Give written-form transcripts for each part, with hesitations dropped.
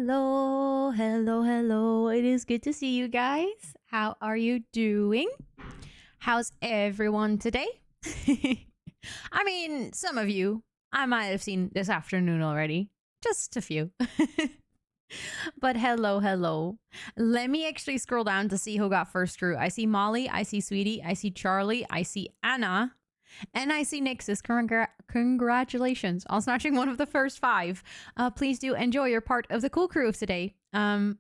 Hello, hello, hello. It is good to see you guys. How are you doing? How's everyone today? I mean, some of you I might have seen this afternoon already. Just a few. But hello, hello. Let me actually scroll down to see who got first through. I see Molly, I see Sweetie, I see Charlie, I see Anna, and I see Nixus. Congratulations on snatching one of the first 5. Please do enjoy your part of the cool crew of today. I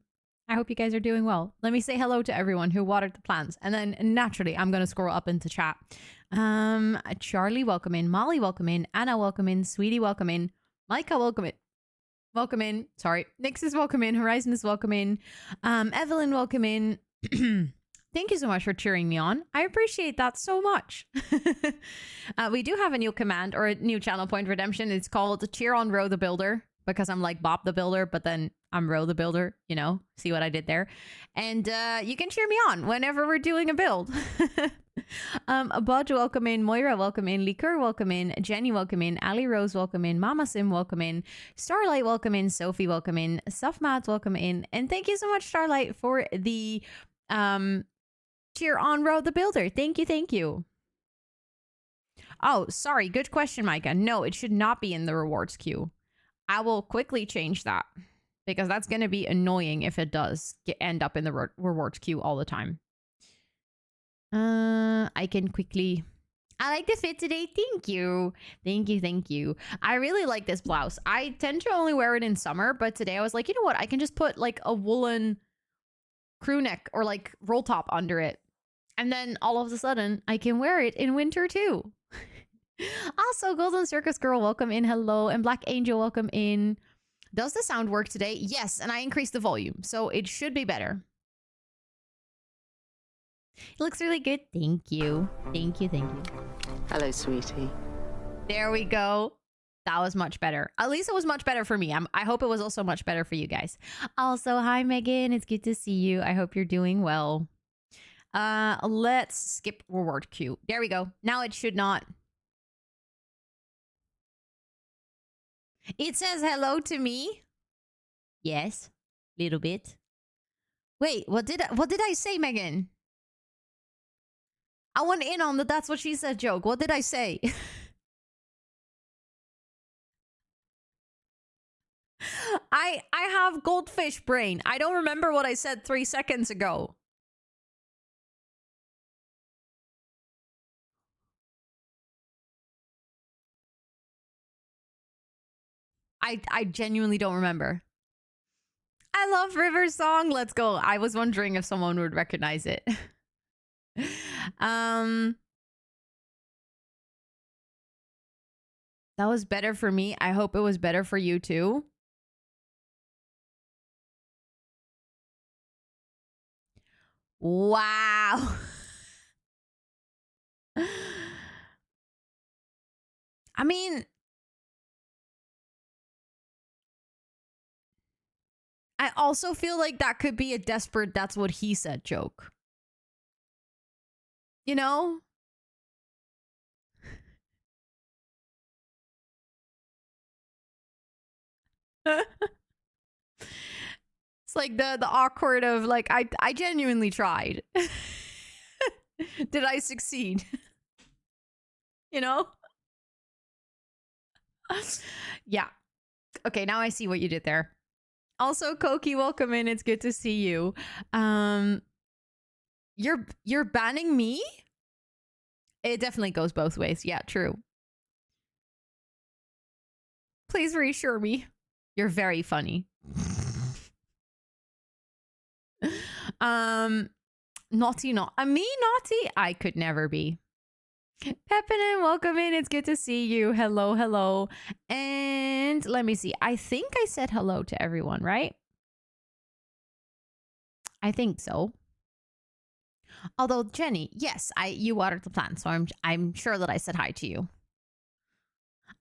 hope you guys are doing well. Let me say hello to everyone who watered the plants. And then naturally, I'm going to scroll up into chat. Charlie, welcome in. Molly, welcome in. Anna, welcome in. Sweetie, welcome in. Micah, welcome in. Welcome in. Sorry. Nixus, welcome in. Horizon is welcome in. Evelyn, welcome in. Thank you so much for cheering me on. I appreciate that so much. We do have a new command or a new channel point redemption. It's called Cheer on Ro the Builder, because I'm like Bob the Builder, but then I'm Ro the Builder, you know? See what I did there? And you can cheer me on whenever we're doing a build. Budge, welcome in. Moira, welcome in. Liqueur, welcome in. Jenny, welcome in. Ali Rose, welcome in. Mama Sim, welcome in. Starlight, welcome in. Sophie, welcome in. Suffmat, welcome in. And thank you so much, Starlight, for the cheer on Ro the Builder. Thank you, thank you. Oh, sorry. Good question, Micah. No, it should not be in the rewards queue. I will quickly change that, because that's going to be annoying if it does end up in the rewards queue all the time. I can quickly... I like the fit today. Thank you. Thank you, thank you. I really like this blouse. I tend to only wear it in summer, but today I was like, you know what? I can just put like a woolen crew neck or like roll top under it. And then all of a sudden, I can wear it in winter too. Also, Golden Circus Girl, welcome in. Hello. And Black Angel, welcome in. Does the sound work today? Yes, and I increased the volume, so it should be better. It looks really good. Thank you. Thank you, thank you. Hello, sweetie. There we go. That was much better. At least it was much better for me. I hope it was also much better for you guys. Also, hi, Megan. It's good to see you. I hope you're doing well. Let's skip reward queue. There we go. Now it should not... It says hello to me. Yes, little bit. Wait, what did I say, Megan? I want in on the "that's what she said" joke. What did I say? I have goldfish brain. I don't remember what I said 3 seconds ago. I genuinely don't remember. I love River's song. Let's go. I was wondering if someone would recognize it. That was better for me. I hope it was better for you too. Wow. I mean, I also feel like that could be a desperate "that's what he said" joke. You know? It's like the awkward of like, I genuinely tried. Did I succeed? You know? Yeah. Okay, now I see what you did there. Also, Koki, welcome in. It's good to see you. You're banning me? It definitely goes both ways. Yeah, true. Please reassure me. You're very funny. Naughty not. Me naughty? I could never be. Pepinin, welcome in. It's good to see you. Hello, hello. And let me see. I think I said hello to everyone, right? I think so. Although, Jenny, yes, you watered the plant, so I'm sure that I said hi to you.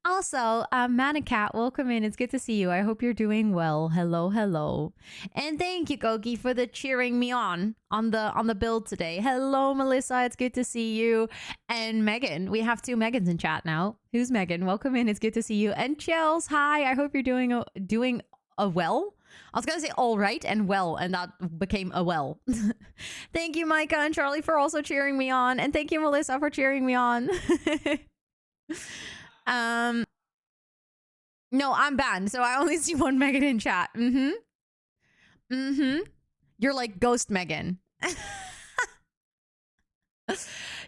Also, Manicat, welcome in. It's good to see you. I hope you're doing well. Hello, hello. And thank you, Koki, for the cheering me on the build today. Hello, Melissa. It's good to see you. And Megan. We have 2 Megans in chat now. Who's Megan? Welcome in. It's good to see you. And Chels, hi. I hope you're doing well. I was gonna say all right and well, and that became a well. Thank you, Micah and Charlie, for also cheering me on, and thank you, Melissa, for cheering me on. No, I'm banned, so I only see one Megan in chat. You're like Ghost Megan.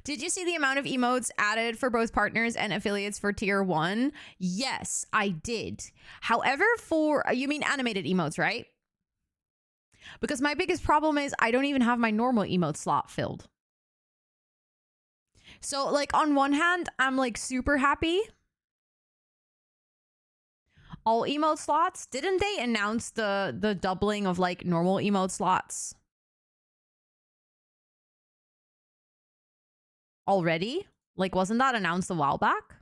Did you see the amount of emotes added for both partners and affiliates for tier 1? Yes, I did. However, for you mean animated emotes, right? Because my biggest problem is I don't even have my normal emote slot filled. So like on one hand, I'm like super happy. All emote slots, didn't they announce the doubling of like normal emote slots already? Like, wasn't that announced a while back?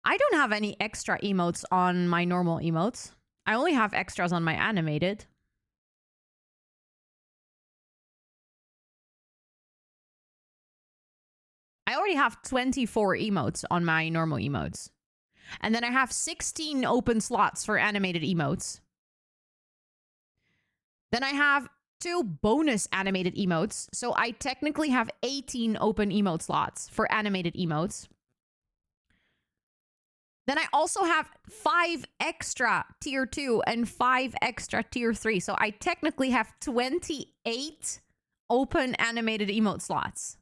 I don't have any extra emotes on my normal emotes. I only have extras on my animated. I already have 24 emotes on my normal emotes. And then I have 16 open slots for animated emotes. Then I have 2 bonus animated emotes. So I technically have 18 open emote slots for animated emotes. Then I also have 5 extra tier 2 and 5 extra tier 3. So I technically have 28 open animated emote slots.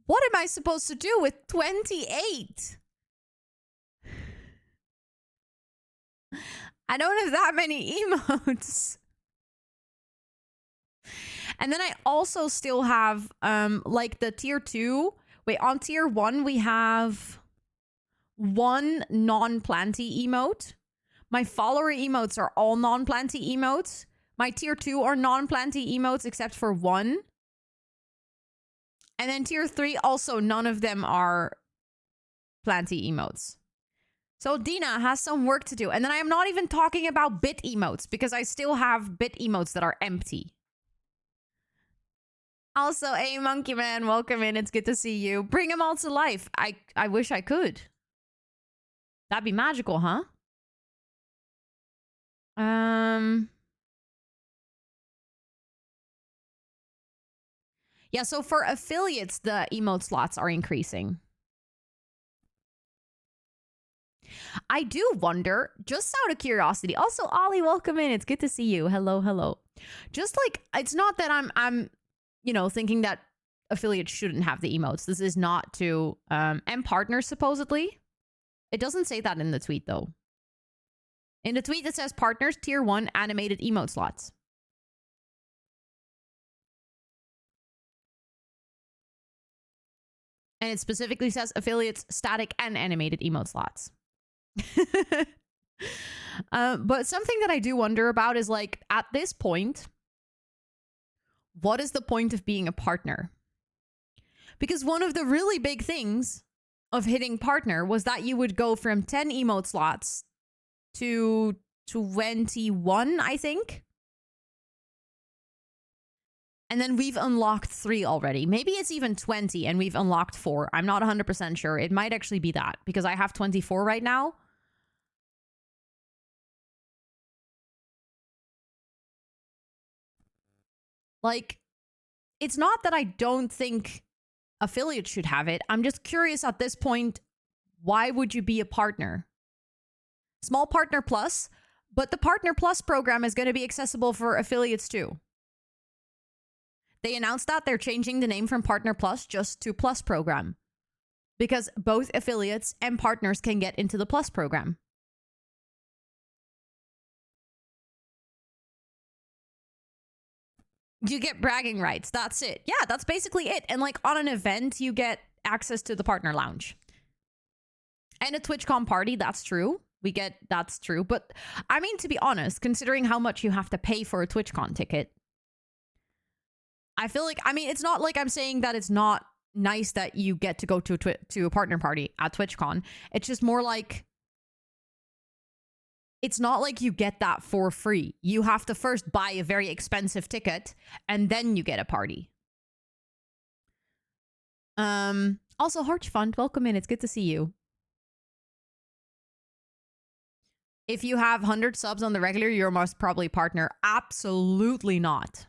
What am I supposed to do with 28? I don't have that many emotes. And then I also still have like the tier 2. Wait, on tier 1 we have 1 non-planty emote. My follower emotes are all non-planty emotes. My tier 2 are non-planty emotes except for 1. And then tier 3 also none of them are planty emotes. So Dina has some work to do. And then I am not even talking about bit emotes because I still have bit emotes that are empty. Also, hey, Monkey Man, welcome in. It's good to see you. Bring them all to life. I wish I could. That'd be magical, huh? Yeah, so for affiliates, the emote slots are increasing. I do wonder, just out of curiosity. Also, Ollie, welcome in. It's good to see you. Hello, hello. Just like, it's not that I'm thinking that affiliates shouldn't have the emotes. This is not to and partners supposedly. It doesn't say that in the tweet though. In the tweet it says partners tier 1 animated emote slots. And it specifically says affiliates static and animated emote slots. But something that I do wonder about is like at this point, what is the point of being a partner? Because one of the really big things of hitting partner was that you would go from 10 emote slots to 21, I think. And then we've unlocked 3 already. Maybe it's even 20 and we've unlocked 4. I'm not 100% sure. It might actually be that because I have 24 right now. Like, it's not that I don't think affiliates should have it. I'm just curious at this point, why would you be a partner? Small Partner Plus, but the Partner Plus program is going to be accessible for affiliates too. They announced that they're changing the name from Partner Plus just to Plus Program because both affiliates and partners can get into the Plus program. You get bragging rights. That's it. Yeah, that's basically it. And like on an event, you get access to the partner lounge. And a TwitchCon party, that's true. That's true. But I mean, to be honest, considering how much you have to pay for a TwitchCon ticket, I feel like, I mean, it's not like I'm saying that it's not nice that you get to go to a partner party at TwitchCon. It's just more like, it's not like you get that for free. You have to first buy a very expensive ticket and then you get a party. Also, Harch Fund, welcome in. It's good to see you. If you have 100 subs on the regular, you're most probably partner. Absolutely not.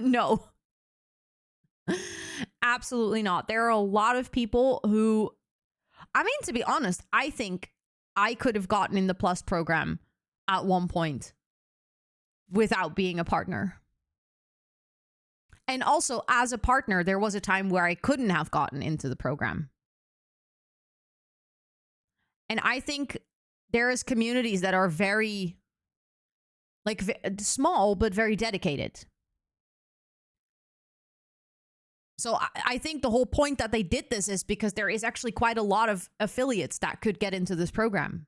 No. Absolutely not. There are a lot of people who, I mean, to be honest, I think I could have gotten in the Plus program at one point without being a partner. And also, as a partner, there was a time where I couldn't have gotten into the program. And I think there is communities that are very, like, small, but very dedicated. So I think the whole point that they did this is because there is actually quite a lot of affiliates that could get into this program.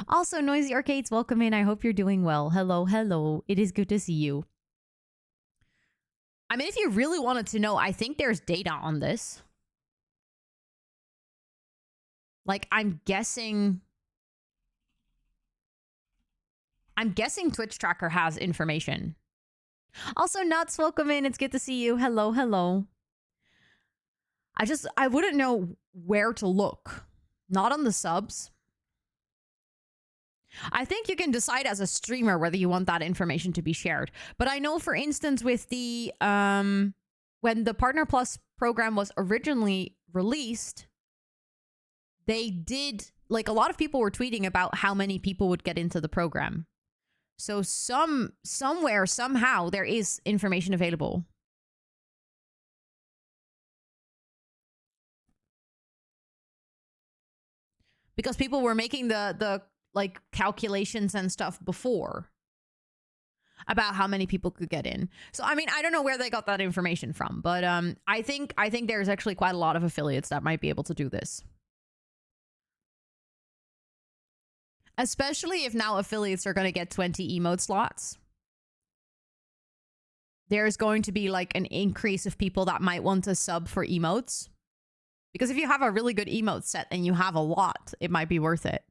Also, Noisy Arcades, welcome in. I hope you're doing well. Hello, hello. It is good to see you. I mean, if you really wanted to know, I think there's data on this. Like, I'm guessing Twitch Tracker has information. Also, Nuts, welcome in. It's good to see you. Hello, hello. I wouldn't know where to look. Not on the subs. I think you can decide as a streamer whether you want that information to be shared. But I know, for instance, with the when the Partner Plus program was originally released, they did, like, a lot of people were tweeting about how many people would get into the program. So somewhere, somehow, there is information available. Because people were making the like calculations and stuff before about how many people could get in. So I mean, I don't know where they got that information from, but I think there's actually quite a lot of affiliates that might be able to do this. Especially if now affiliates are going to get 20 emote slots. There's going to be like an increase of people that might want to sub for emotes. Because if you have a really good emote set and you have a lot, it might be worth it.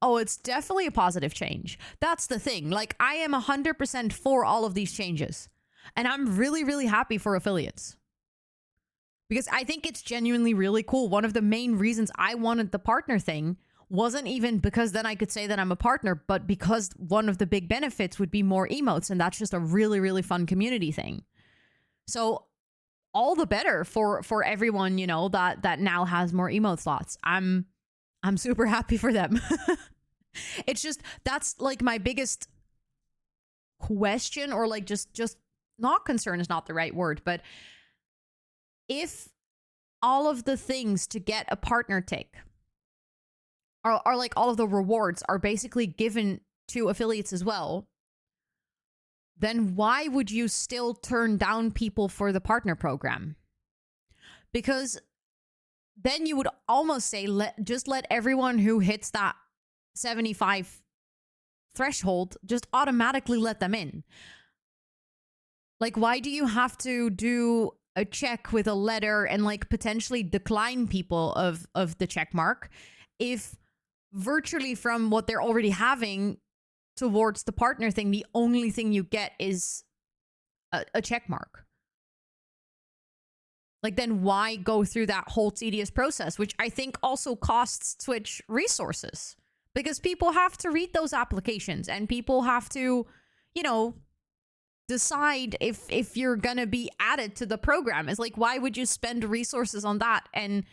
Oh, it's definitely a positive change. That's the thing. Like, I am 100% for all of these changes. And I'm really, really happy for affiliates. Because I think it's genuinely really cool. One of the main reasons I wanted the partner thing wasn't even because then I could say that I'm a partner, but because one of the big benefits would be more emotes. And that's just a really, really fun community thing. So all the better for everyone, you know, that now has more emote slots. I'm super happy for them. It's just, that's like my biggest question, or like just not concern is not the right word, but if all of the things to get a partner tick are like all of the rewards are basically given to affiliates as well, then why would you still turn down people for the partner program? Because then you would almost say, just let everyone who hits that 75 threshold, just automatically let them in. Like, why do you have to do a check with a letter and like potentially decline people of the check mark if virtually from what they're already having towards the partner thing, the only thing you get is a check mark? Like, then why go through that whole tedious process, which I think also costs Twitch resources, because people have to read those applications and people have to, you know, decide if you're gonna be added to the program. It's like, why would you spend resources on that and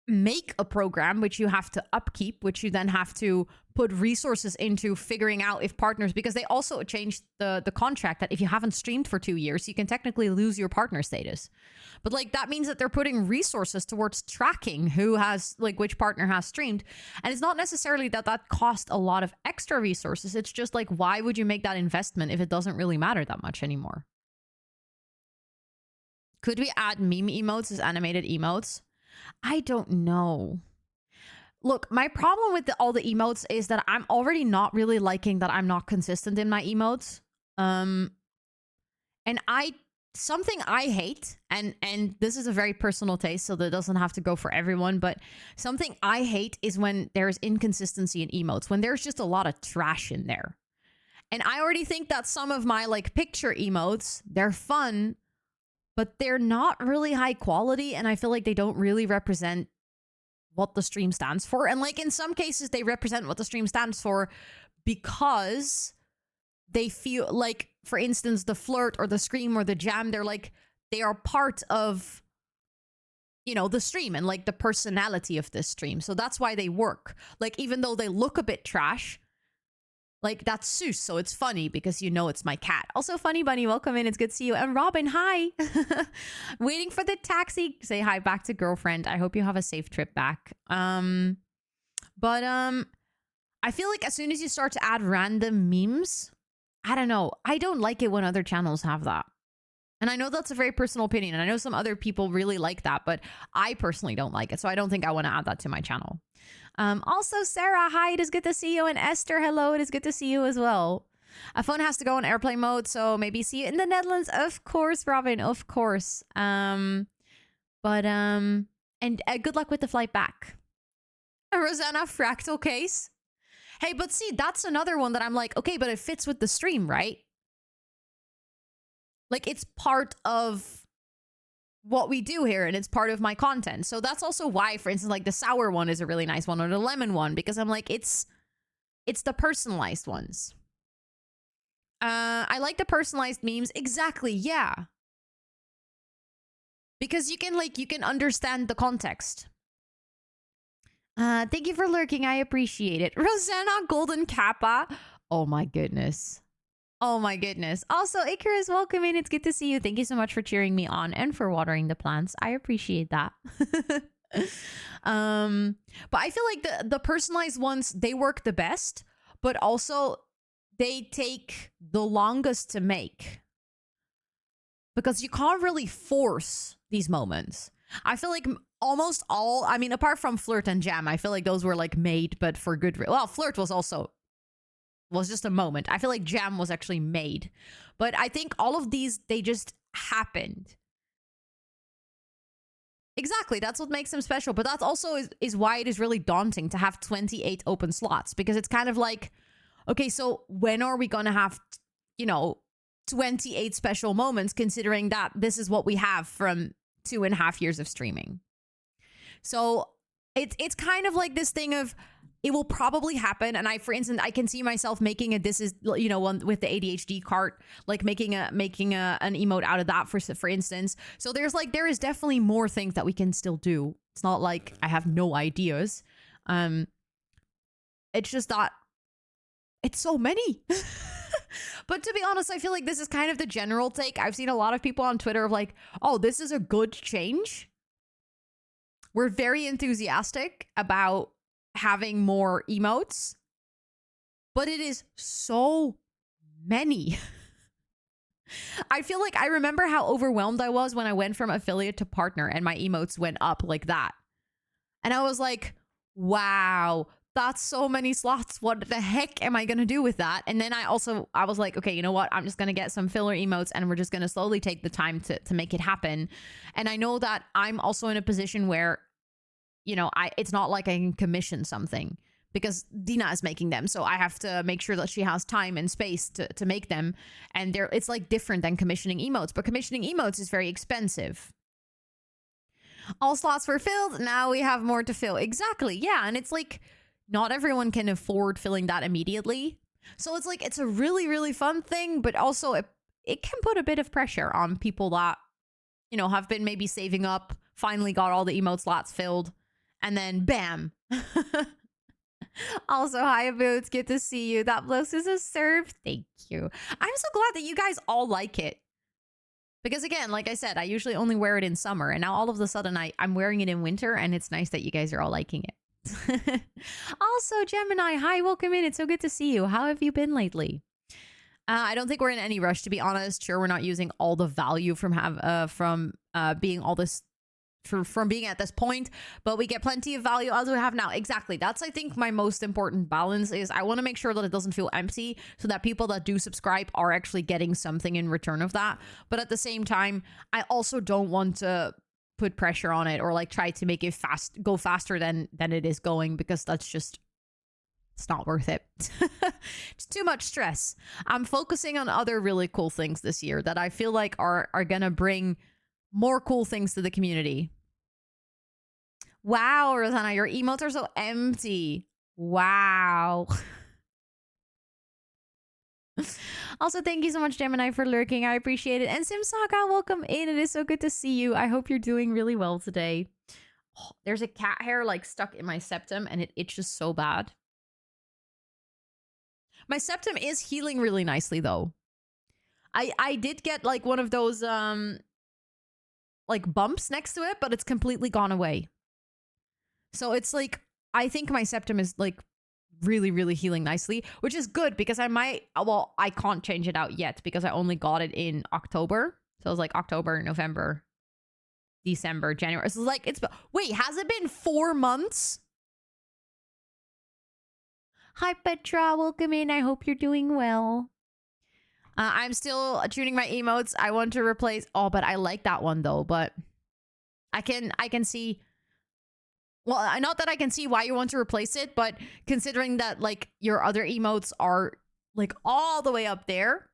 make a program which you have to upkeep, which you then have to put resources into figuring out if partners, because they also changed the contract that if you haven't streamed for 2 years, you can technically lose your partner status. But like, that means that they're putting resources towards tracking who has, like, which partner has streamed. And it's not necessarily that cost a lot of extra resources. It's just like, why would you make that investment if it doesn't really matter that much anymore? Could we add meme emotes as animated emotes? I don't know. Look, my problem with all the emotes is that I'm already not really liking that I'm not consistent in my emotes. And something I hate, and this is a very personal taste, so that doesn't have to go for everyone, but something I hate is when there's inconsistency in emotes, when there's just a lot of trash in there. And I already think that some of my like picture emotes, they're fun, but they're not really high quality, and I feel like they don't really represent what the stream stands for. And like in some cases they represent what the stream stands for because they feel like, for instance, the flirt or the scream or the jam, they are part of, you know, the stream and like the personality of this stream. So that's why they work. Like, even though they look a bit trash, like that's Seuss, so it's funny because you know it's my cat. Also, Funny Bunny, welcome in. It's good to see you. And Robin, hi. Waiting for the taxi. Say hi back to girlfriend. I hope you have a safe trip back. I feel like as soon as you start to add random memes, I don't know. I don't like it when other channels have that. And I know that's a very personal opinion. And I know some other people really like that, but I personally don't like it. So I don't think I want to add that to my channel. Also, Sarah, hi, it is good to see you. And Esther, hello, it is good to see you as well. A phone has to go on airplane mode, so maybe see you in the Netherlands. Of course, Robin, of course. And good luck with the flight back. Rosanna, fractal case. Hey, but see, that's another one that I'm like, okay, but it fits with the stream, right? Like, it's part of what we do here, and it's part of my content. So that's also why, for instance, like the sour one is a really nice one, or the lemon one, because I'm like, it's the personalized ones. I like the personalized memes. Exactly, yeah. Because you can understand the context. Thank you for lurking. I appreciate it. Rosanna Golden Kappa. Oh my goodness. Oh my goodness. Also, Icarus, welcome in. It's good to see you. Thank you so much for cheering me on and for watering the plants. I appreciate that. But I feel like the personalized ones, they work the best, but also they take the longest to make. Because you can't really force these moments. I feel like almost all, I mean, apart from Flirt and Jam, I feel like those were like made, but for good. Well, Flirt was just a moment. I feel like Jam was actually made. But I think all of these, they just happened. Exactly. That's what makes them special. But that also is why it is really daunting to have 28 open slots. Because it's kind of like, okay, so when are we going to have, 28 special moments, considering that this is what we have from 2.5 years of streaming? So it's kind of like this thing of, it will probably happen. And for instance, I can see myself making one with the ADHD cart, like making an emote out of that, for instance. So there is definitely more things that we can still do. It's not like I have no ideas. It's just that it's so many. But to be honest, I feel like this is kind of the general take. I've seen a lot of people on Twitter of like, oh, this is a good change. We're very enthusiastic about having more emotes, but it is so many. I feel like I remember how overwhelmed I was when I went from affiliate to partner and my emotes went up like that. And I was like, wow, that's so many slots. What the heck am I going to do with that? And then I was like, okay, you know what? I'm just going to get some filler emotes and we're just going to slowly take the time to make it happen. And I know that I'm also in a position where, it's not like I can commission something because Dina is making them. So I have to make sure that she has time and space to make them. And it's like different than commissioning emotes, but commissioning emotes is very expensive. All slots were filled. Now we have more to fill. Exactly. Yeah. And it's like, not everyone can afford filling that immediately. So it's like, it's a really, really fun thing, but also it can put a bit of pressure on people that, have been maybe saving up, finally got all the emote slots filled, and then bam. Also, hi, Abu. It's good to see you. That blouse is a serve. Thank you. I'm so glad that you guys all like it. Because again, like I said, I usually only wear it in summer. And now all of a sudden I'm wearing it in winter. And it's nice that you guys are all liking it. Also, Gemini, hi, welcome in. It's so good to see you. How have you been lately? I don't think we're in any rush, to be honest. Sure, we're not using all the value from being all this from being at this point, but we get plenty of value as we have now. Exactly. That's, I think, my most important balance is I want to make sure that it doesn't feel empty so that people that do subscribe are actually getting something in return of that. But at the same time, I also don't want to put pressure on it or like try to make it go faster than it is going, because it's not worth it. It's too much stress. I'm focusing on other really cool things this year that I feel like are gonna bring more cool things to the community. Wow, Rosanna, your emotes are so empty. Wow. Also, thank you so much, Gemini, for lurking. I appreciate it. And Simsaga, welcome in. It is so good to see you. I hope you're doing really well today. Oh, there's a cat hair like stuck in my septum and it itches so bad. My septum is healing really nicely though. I did get like one of those like bumps next to it, but it's completely gone away. So it's like I think my septum is like really, really healing nicely, which is good because I can't change it out yet because I only got it in October. So it was like October, November, December, January. So it's like, wait, has it been 4 months? Hi, Petra. Welcome in. I hope you're doing well. I'm still tuning my emotes. I want to replace. Oh, but I like that one though. But I can see. Well, not that I can see why you want to replace it, but considering that like your other emotes are like all the way up there,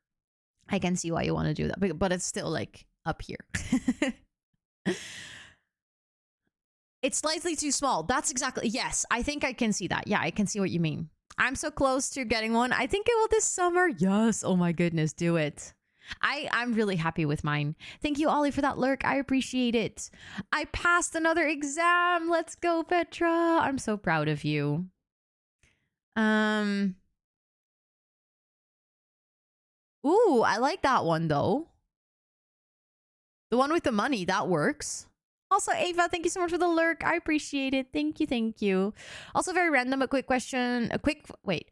I can see why you want to do that. But it's still like up here. It's slightly too small. That's exactly. Yes, I think I can see that. Yeah, I can see what you mean. I'm so close to getting one. I think it will this summer. Yes. Oh my goodness, do it. I'm really happy with mine. Thank you, Ollie, for that lurk. I appreciate it. I passed another exam. Let's go, Petra. I'm so proud of you. Ooh, I like that one though. The one with the money, that works. Also, Ava, thank you so much for the lurk. I appreciate it. Thank you, thank you. Also, very random, a quick question. Wait.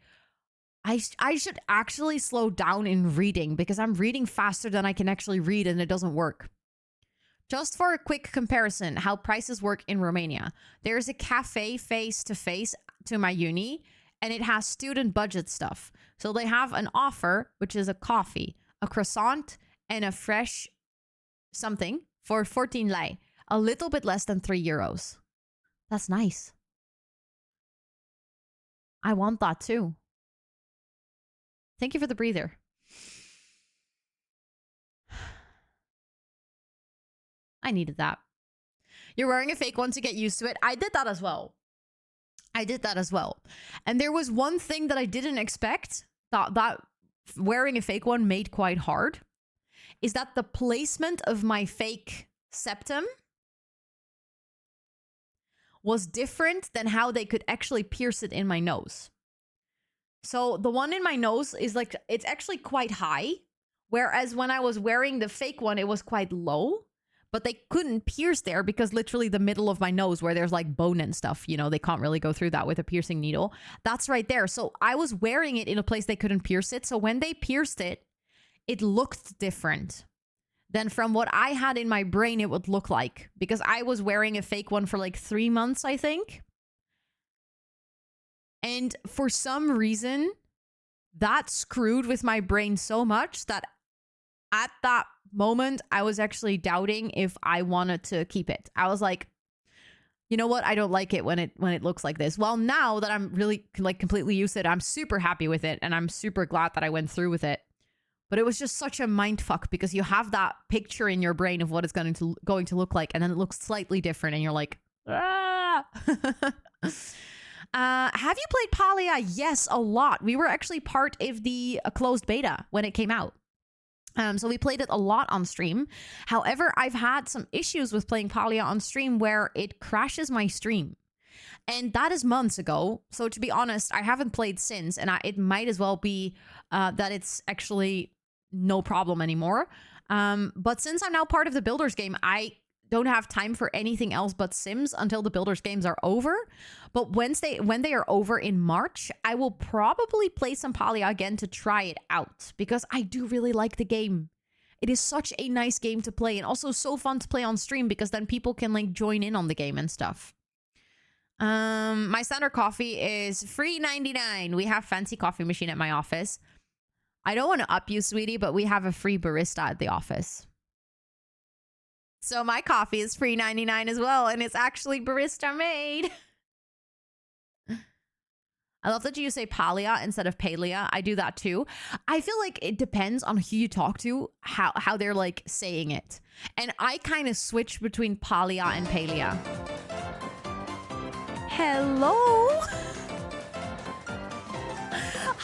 I should actually slow down in reading because I'm reading faster than I can actually read and it doesn't work. Just for a quick comparison, how prices work in Romania. There's a cafe face-to-face to my uni and it has student budget stuff. So they have an offer, which is a coffee, a croissant, and a fresh something for 14 lei. A little bit less than 3 euros. That's nice. I want that too. Thank you for the breather. I needed that. You're wearing a fake one to get used to it. I did that as well. And there was one thing that I didn't expect that wearing a fake one made quite hard. Is that the placement of my fake septum was different than how they could actually pierce it in my nose. So the one in my nose is like, it's actually quite high. Whereas when I was wearing the fake one, it was quite low. But they couldn't pierce there because literally the middle of my nose where there's like bone and stuff, you know, they can't really go through that with a piercing needle. That's right there. So I was wearing it in a place they couldn't pierce it. So when they pierced it, it looked different than from what I had in my brain it would look like. Because I was wearing a fake one for like 3 months, I think. And for some reason, that screwed with my brain so much that at that moment, I was actually doubting if I wanted to keep it. I was like, you know what? I don't like it when it looks like this. Well, now that I'm really like completely used to it, I'm super happy with it. And I'm super glad that I went through with it. But it was just such a mind fuck because you have that picture in your brain of what it's going to look like. And then it looks slightly different. And you're like, ah. Have you played Palia? Yes, a lot. We were actually part of the closed beta when it came out. So we played it a lot on stream. However, I've had some issues with playing Palia on stream where it crashes my stream. And that is months ago. So to be honest, I haven't played since. And it might as well be that it's actually no problem anymore. But since I'm now part of the Builders game, I don't have time for anything else but Sims until the Builders games are over. But when they are over in March, I will probably play some Palia again to try it out because I do really like the game. It is such a nice game to play and also so fun to play on stream because then people can like join in on the game and stuff. My standard coffee is free 99. We have fancy coffee machine at my office. I don't want to up you, sweetie, but we have a free barista at the office. So my coffee is free 99 as well, and it's actually barista made. I love that you say Palia instead of Palia. I do that too. I feel like it depends on who you talk to, how they're like saying it. And I kind of switch between Palia and Palia. Hello.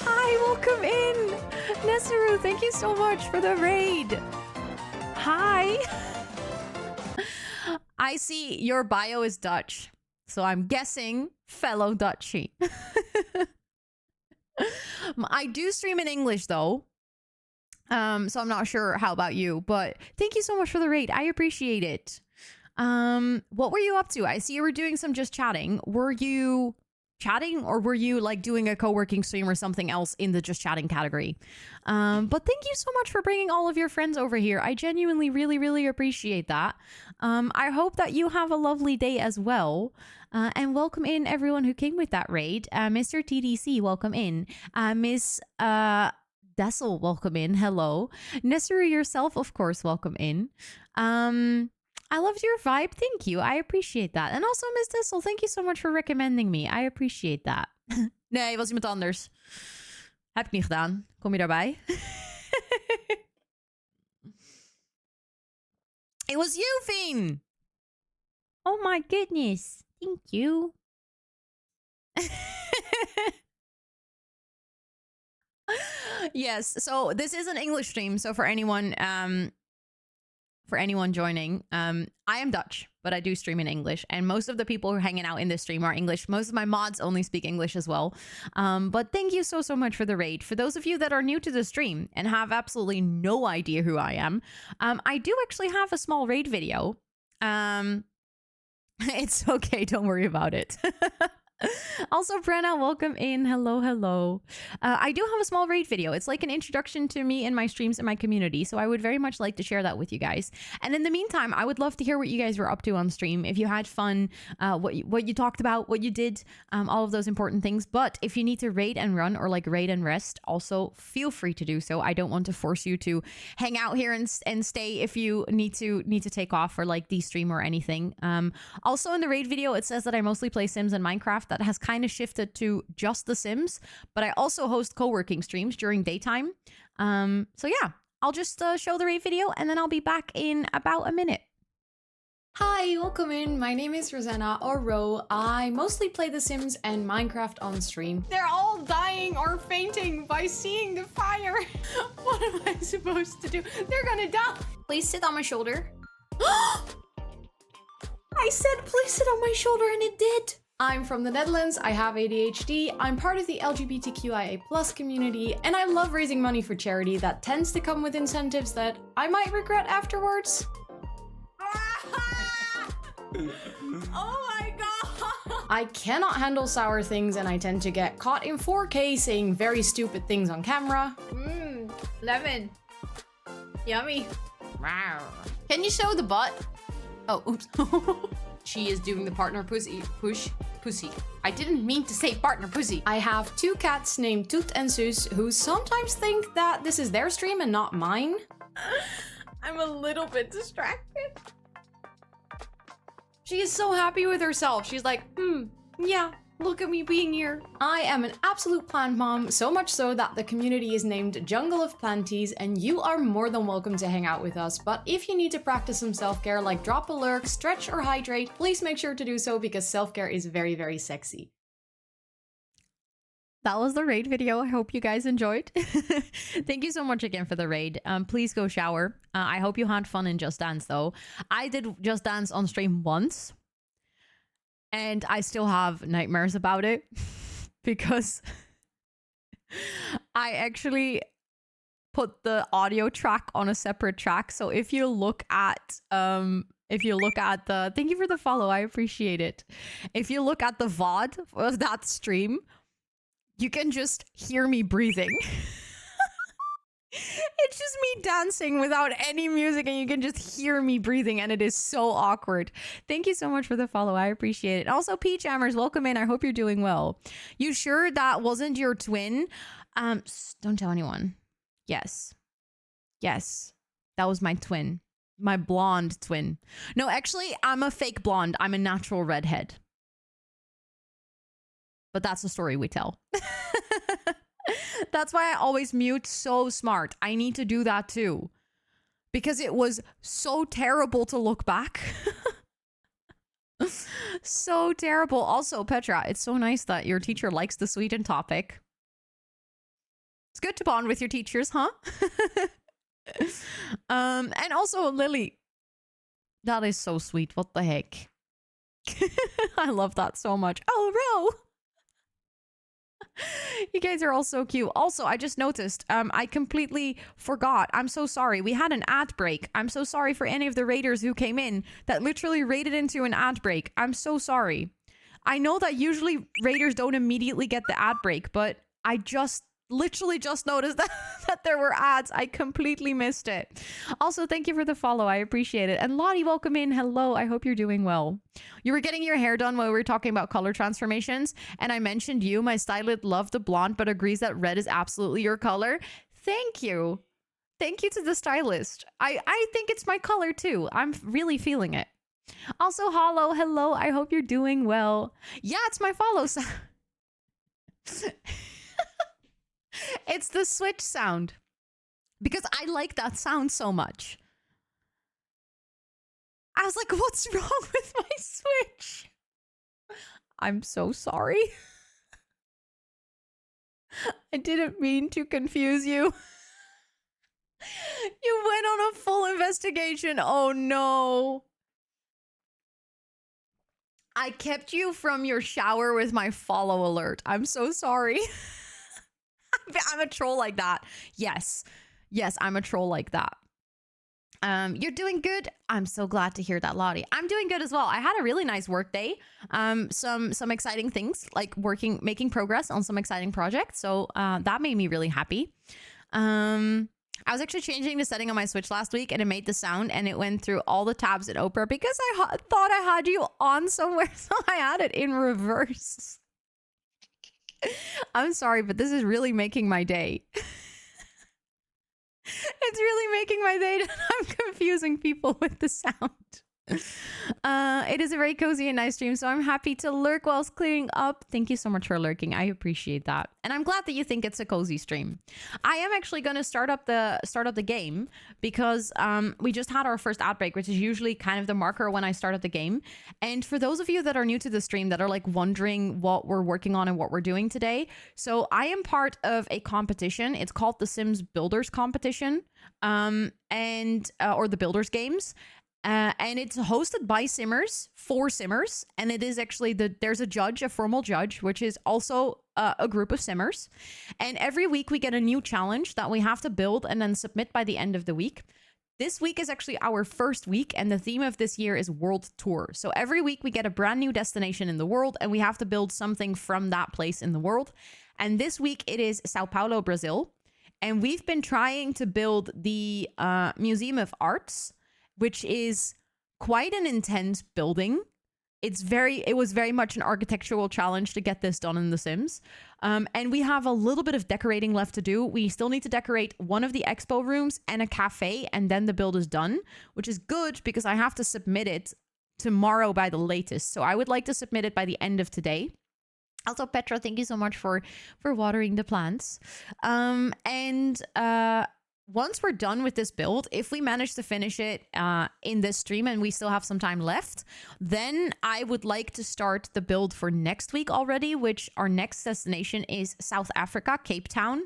Hi, welcome in. Nesaru, thank you so much for the raid. Hi. I see your bio is Dutch, so I'm guessing fellow Dutchie. I do stream in English though, so I'm not sure how about you, but thank you so much for the raid. I appreciate it. What were you up to? I see you were doing some just chatting. Were you chatting or were you like doing a co-working stream or something else in the just chatting category? But thank you so much for bringing all of your friends over here. I genuinely really appreciate that. I hope that you have a lovely day as well. And welcome in everyone who came with that raid. Mr. TDC, welcome in. Miss Dessel, welcome in. Hello. Nesaru yourself, of course, welcome in. I loved your vibe. Thank you. I appreciate that. And also, Miss Dessel, thank you so much for recommending me. I appreciate that. Nee, was iemand anders. Heb ik niet gedaan. Kom je daarbij? It was you, Fien! Oh my goodness. Thank you. Yes, so this is an English stream. So for anyone joining, I am Dutch, but I do stream in English. And most of the people who are hanging out in this stream are English. Most of my mods only speak English as well. But thank you so much for the raid. For those of you that are new to the stream and have absolutely no idea who I am, I do actually have a small raid video. It's okay, don't worry about it. Also, Brenna, welcome in. Hello. I do have a small raid video. It's like an introduction to me and my streams and my community. So I would very much like to share that with you guys. And in the meantime, I would love to hear what you guys were up to on stream. If you had fun, what you talked about, what you did, all of those important things. But if you need to raid and run or like raid and rest, also feel free to do so. I don't want to force you to hang out here and stay if you need to take off or like de-stream or anything. Also in the raid video, it says that I mostly play Sims and Minecraft. That has kind of shifted to just The Sims, but I also host co-working streams during daytime. So yeah, I'll just show the raid video and then I'll be back in about a minute. Hi, welcome in. My name is Rosanna or Ro. I mostly play The Sims and Minecraft on stream. They're all dying or fainting by seeing the fire. What am I supposed to do? They're gonna die. Please sit on my shoulder. I said please sit on my shoulder and it did. I'm from the Netherlands, I have ADHD, I'm part of the LGBTQIA+ community, and I love raising money for charity that tends to come with incentives that I might regret afterwards. Oh my god! I cannot handle sour things and I tend to get caught in 4K saying very stupid things on camera. Lemon. Yummy. Can you show the butt? Oh, oops. She is doing the partner pussy. I didn't mean to say partner pussy. I have two cats named Toot and Sus who sometimes think that this is their stream and not mine. I'm a little bit distracted. She is so happy with herself. She's like, yeah, look at me being here. I am an absolute plant mom, so much so that the community is named Jungle of Planties, and you are more than welcome to hang out with us. But if you need to practice some self-care like drop a lurk, stretch or hydrate, please make sure to do so because self-care is very sexy. That was the raid video. I hope you guys enjoyed. Thank you so much again for the raid. Please go shower. I hope you had fun in Just Dance though. I did Just Dance on stream once. And I still have nightmares about it because I actually put the audio track on a separate track. So if you look at the, thank you for the follow, I appreciate it. If you look at the VOD of that stream, you can just hear me breathing. It's just me dancing without any music and you can just hear me breathing and it is so awkward. Thank you so much for the follow. I appreciate it. Also, Peach Hammers, welcome in. I hope you're doing well. You sure that wasn't your twin? Don't tell anyone. Yes. That was my twin. My blonde twin. No, actually, I'm a fake blonde. I'm a natural redhead. but that's the story we tell. That's why I always mute so smart. I need to do that too. Because it was so terrible to look back. So terrible. Also, Petra, it's so nice that your teacher likes the Sweden topic. It's good to bond with your teachers, huh? And also, Lily, that is so sweet. What the heck? I love that so much. Oh, Ro! You guys are all so cute. Also, I just noticed, I completely forgot. I'm so sorry. We had an ad break. I'm so sorry for any of the raiders who came in that literally raided into an ad break. I'm so sorry. I know that usually raiders don't immediately get the ad break, but I literally just noticed that there were ads. I completely missed it. Also, thank you for the follow. I appreciate it. And Lottie, welcome in. Hello. I hope you're doing well. You were getting your hair done while we were talking about color transformations, and I mentioned you. My stylist loved the blonde, but agrees that red is absolutely your color. Thank you. Thank you to the stylist. I think it's my color too. I'm really feeling it. Also, Hollow, hello. I hope you're doing well. Yeah, it's my follow sound. It's the switch sound. Because I like that sound so much. I was like, what's wrong with my switch? I'm so sorry. I didn't mean to confuse you. You went on a full investigation. Oh no. I kept you from your shower with my follow alert. I'm so sorry. I'm a troll like that. Yes. Yes, I'm a troll like that. You're doing good. I'm so glad to hear that, Lottie. I'm doing good as well. I had a really nice work day. Some exciting things, like making progress on some exciting projects. So that made me really happy. I was actually changing the setting on my Switch last week, and it made the sound, and it went through all the tabs in Opera because I thought I had you on somewhere, so I had it in reverse. I'm sorry, but this is really making my day. It's really making my day that I'm confusing people with the sound. It is a very cozy and nice stream, so I'm happy to lurk whilst clearing up. Thank you so much for lurking. I appreciate that. And I'm glad that you think it's a cozy stream. I am actually going to start up the game because we just had our first outbreak, which is usually kind of the marker when I start up the game. And for those of you that are new to the stream that are like wondering what we're working on and what we're doing today, so I am part of a competition. It's called the Sims Builders Competition, or the Builders Games. And it's hosted by Simmers, for Simmers. And it is actually there's a judge, a formal judge, which is also a group of Simmers. And every week we get a new challenge that we have to build and then submit by the end of the week. This week is actually our first week, and the theme of this year is World Tour. So every week we get a brand new destination in the world, and we have to build something from that place in the world. And this week it is Sao Paulo, Brazil. And we've been trying to build the Museum of Arts, which is quite an intense building. It was very much an architectural challenge to get this done in The Sims. And we have a little bit of decorating left to do. We still need to decorate one of the expo rooms and a cafe, and then the build is done, which is good because I have to submit it tomorrow by the latest. So I would like to submit it by the end of today. Also, Petra, thank you so much for watering the plants. Once we're done with this build, if we manage to finish it in this stream and we still have some time left, then I would like to start the build for next week already, which our next destination is South Africa, Cape Town.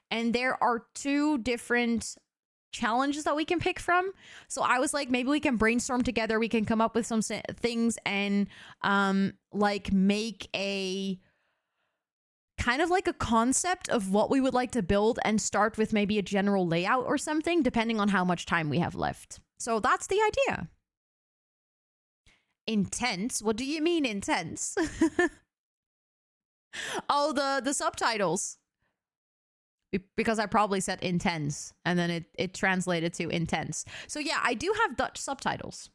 And there are 2 different challenges that we can pick from. So I was like, maybe we can brainstorm together. We can come up with some things and like make a kind of like a concept of what we would like to build and start with maybe a general layout or something, depending on how much time we have left. So that's the idea. Intense? What do you mean intense? Oh, the subtitles. Because I probably said intense and then it translated to intense. So yeah, I do have Dutch subtitles,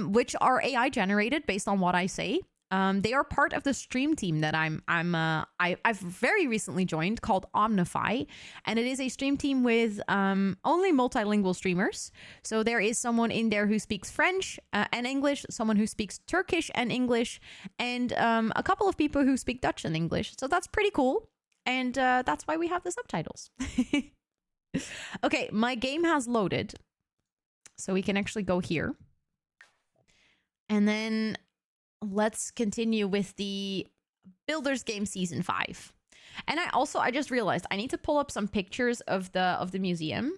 which are AI generated based on what I say. They are part of the stream team that I've very recently joined, called Omnify, and it is a stream team with only multilingual streamers. So there is someone in there who speaks French and English, someone who speaks Turkish and English, and a couple of people who speak Dutch and English. So that's pretty cool, and that's why we have the subtitles. Okay, my game has loaded, so we can actually go here, and then let's continue with the Builders Game Season 5. And I just realized I need to pull up some pictures of the museum.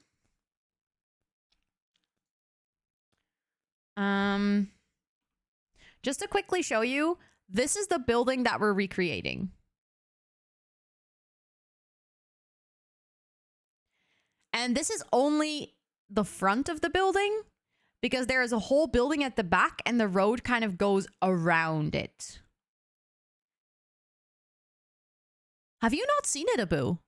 Just to quickly show you, this is the building that we're recreating. And this is only the front of the building, because there is a whole building at the back and the road kind of goes around it. Have you not seen it, Abu?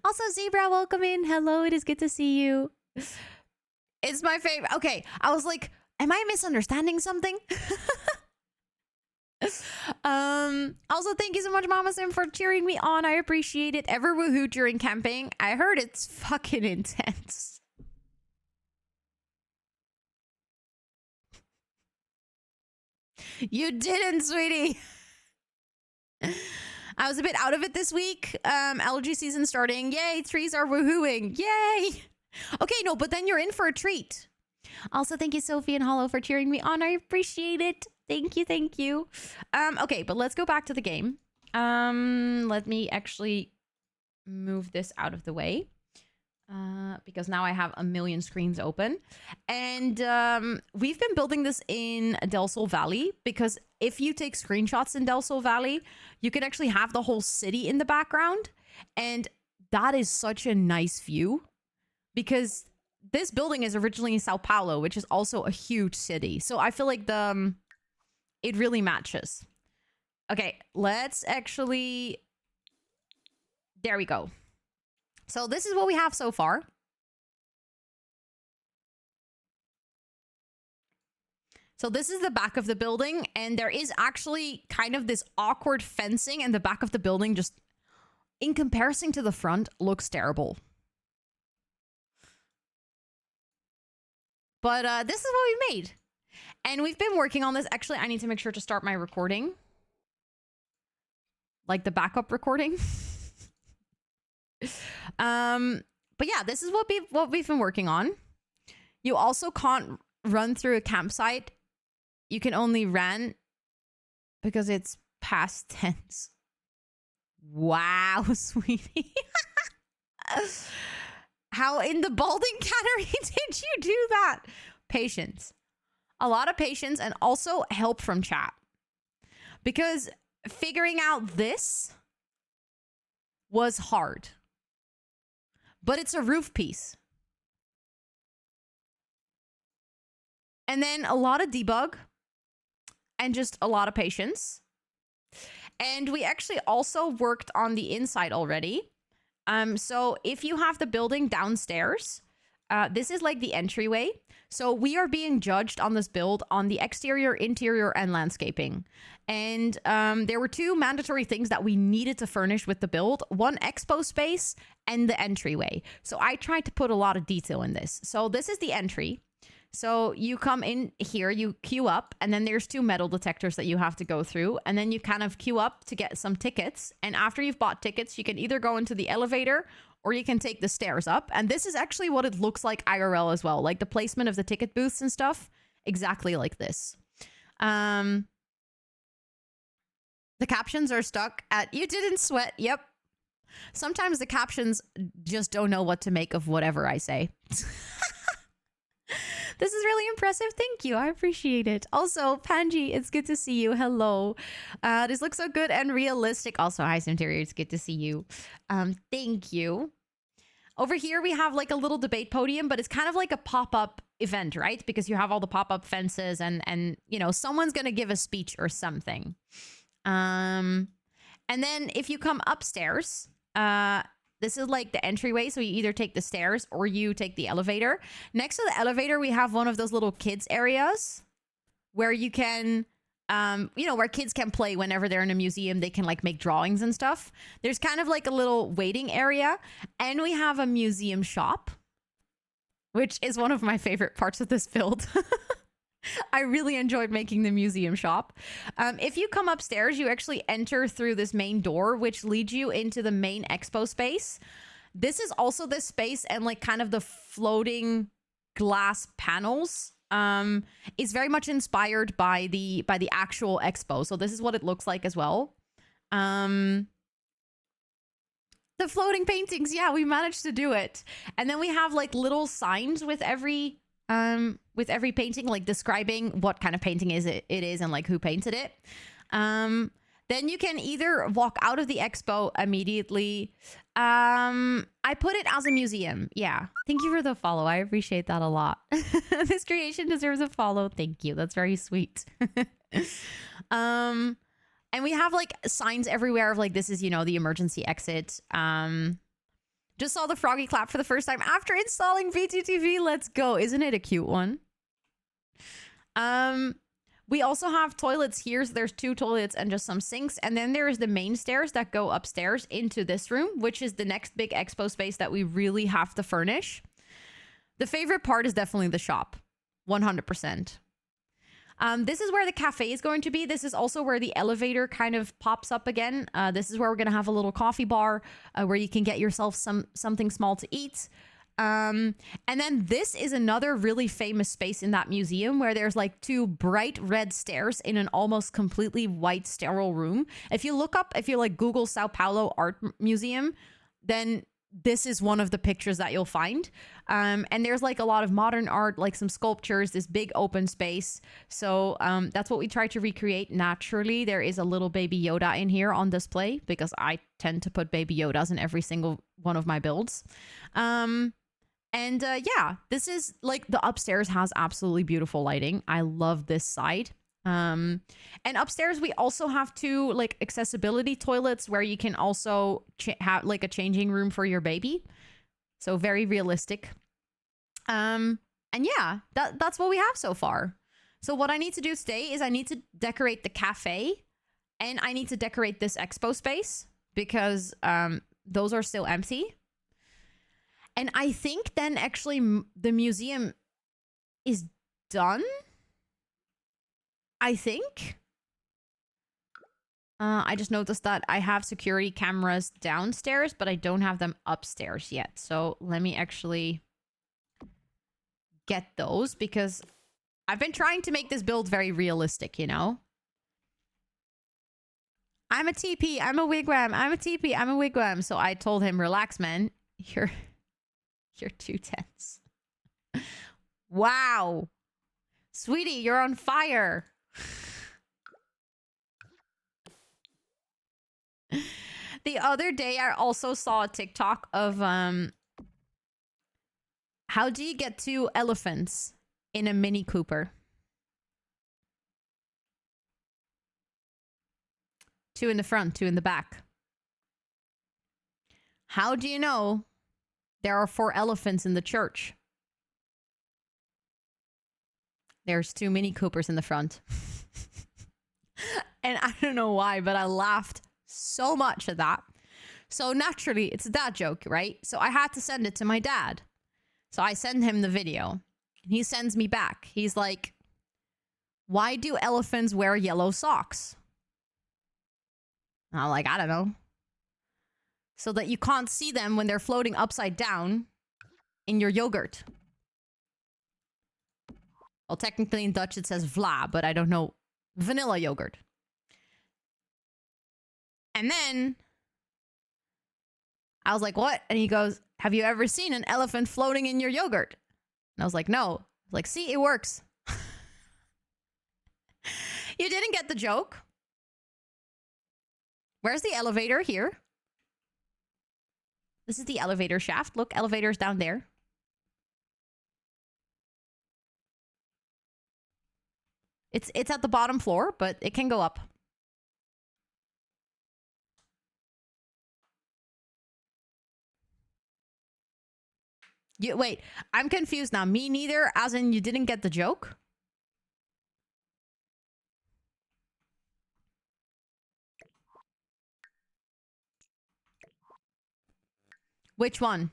Also, Zebra, welcome in. Hello, it is good to see you. It's my favorite. Okay, I was like, am I misunderstanding something? Also, thank you so much, Mama Sim, for cheering me on. I appreciate it. Ever woohoo during camping? I heard it's fucking intense. You didn't, sweetie. I was a bit out of it this week. Allergy season starting. Yay, trees are woohooing. Yay. Okay, no, but then you're in for a treat. Also, thank you, Sophie and Hollow, for cheering me on. I appreciate it. Thank you, thank you. Okay, but let's go back to the game. Let me actually move this out of the way. Because now I have a million screens open. And we've been building this in Del Sol Valley, because if you take screenshots in Del Sol Valley, you can actually have the whole city in the background. And that is such a nice view, because this building is originally in Sao Paulo, which is also a huge city. So I feel like it really matches. Okay, let's actually... There we go. So this is what we have so far. So this is the back of the building, and there is actually kind of this awkward fencing, and the back of the building, just in comparison to the front, looks terrible. But this is what we made. And we've been working on this. Actually, I need to make sure to start my recording. Like the backup recording. But yeah, this is what we've been working on. You also can't run through a campsite. You can only run because it's past tense. Wow, sweetie. How in the balding cannery did you do that? Patience. A lot of patience, and also help from chat. Because figuring out this was hard. But it's a roof piece. And then a lot of debug and just a lot of patience. And we actually also worked on the inside already. So if you have the building downstairs, this is like the entryway. So we are being judged on this build on the exterior, interior, and landscaping. And there were two mandatory things that we needed to furnish with the build. One, expo space, and the entryway. So I tried to put a lot of detail in this. So this is the entry. So you come in here, you queue up, and then there's two metal detectors that you have to go through. And then you kind of queue up to get some tickets. And after you've bought tickets, you can either go into the elevator or you can take the stairs up. And this is actually what it looks like IRL as well. Like the placement of the ticket booths and stuff, exactly like this. The captions are stuck at, "You didn't sweat." Yep. Sometimes the captions just don't know what to make of whatever I say. This is really impressive. Thank you. I appreciate it. Also, Panji, it's good to see you. Hello. This looks so good and realistic. Also, hi, Interior. It's good to see you. Thank you. Over here, we have like a little debate podium, but it's kind of like a pop-up event, right? Because you have all the pop-up fences and you know, someone's going to give a speech or something. And then if you come upstairs, this is like the entryway. So you either take the stairs or you take the elevator. Next to the elevator, we have one of those little kids areas where you can you know, where kids can play whenever they're in a museum. They can like make drawings and stuff. There's kind of like a little waiting area, and we have a museum shop, which is one of my favorite parts of this build. I really enjoyed making the museum shop. If you come upstairs, you actually enter through this main door, which leads you into the main expo space. This is also this space, and like kind of the floating glass panels is very much inspired by the actual expo. So this is what it looks like as well. The floating paintings, yeah, we managed to do it. And then we have like little signs with every painting, like describing what kind of painting it is and like who painted it. Then you can either walk out of the expo immediately. I put it as a museum. Yeah. Thank you for the follow. I appreciate that a lot. This creation deserves a follow. Thank you. That's very sweet. And we have like signs everywhere of like, this is, you know, the emergency exit. Just saw the froggy clap for the first time after installing VTTV. Let's go. Isn't it a cute one? We also have toilets here. So there's 2 toilets and just some sinks. And then there is the main stairs that go upstairs into this room, which is the next big expo space that we really have to furnish. The favorite part is definitely the shop. 100%. This is where the cafe is going to be. This is also where the elevator kind of pops up again. This is where we're going to have a little coffee bar where you can get yourself something small to eat. And then this is another really famous space in that museum where there's like 2 bright red stairs in an almost completely white sterile room. If you like Google Sao Paulo Art Museum, then this is one of the pictures that you'll find. And there's like a lot of modern art, like some sculptures, this big open space. So that's what we try to recreate. Naturally, there is a little baby Yoda in here on display because I tend to put baby Yodas in every single one of my builds. Yeah, this is like the upstairs has absolutely beautiful lighting. I love this side. And upstairs we also have 2 like accessibility toilets where you can also have like a changing room for your baby. So very realistic. And yeah, that's what we have so far. So what I need to do today is I need to decorate the cafe and I need to decorate this expo space because those are still empty. And I think then actually the museum is done. I think. I just noticed that I have security cameras downstairs, but I don't have them upstairs yet. So let me actually get those because I've been trying to make this build very realistic, you know? I'm a TP. I'm a wigwam. I'm a TP. I'm a wigwam. So I told him, relax, man. You're too tense. Wow. Sweetie, you're on fire. The other day, I also saw a TikTok of how do you get 2 elephants in a Mini Cooper? 2 in the front, 2 in the back. How do you know there are 4 elephants in the church? There's 2 Mini Coopers in the front. And I don't know why, but I laughed so much at that. So naturally, it's a dad joke, right? So I had to send it to my dad. So I send him the video. He sends me back. He's like, why do elephants wear yellow socks? And I'm like, I don't know. So that you can't see them when they're floating upside down in your yogurt. Well, technically in Dutch it says vla, but I don't know. Vanilla yogurt. And then I was like, what? And he goes, have you ever seen an elephant floating in your yogurt? And I was like, no. Like, see, it works. You didn't get the joke. Where's the elevator? Here. This is the elevator shaft. Look, elevator's down there. It's at the bottom floor, but it can go up. Wait, I'm confused now. Me neither, as in you didn't get the joke? Which one?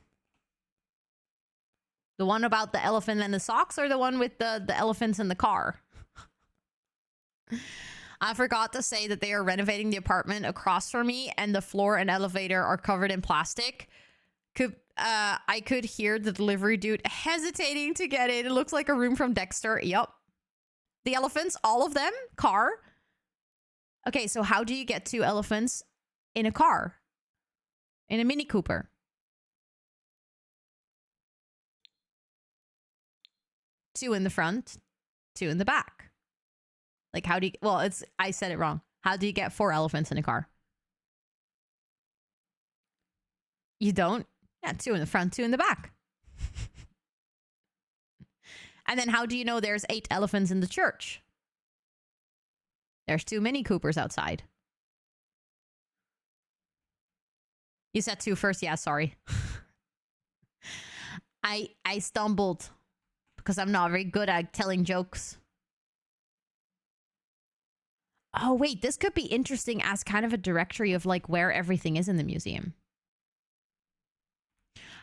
The one about the elephant and the socks, or the one with the elephants in the car? I forgot to say that they are renovating the apartment across from me, and the floor and elevator are covered in plastic. I could hear the delivery dude hesitating to get in. It looks like a room from Dexter. Yep. The elephants, all of them, car. Okay, so how do you get 2 elephants in a car? In a Mini Cooper? Two in the front, 2 in the back. Like, how do you... Well, I said it wrong. How do you get 4 elephants in a car? You don't? Yeah, 2 in the front, 2 in the back. And then how do you know there's 8 elephants in the church? There's 2 Mini Coopers outside. You said 2 first. Yeah, sorry. I stumbled because I'm not very good at telling jokes. Oh, wait, this could be interesting as kind of a directory of like where everything is in the museum.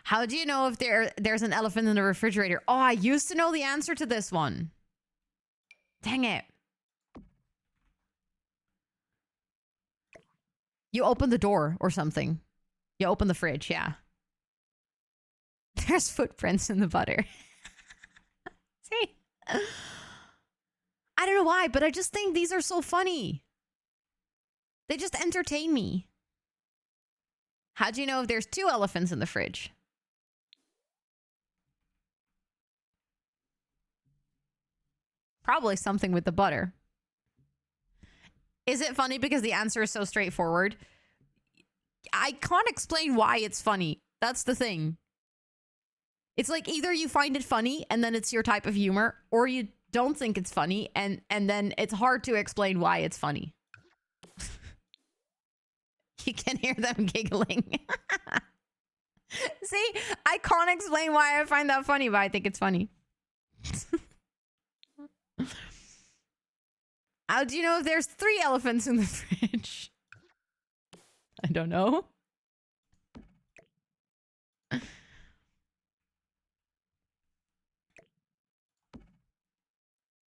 How do you know if there's an elephant in the refrigerator? Oh, I used to know the answer to this one. Dang it. You open the door or something. You open the fridge, yeah. There's footprints in the butter. See? I don't know why, but I just think these are so funny. They just entertain me. How do you know if there's 2 elephants in the fridge? Probably something with the butter. Is it funny because the answer is so straightforward? I can't explain why it's funny. That's the thing. It's like either you find it funny and then it's your type of humor, or you don't think it's funny and then it's hard to explain why it's funny. You can hear them giggling. See, I can't explain why I find that funny, but I think it's funny. How do you know if there's 3 elephants in the fridge? I don't know.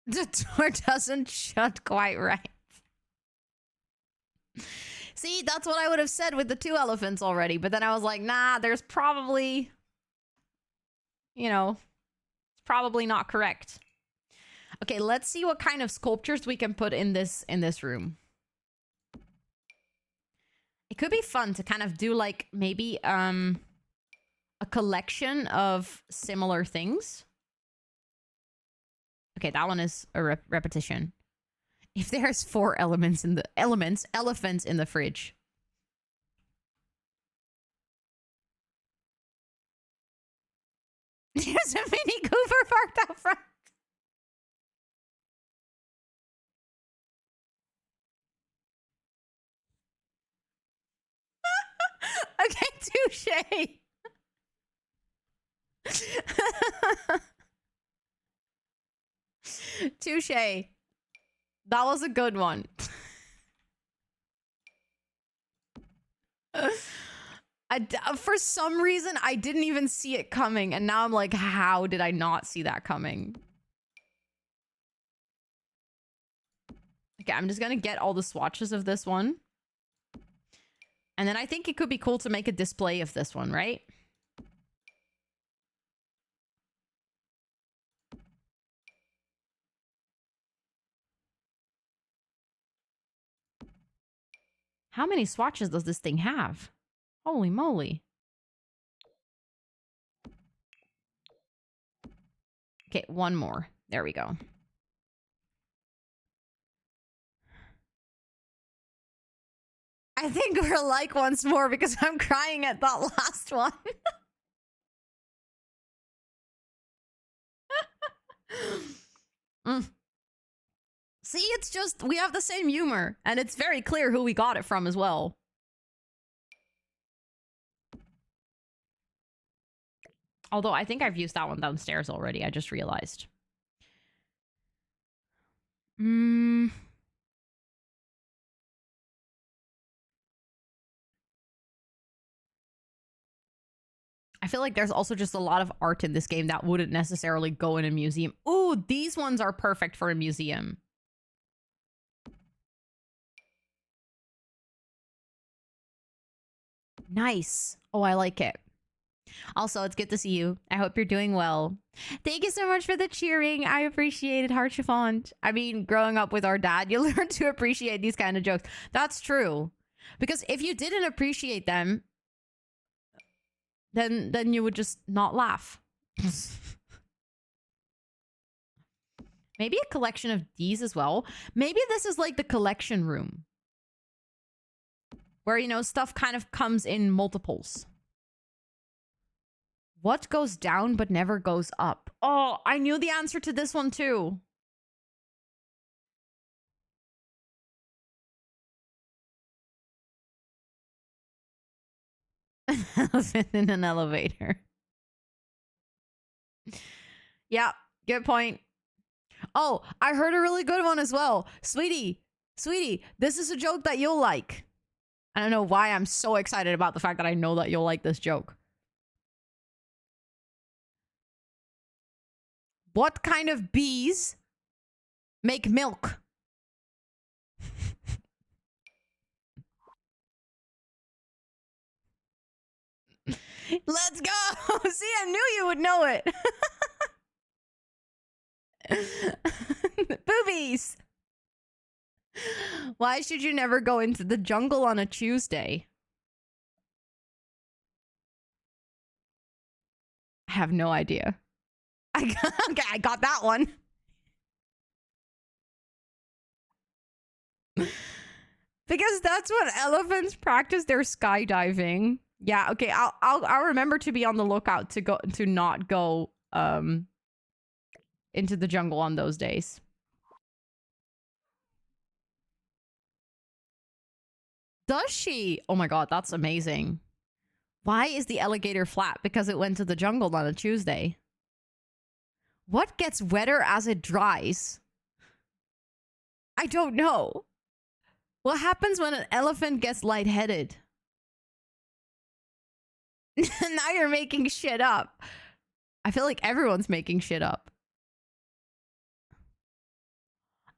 The door doesn't shut quite right. See, that's what I would have said with the 2 elephants already. But then I was like, nah, there's probably, you know, it's probably not correct. Okay, let's see what kind of sculptures we can put in this room. It could be fun to kind of do like maybe a collection of similar things. Okay, that one is a repetition. If there's 4 elephants in the fridge. There's a Mini Cooper parked out front. Okay, touche. Touche. That was a good one. For some reason, I didn't even see it coming. And now I'm like, how did I not see that coming? Okay, I'm just going to get all the swatches of this one. And then I think it could be cool to make a display of this one, right? How many swatches does this thing have? Holy moly. Okay, one more. There we go. I think we're like once more because I'm crying at that last one. See, it's just, we have the same humor. And it's very clear who we got it from as well. Although I think I've used that one downstairs already. I just realized. I feel like there's also just a lot of art in this game that wouldn't necessarily go in a museum. Ooh, these ones are perfect for a museum. Nice. Oh, I like it. Also, it's good to see you. I hope you're doing well. Thank you so much for the cheering. I appreciate it, Heart Chiffon. I mean, growing up with our dad, you learn to appreciate these kind of jokes. That's true. Because if you didn't appreciate them, then you would just not laugh. Maybe a collection of these as well. Maybe this is like the collection room. Where, you know, stuff kind of comes in multiples. What goes down but never goes up? Oh, I knew the answer to this one too. Elephant in an elevator. Yeah, good point. Oh, I heard a really good one as well. Sweetie, this is a joke that you'll like. I don't know why I'm so excited about the fact that I know that you'll like this joke. What kind of bees make milk? Let's go! See, I knew you would know it. Boobies! Why should you never go into the jungle on a Tuesday? I have no idea. Okay, I got that one. Because that's when elephants practice their skydiving. Yeah, okay, I'll remember to be on the lookout to not go into the jungle on those days. Does she? Oh my god, that's amazing. Why is the alligator flat? Because it went to the jungle on a Tuesday. What gets wetter as it dries? I don't know. What happens when an elephant gets lightheaded? Now you're making shit up. I feel like everyone's making shit up.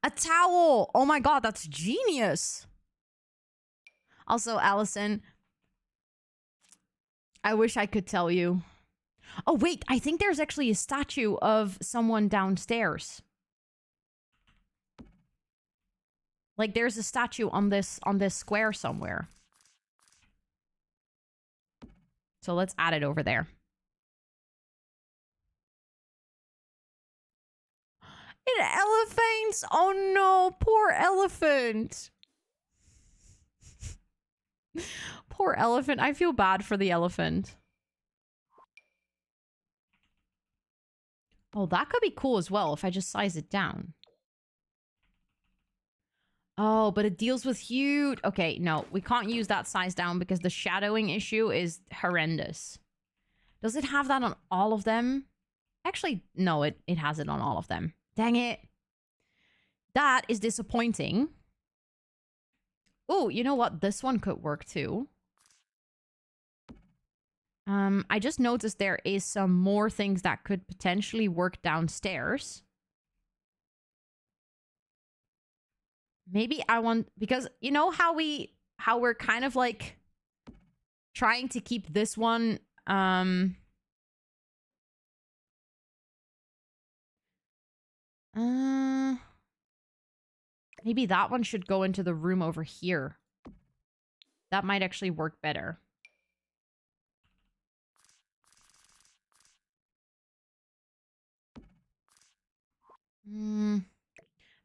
A towel! Oh my god, that's genius! Also, Allison, I wish I could tell you. Oh wait, I think there's actually a statue of someone downstairs. Like there's a statue on this square somewhere. So let's add it over there. An elephant! Oh no, poor elephant. Poor elephant. I feel bad for the elephant. Oh, that could be cool as well if I just size it down. Oh, but it deals with huge... Okay, no, we can't use that size down because the shadowing issue is horrendous. Does it have that on all of them? Actually, no, it has it on all of them. Dang it. That is disappointing. Oh, you know what? This one could work too. I just noticed there is some more things that could potentially work downstairs. Maybe I want... Because you know how we're kind of like trying to keep this one... Maybe that one should go into the room over here. That might actually work better.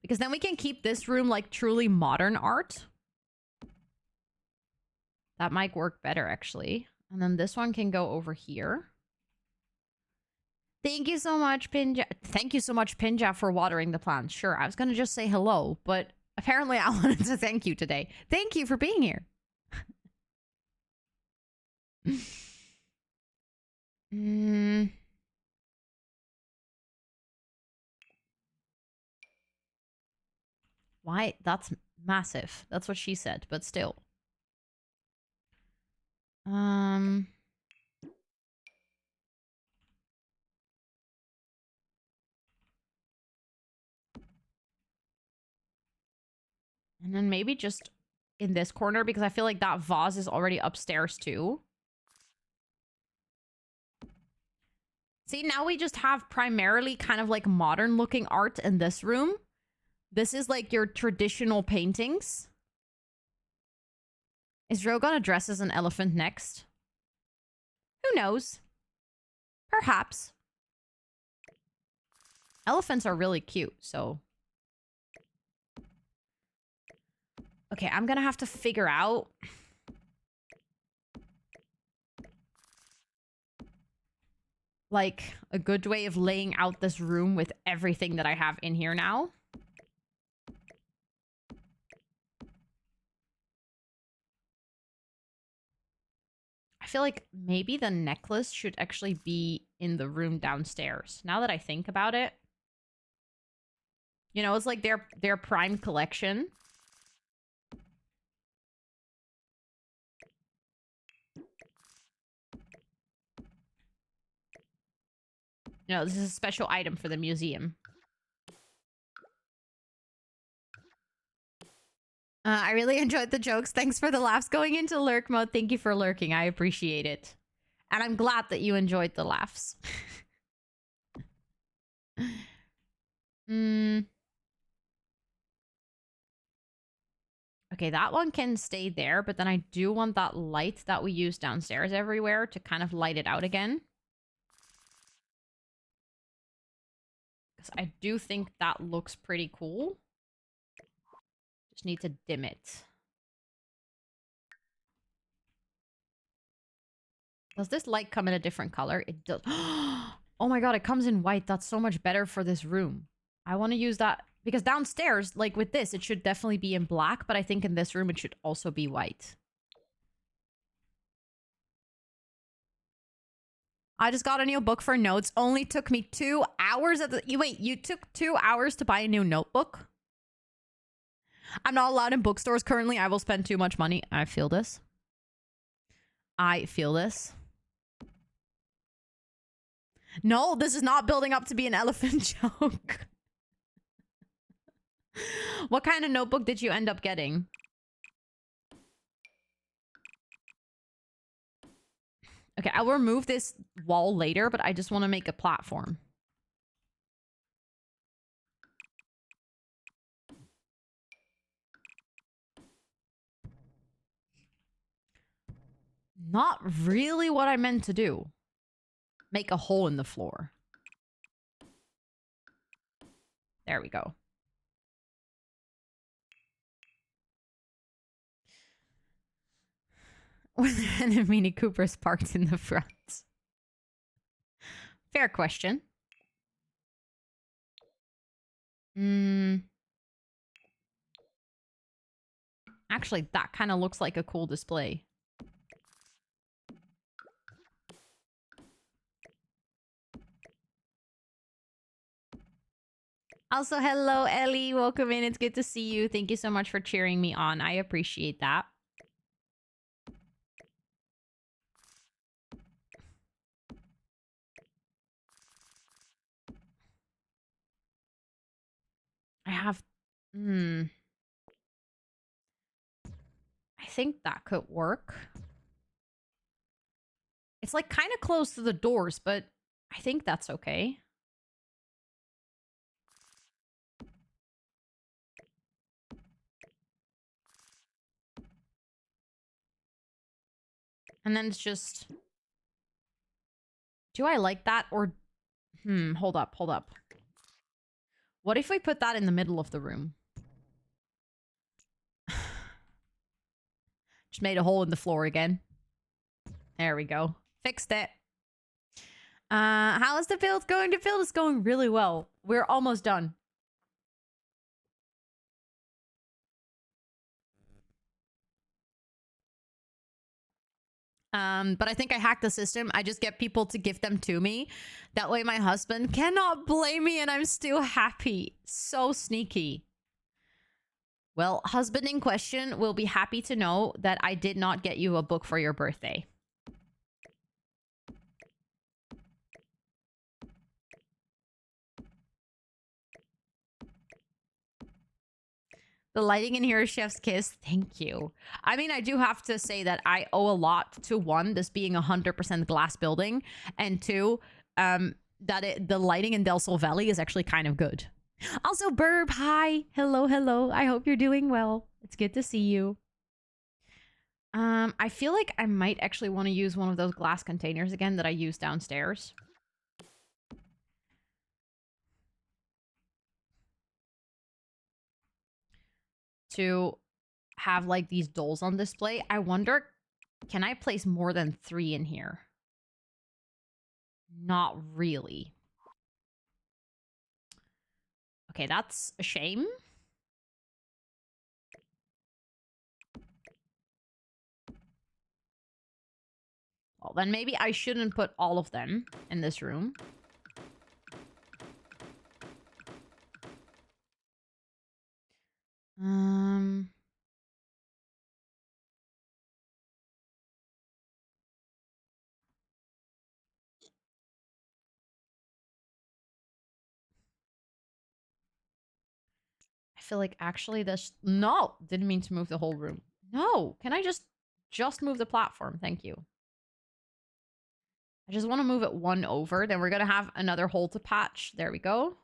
Because then we can keep this room like truly modern art. That might work better, actually. And then this one can go over here. Thank you so much, Pinja. Thank you so much, Pinja, for watering the plants. Sure, I was going to just say hello, but apparently I wanted to thank you today. Thank you for being here. Why? That's massive. That's what she said, but still. And then maybe just in this corner, because I feel like that vase is already upstairs too. See, now we just have primarily kind of like modern looking art in this room. This is like your traditional paintings. Is Ro gonna dress as an elephant next? Who knows? Perhaps. Elephants are really cute, so... Okay, I'm gonna have to figure out... like, a good way of laying out this room with everything that I have in here now. I feel like maybe the necklace should actually be in the room downstairs. Now that I think about it. You know, it's like their prime collection. You know, this is a special item for the museum. I really enjoyed the jokes. Thanks for the laughs. Going into lurk mode, thank you for lurking. I appreciate it. And I'm glad that you enjoyed the laughs. Okay, that one can stay there, but then I do want that light that we use downstairs everywhere to kind of light it out again. Because I do think that looks pretty cool. Just need to dim it. Does this light come in a different color? It does. Oh my god, it comes in white. That's so much better for this room. I want to use that. Because downstairs, like with this, it should definitely be in black. But I think in this room, it should also be white. I just got a new book for notes. Only took me 2 hours at the... Wait, you took 2 hours to buy a new notebook? I'm not allowed in bookstores currently. I will spend too much money. I feel this. I feel this. No, this is not building up to be an elephant joke. What kind of notebook did you end up getting? Okay, I'll remove this wall later, but I just want to make a platform. Not really what I meant to do. Make a hole in the floor. There we go. And a Mini Cooper's parked in the front. Fair question. Actually, that kind of looks like a cool display. Also, hello, Ellie. Welcome in. It's good to see you. Thank you so much for cheering me on. I appreciate that. I have... I think that could work. It's like kind of close to the doors, but I think that's okay. And then it's just... Do I like that or... hold up, hold up. What if we put that in the middle of the room? Just made a hole in the floor again. There we go. Fixed it. How is the build going? The build is going really well. We're almost done. But I think I hacked the system. I just get people to give them to me. That way my husband cannot blame me and I'm still happy. So sneaky. Well, husband in question will be happy to know that I did not get you a book for your birthday. The lighting in here is chef's kiss. Thank you. I mean, I do have to say that I owe a lot to one, this being 100% glass building, and two, the lighting in Del Sol Valley is actually kind of good. Also, Burb, hi. Hello, hello. I hope you're doing well. It's good to see you. I feel like I might actually want to use one of those glass containers again that I used downstairs. To have like these dolls on display. I wonder, can I place more than 3 in here? Not really. Okay, that's a shame. Well, then maybe I shouldn't put all of them in this room. I feel like actually this... No! Didn't mean to move the whole room. No! Can I just move the platform? Thank you. I just want to move it 1 over. Then we're going to have another hole to patch. There we go.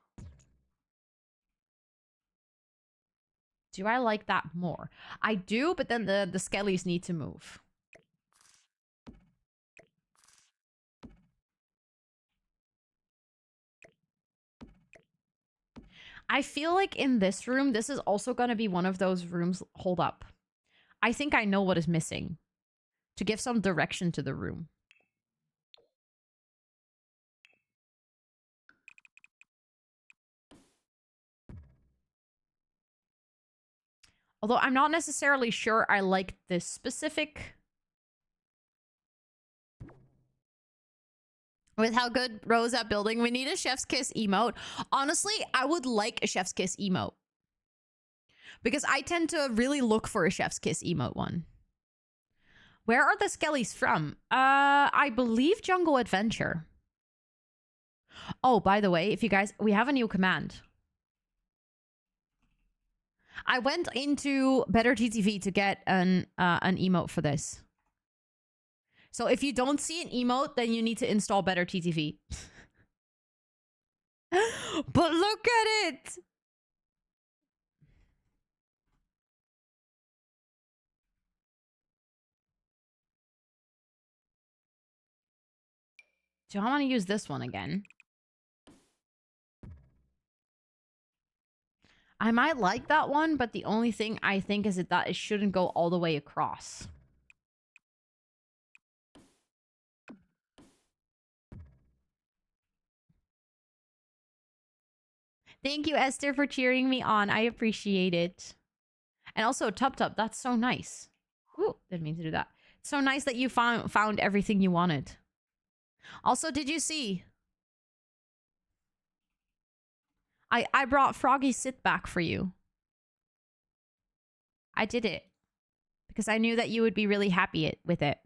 Do I like that more? I do, but then the skellies need to move. I feel like in this room, this is also going to be one of those rooms... Hold up. I think I know what is missing. To give some direction to the room. Although I'm not necessarily sure I like this specific... With how good Rose at building, we need a chef's kiss emote. Honestly, I would like a chef's kiss emote. Because I tend to really look for a chef's kiss emote one. Where are the skellies from? I believe Jungle Adventure. Oh, by the way, if you guys... We have a new command. I went into Better TTV to get an emote for this. So if you don't see an emote, then you need to install Better TTV. But look at it! Do I want to use this one again? I might like that one, but the only thing I think is that it shouldn't go all the way across. Thank you, Esther, for cheering me on. I appreciate it. And also, Tub Tub, that's so nice. Ooh, didn't mean to do that. It's so nice that you found everything you wanted. Also, did you see? I brought Froggy Sit Back for you. I did it. Because I knew that you would be really happy with it.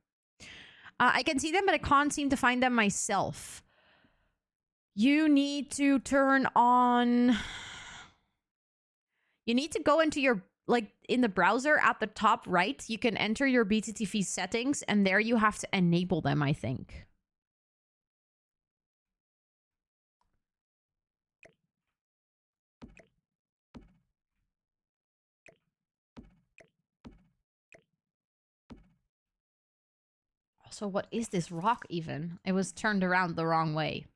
I can see them, but I can't seem to find them myself. You need to turn on... You need to go into your... Like, in the browser at the top right, you can enter your BTTV settings, and there you have to enable them, I think. Also, what is this rock even? It was turned around the wrong way.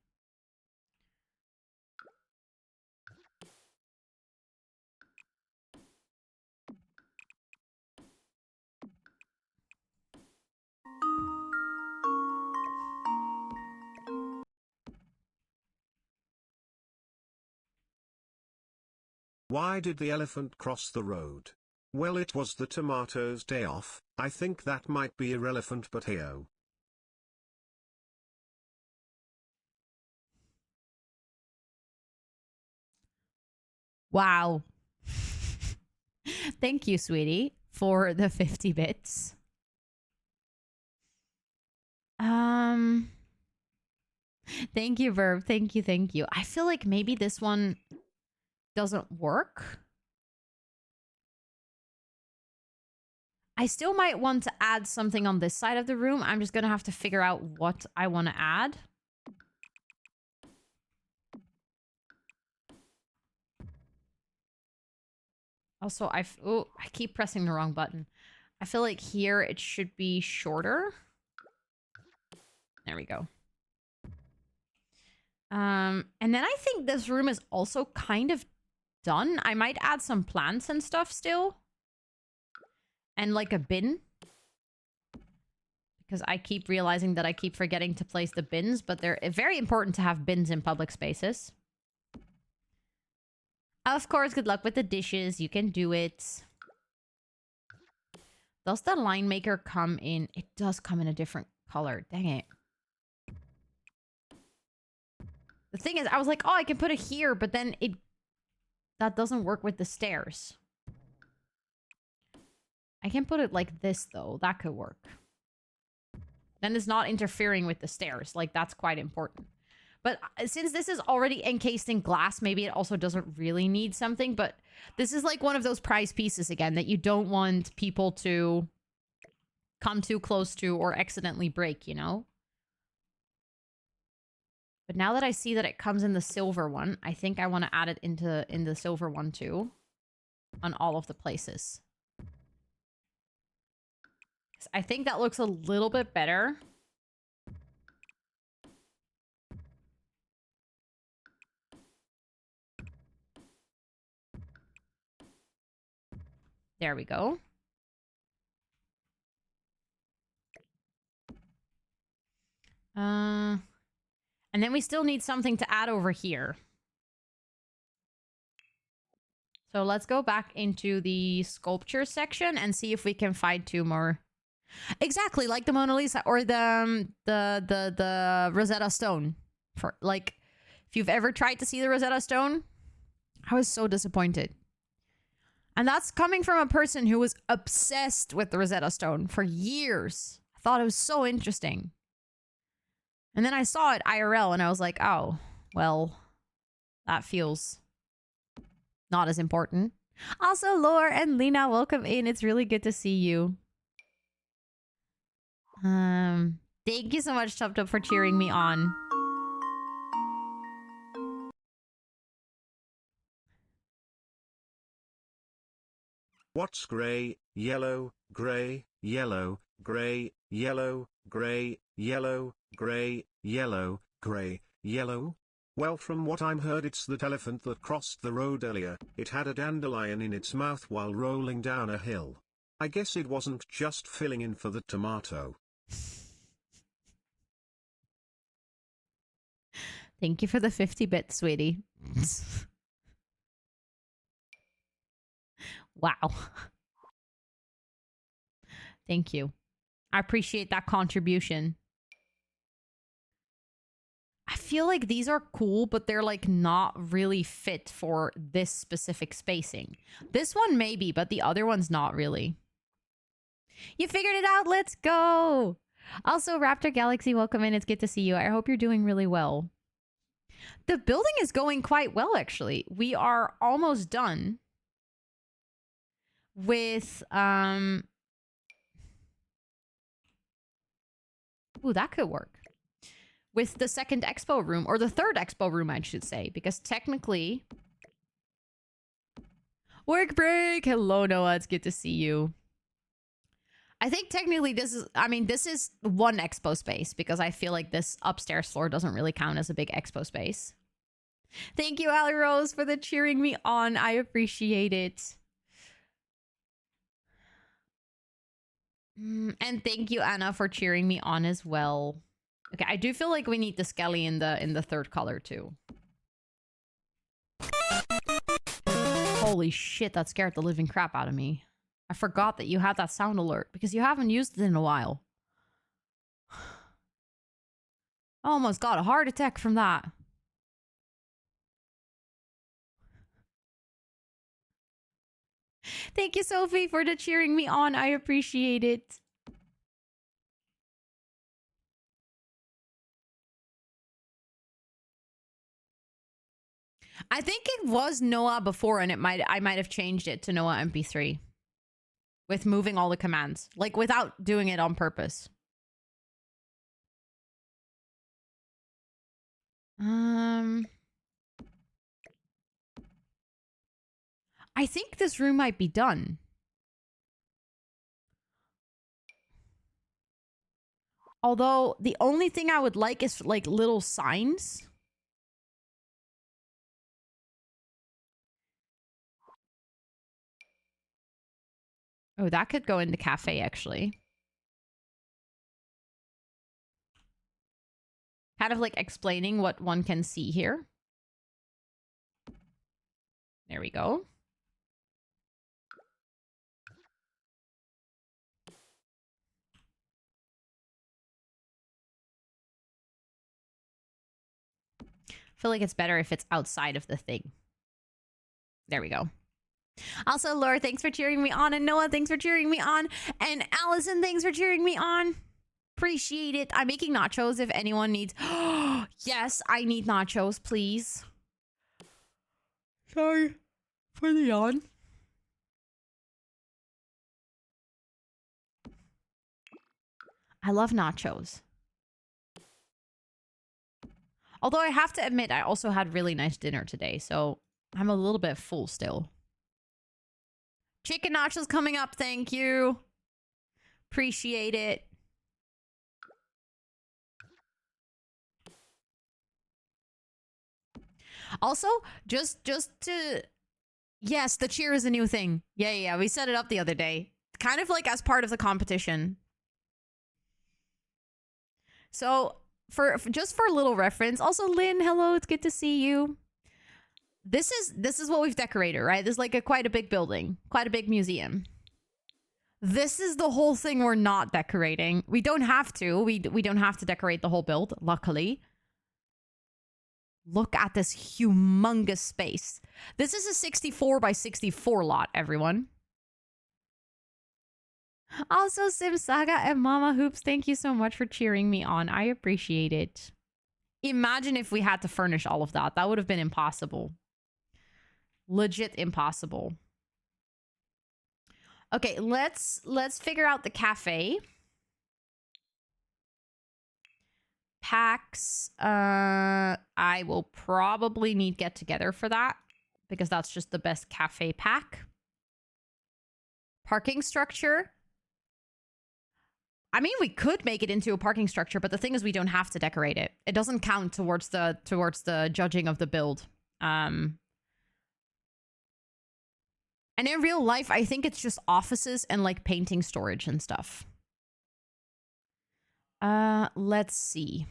Why did the elephant cross the road? Well, it was the tomatoes' day off. I think that might be irrelevant, but hey-oh. Wow. Thank you, sweetie, for the 50 bits. Thank you, Verb. Thank you, thank you. I feel like maybe this one doesn't work. I still might want to add something on this side of the room. I'm just going to have to figure out what I want to add. Also, I keep pressing the wrong button. I feel like here it should be shorter. There we go. And then I think this room is also kind of done. I might add some plants and stuff still. And like a bin. Because I keep realizing that I keep forgetting to place the bins, but they're very important to have bins in public spaces. Of course, good luck with the dishes. You can do it. Does the line maker come in? It does come in a different color. Dang it. The thing is, I was like, oh, I can put it here, but then that doesn't work with the stairs. I can put it like this, though. That could work. Then it's not interfering with the stairs. Like, that's quite important. But since this is already encased in glass, maybe it also doesn't really need something. But this is like one of those prize pieces, again, that you don't want people to come too close to or accidentally break, you know? But now that I see that it comes in the silver one, I think I want to add it in the silver one too. On all of the places. I think that looks a little bit better. There we go. And then we still need something to add over here. So let's go back into the sculpture section and see if we can find two more. Exactly, like the Mona Lisa or the Rosetta Stone. For like, if you've ever tried to see the Rosetta Stone, I was so disappointed. And that's coming from a person who was obsessed with the Rosetta Stone for years. I thought it was so interesting. And then I saw it IRL and I was like, oh, well, that feels not as important. Also, Laura and Lena, welcome in. It's really good to see you. Thank you so much, Tup Tup, for cheering me on. What's grey, yellow, grey, yellow, grey, yellow, grey, yellow, grey, yellow, grey, yellow? Well, from what I'm heard, it's that elephant that crossed the road earlier. It had a dandelion in its mouth while rolling down a hill. I guess it wasn't just filling in for the tomato. Thank you for the 50 bits, sweetie. Wow. Thank you. I appreciate that contribution. I feel like these are cool, but they're like not really fit for this specific spacing. This one maybe, but the other one's not really. You figured it out. Let's go. Also, Raptor Galaxy, welcome in. It's good to see you. I hope you're doing really well. The building is going quite well, actually. We are almost done with ooh, that could work. With the second expo room, or the third expo room, I should say, because technically... Work break! Hello, Noah. It's good to see you. I think technically this is... I mean, this is one expo space, because I feel like this upstairs floor doesn't really count as a big expo space. Thank you, Ali Rose, for the cheering me on. I appreciate it. And thank you, Anna, for cheering me on as well. Okay, I do feel like we need the skelly in the third color too. Holy shit, that scared the living crap out of me. I forgot that you had that sound alert because you haven't used it in a while. I almost got a heart attack from that. Thank you, Sophie, for the cheering me on. I appreciate it. I think it was Noah before, and I might have changed it to Noah MP3. with moving all the commands, like without doing it on purpose. I think this room might be done. Although the only thing I would like is like little signs. Oh, that could go in the cafe actually. Kind of like explaining what one can see here. There we go. I feel like it's better if it's outside of the thing. There we go. Also, Laura, thanks for cheering me on. And Noah, thanks for cheering me on. And Allison, thanks for cheering me on. Appreciate it. I'm making nachos if anyone needs... Yes, I need nachos, please. Sorry for the yawn. I love nachos. Although I have to admit, I also had really nice dinner today, so I'm a little bit full still. Chicken nachos coming up, thank you. Appreciate it. Also, just to... Yes, the cheer is a new thing. Yeah, we set it up the other day. Kind of like as part of the competition. So, just for a little reference, also Lynn, hello, it's good to see you. This is what we've decorated, right? This is like quite a big building, quite a big museum. This is the whole thing we're not decorating. We don't have to. We don't have to decorate the whole build, luckily. Look at this humongous space. This is a 64 by 64 lot, everyone. Also, Sim Saga and Mama Hoops, thank you so much for cheering me on. I appreciate it. Imagine if we had to furnish all of that. That would have been impossible. Legit impossible. Okay, let's figure out the cafe. Packs. I will probably need Get Together for that because that's just the best cafe pack. Parking structure. I mean, we could make it into a parking structure, but the thing is we don't have to decorate it. It doesn't count towards the judging of the build. And in real life, I think it's just offices and like painting storage and stuff. Let's see.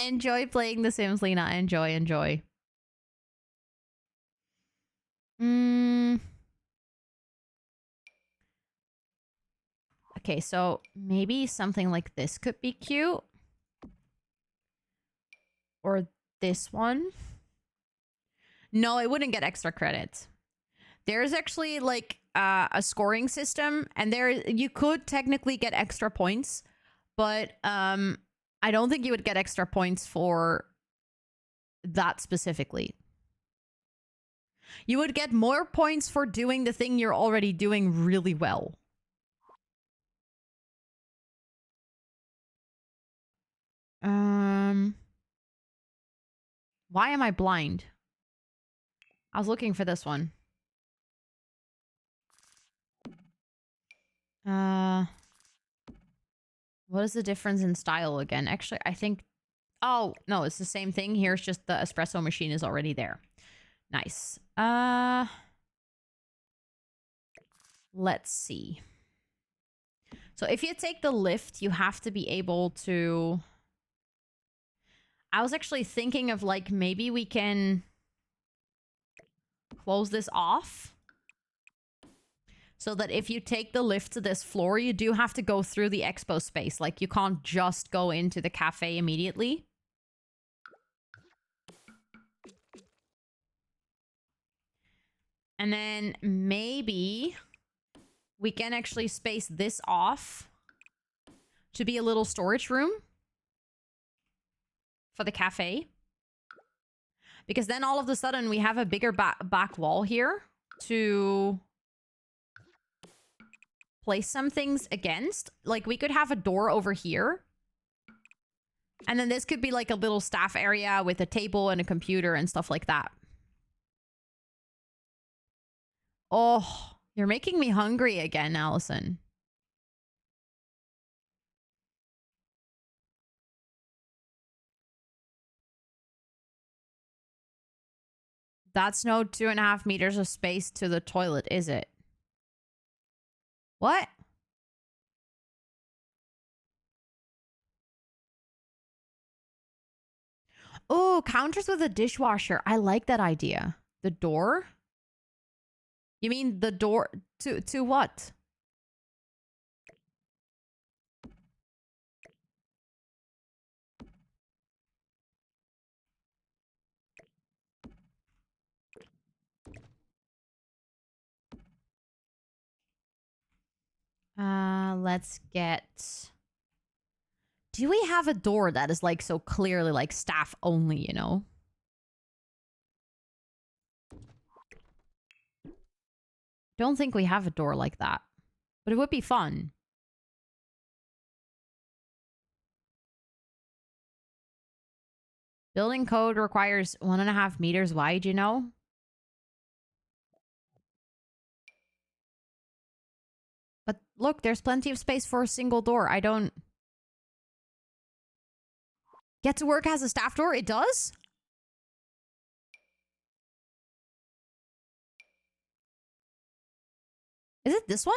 Enjoy playing The Sims, Lena. Enjoy. Okay, so maybe something like this could be cute. Or this one. No, it wouldn't get extra credits. There's actually like a scoring system, and you could technically get extra points, but I don't think you would get extra points for that specifically. You would get more points for doing the thing you're already doing really well. Why am I blind? I was looking for this one. What is the difference in style again? Actually, I think... Oh, no, it's the same thing. Here's just the espresso machine is already there. Nice. Let's see. So if you take the lift, you have to be able to... I was actually thinking of like, maybe we can close this off. So that if you take the lift to this floor, you do have to go through the expo space. Like, you can't just go into the cafe immediately. And then maybe we can actually space this off to be a little storage room for the cafe. Because then all of a sudden we have a bigger back wall here to place some things against. Like, we could have a door over here. And then this could be like a little staff area with a table and a computer and stuff like that. Oh, you're making me hungry again, Allison. That's no 2.5 meters of space to the toilet, is it? What? Oh, counters with a dishwasher. I like that idea. The door? You mean the door to what? Let's get... Do we have a door that is like so clearly like staff only, you know? Don't think we have a door like that. But it would be fun. Building code requires 1.5 meters wide, you know? But look, there's plenty of space for a single door. I don't... Get to work has a staff door? It does? Is it this one?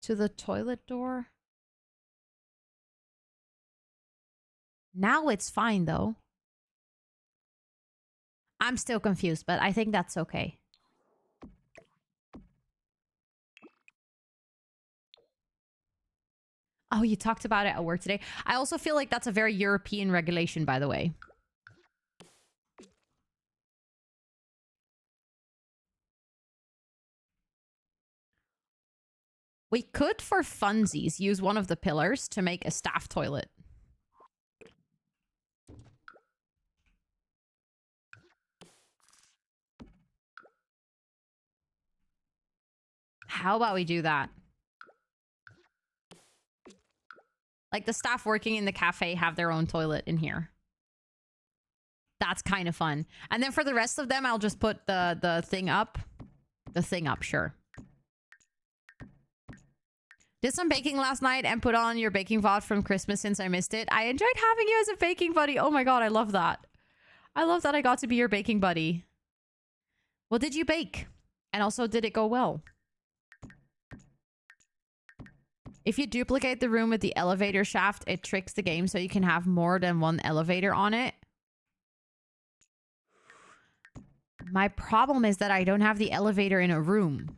To the toilet door? Now it's fine, though. I'm still confused, but I think that's okay. Oh, you talked about it at work today. I also feel like that's a very European regulation, by the way. We could, for funsies, use one of the pillars to make a staff toilet. How about we do that? Like, the staff working in the cafe have their own toilet in here. That's kind of fun. And then for the rest of them, I'll just put the thing up. The thing up, sure. Did some baking last night and put on your baking VOD from Christmas since I missed it. I enjoyed having you as a baking buddy. Oh my god, I love that. I love that I got to be your baking buddy. What did you bake? And also, did it go well? If you duplicate the room with the elevator shaft, it tricks the game so you can have more than one elevator on it. My problem is that I don't have the elevator in a room.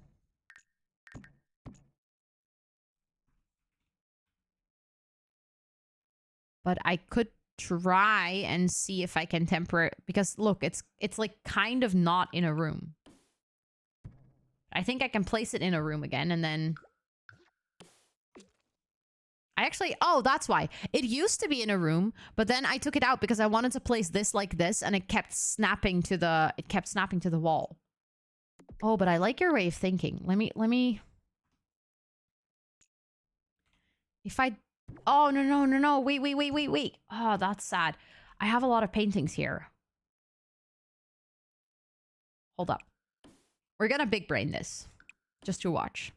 But I could try and see if I can temper it. Because look, it's like kind of not in a room. I think I can place it in a room again and then... I actually... Oh, that's why. It used to be in a room, but then I took it out because I wanted to place this like this and it kept snapping to the... It kept snapping to the wall. Oh, but I like your way of thinking. Let me... If I... Oh, no. Wait. Oh, that's sad. I have a lot of paintings here. Hold up. We're gonna big brain this. Just to watch.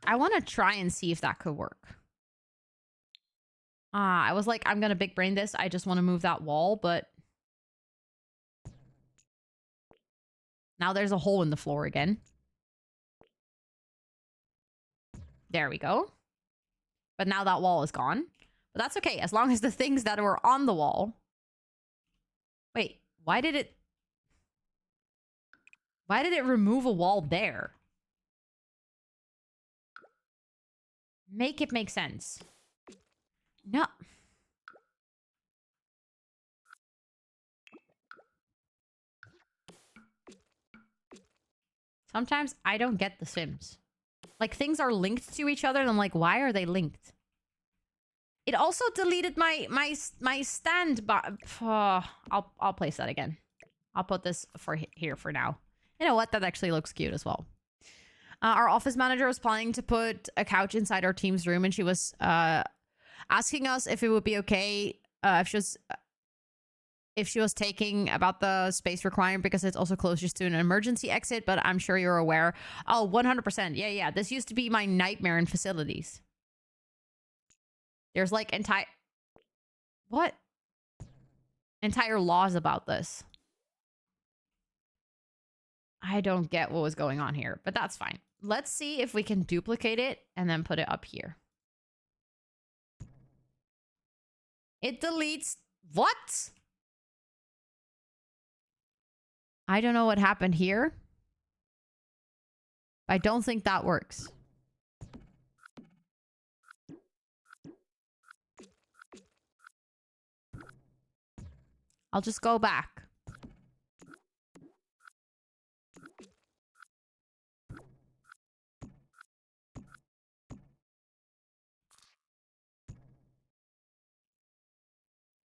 I want to try and see if that could work. I was like, I'm gonna big brain this. I just want to move that wall, but... Now there's a hole in the floor again. There we go. But now that wall is gone. But that's okay, as long as the things that were on the wall... Wait, why did it... Why did it remove a wall there? Make it make sense. No. Sometimes I don't get the Sims. Like, things are linked to each other, and I'm like, why are they linked? It also deleted my stand, but I'll place that again. I'll put this for here for now. You know what? That actually looks cute as well. Our office manager was planning to put a couch inside our team's room, and she was asking us if it would be okay if she was taking about the space requirement because it's also closest to an emergency exit, but I'm sure you're aware. Oh, 100%. Yeah. This used to be my nightmare in facilities. There's like entire laws about this. I don't get what was going on here, but that's fine. Let's see if we can duplicate it and then put it up here. It deletes what? I don't know what happened here. I don't think that works. I'll just go back.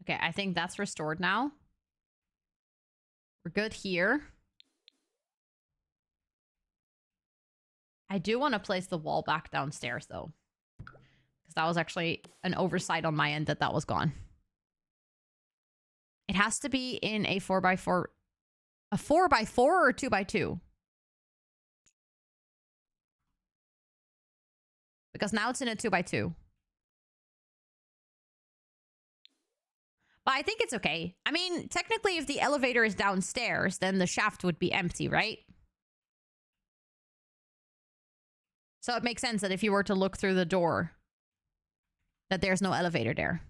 Okay, I think that's restored now. We're good here. I do want to place the wall back downstairs, though. Because that was actually an oversight on my end that was gone. It has to be in a 4x4. A 4x4 or 2x2? Because now it's in a 2x2. But I think it's okay. I mean, technically, if the elevator is downstairs, then the shaft would be empty, right? So it makes sense that if you were to look through the door, that there's no elevator there.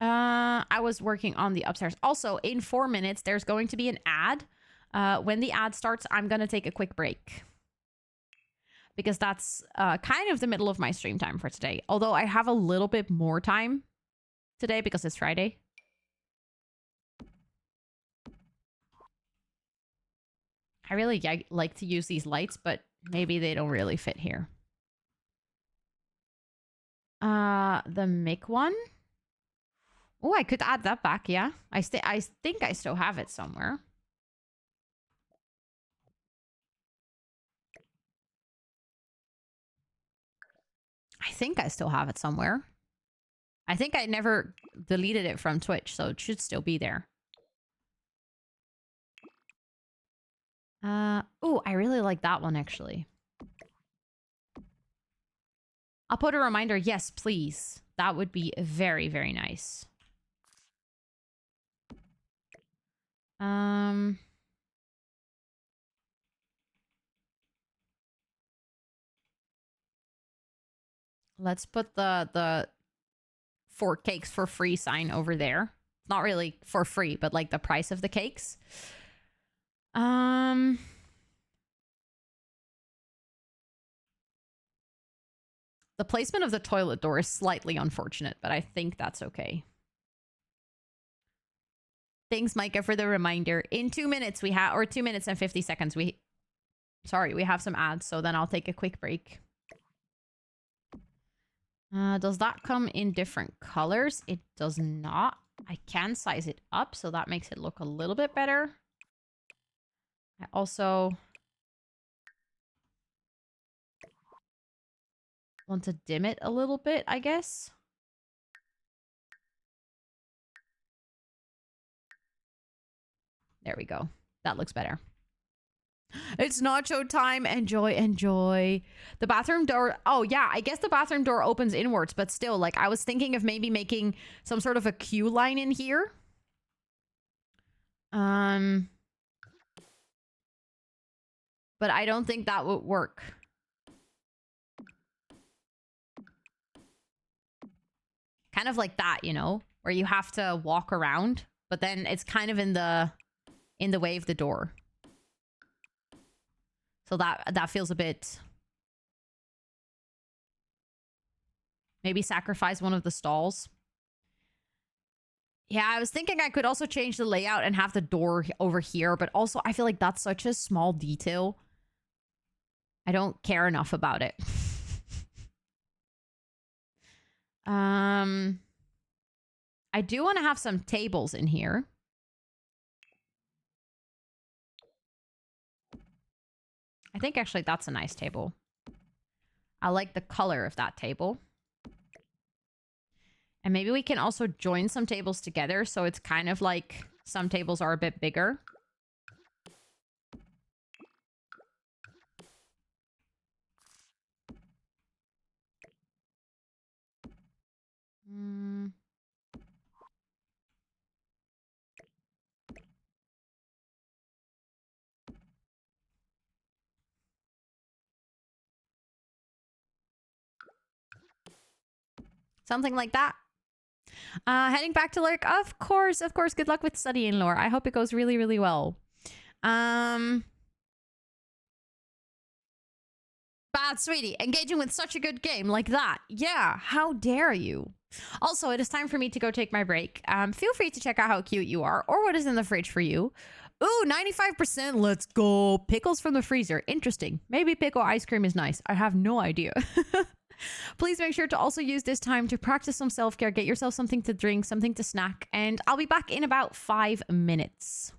I was working on the upstairs. Also, in 4 minutes, there's going to be an ad. When the ad starts, I'm going to take a quick break. Because that's kind of the middle of my stream time for today. Although I have a little bit more time today because it's Friday. I really like to use these lights, but maybe they don't really fit here. The mic one. Oh, I could add that back, yeah. I think I still have it somewhere. I think I still have it somewhere. I think I never deleted it from Twitch, so it should still be there. Oh, I really like that one, actually. I'll put a reminder. Yes, please. That would be very, very nice. Let's put the 4 cakes for free sign over there. Not really for free, but like the price of the cakes. The placement of the toilet door is slightly unfortunate, but I think that's okay. Thanks, Micah, for the reminder. In 2 minutes, we have, or 2 minutes and 50 seconds, we have some ads, so then I'll take a quick break. Does that come in different colors? It does not. I can size it up, so that makes it look a little bit better. I also want to dim it a little bit, I guess. There we go. That looks better. It's nacho time. Enjoy, enjoy. The bathroom door. Oh, yeah. I guess the bathroom door opens inwards, but still, like, I was thinking of maybe making some sort of a queue line in here. But I don't think that would work. Kind of like that, you know, where you have to walk around, but then it's kind of in the way of the door. So that feels a bit... Maybe sacrifice one of the stalls. Yeah, I was thinking I could also change the layout and have the door over here, but also I feel like that's such a small detail. I don't care enough about it. I do want to have some tables in here. I think actually that's a nice table. I like the color of that table. And maybe we can also join some tables together so it's kind of like some tables are a bit bigger. Something like that. Heading back to Lurk. Of course, of course. Good luck with studying, lore. I hope it goes really, really well. Bad sweetie, engaging with such a good game like that. Yeah, how dare you? Also, it is time for me to go take my break. Feel free to check out how cute you are or what is in the fridge for you. Ooh, 95%. Let's go. Pickles from the freezer. Interesting. Maybe pickle ice cream is nice. I have no idea. Please make sure to also use this time to practice some self-care. Get yourself something to drink, something to snack, and I'll be back in about 5 minutes.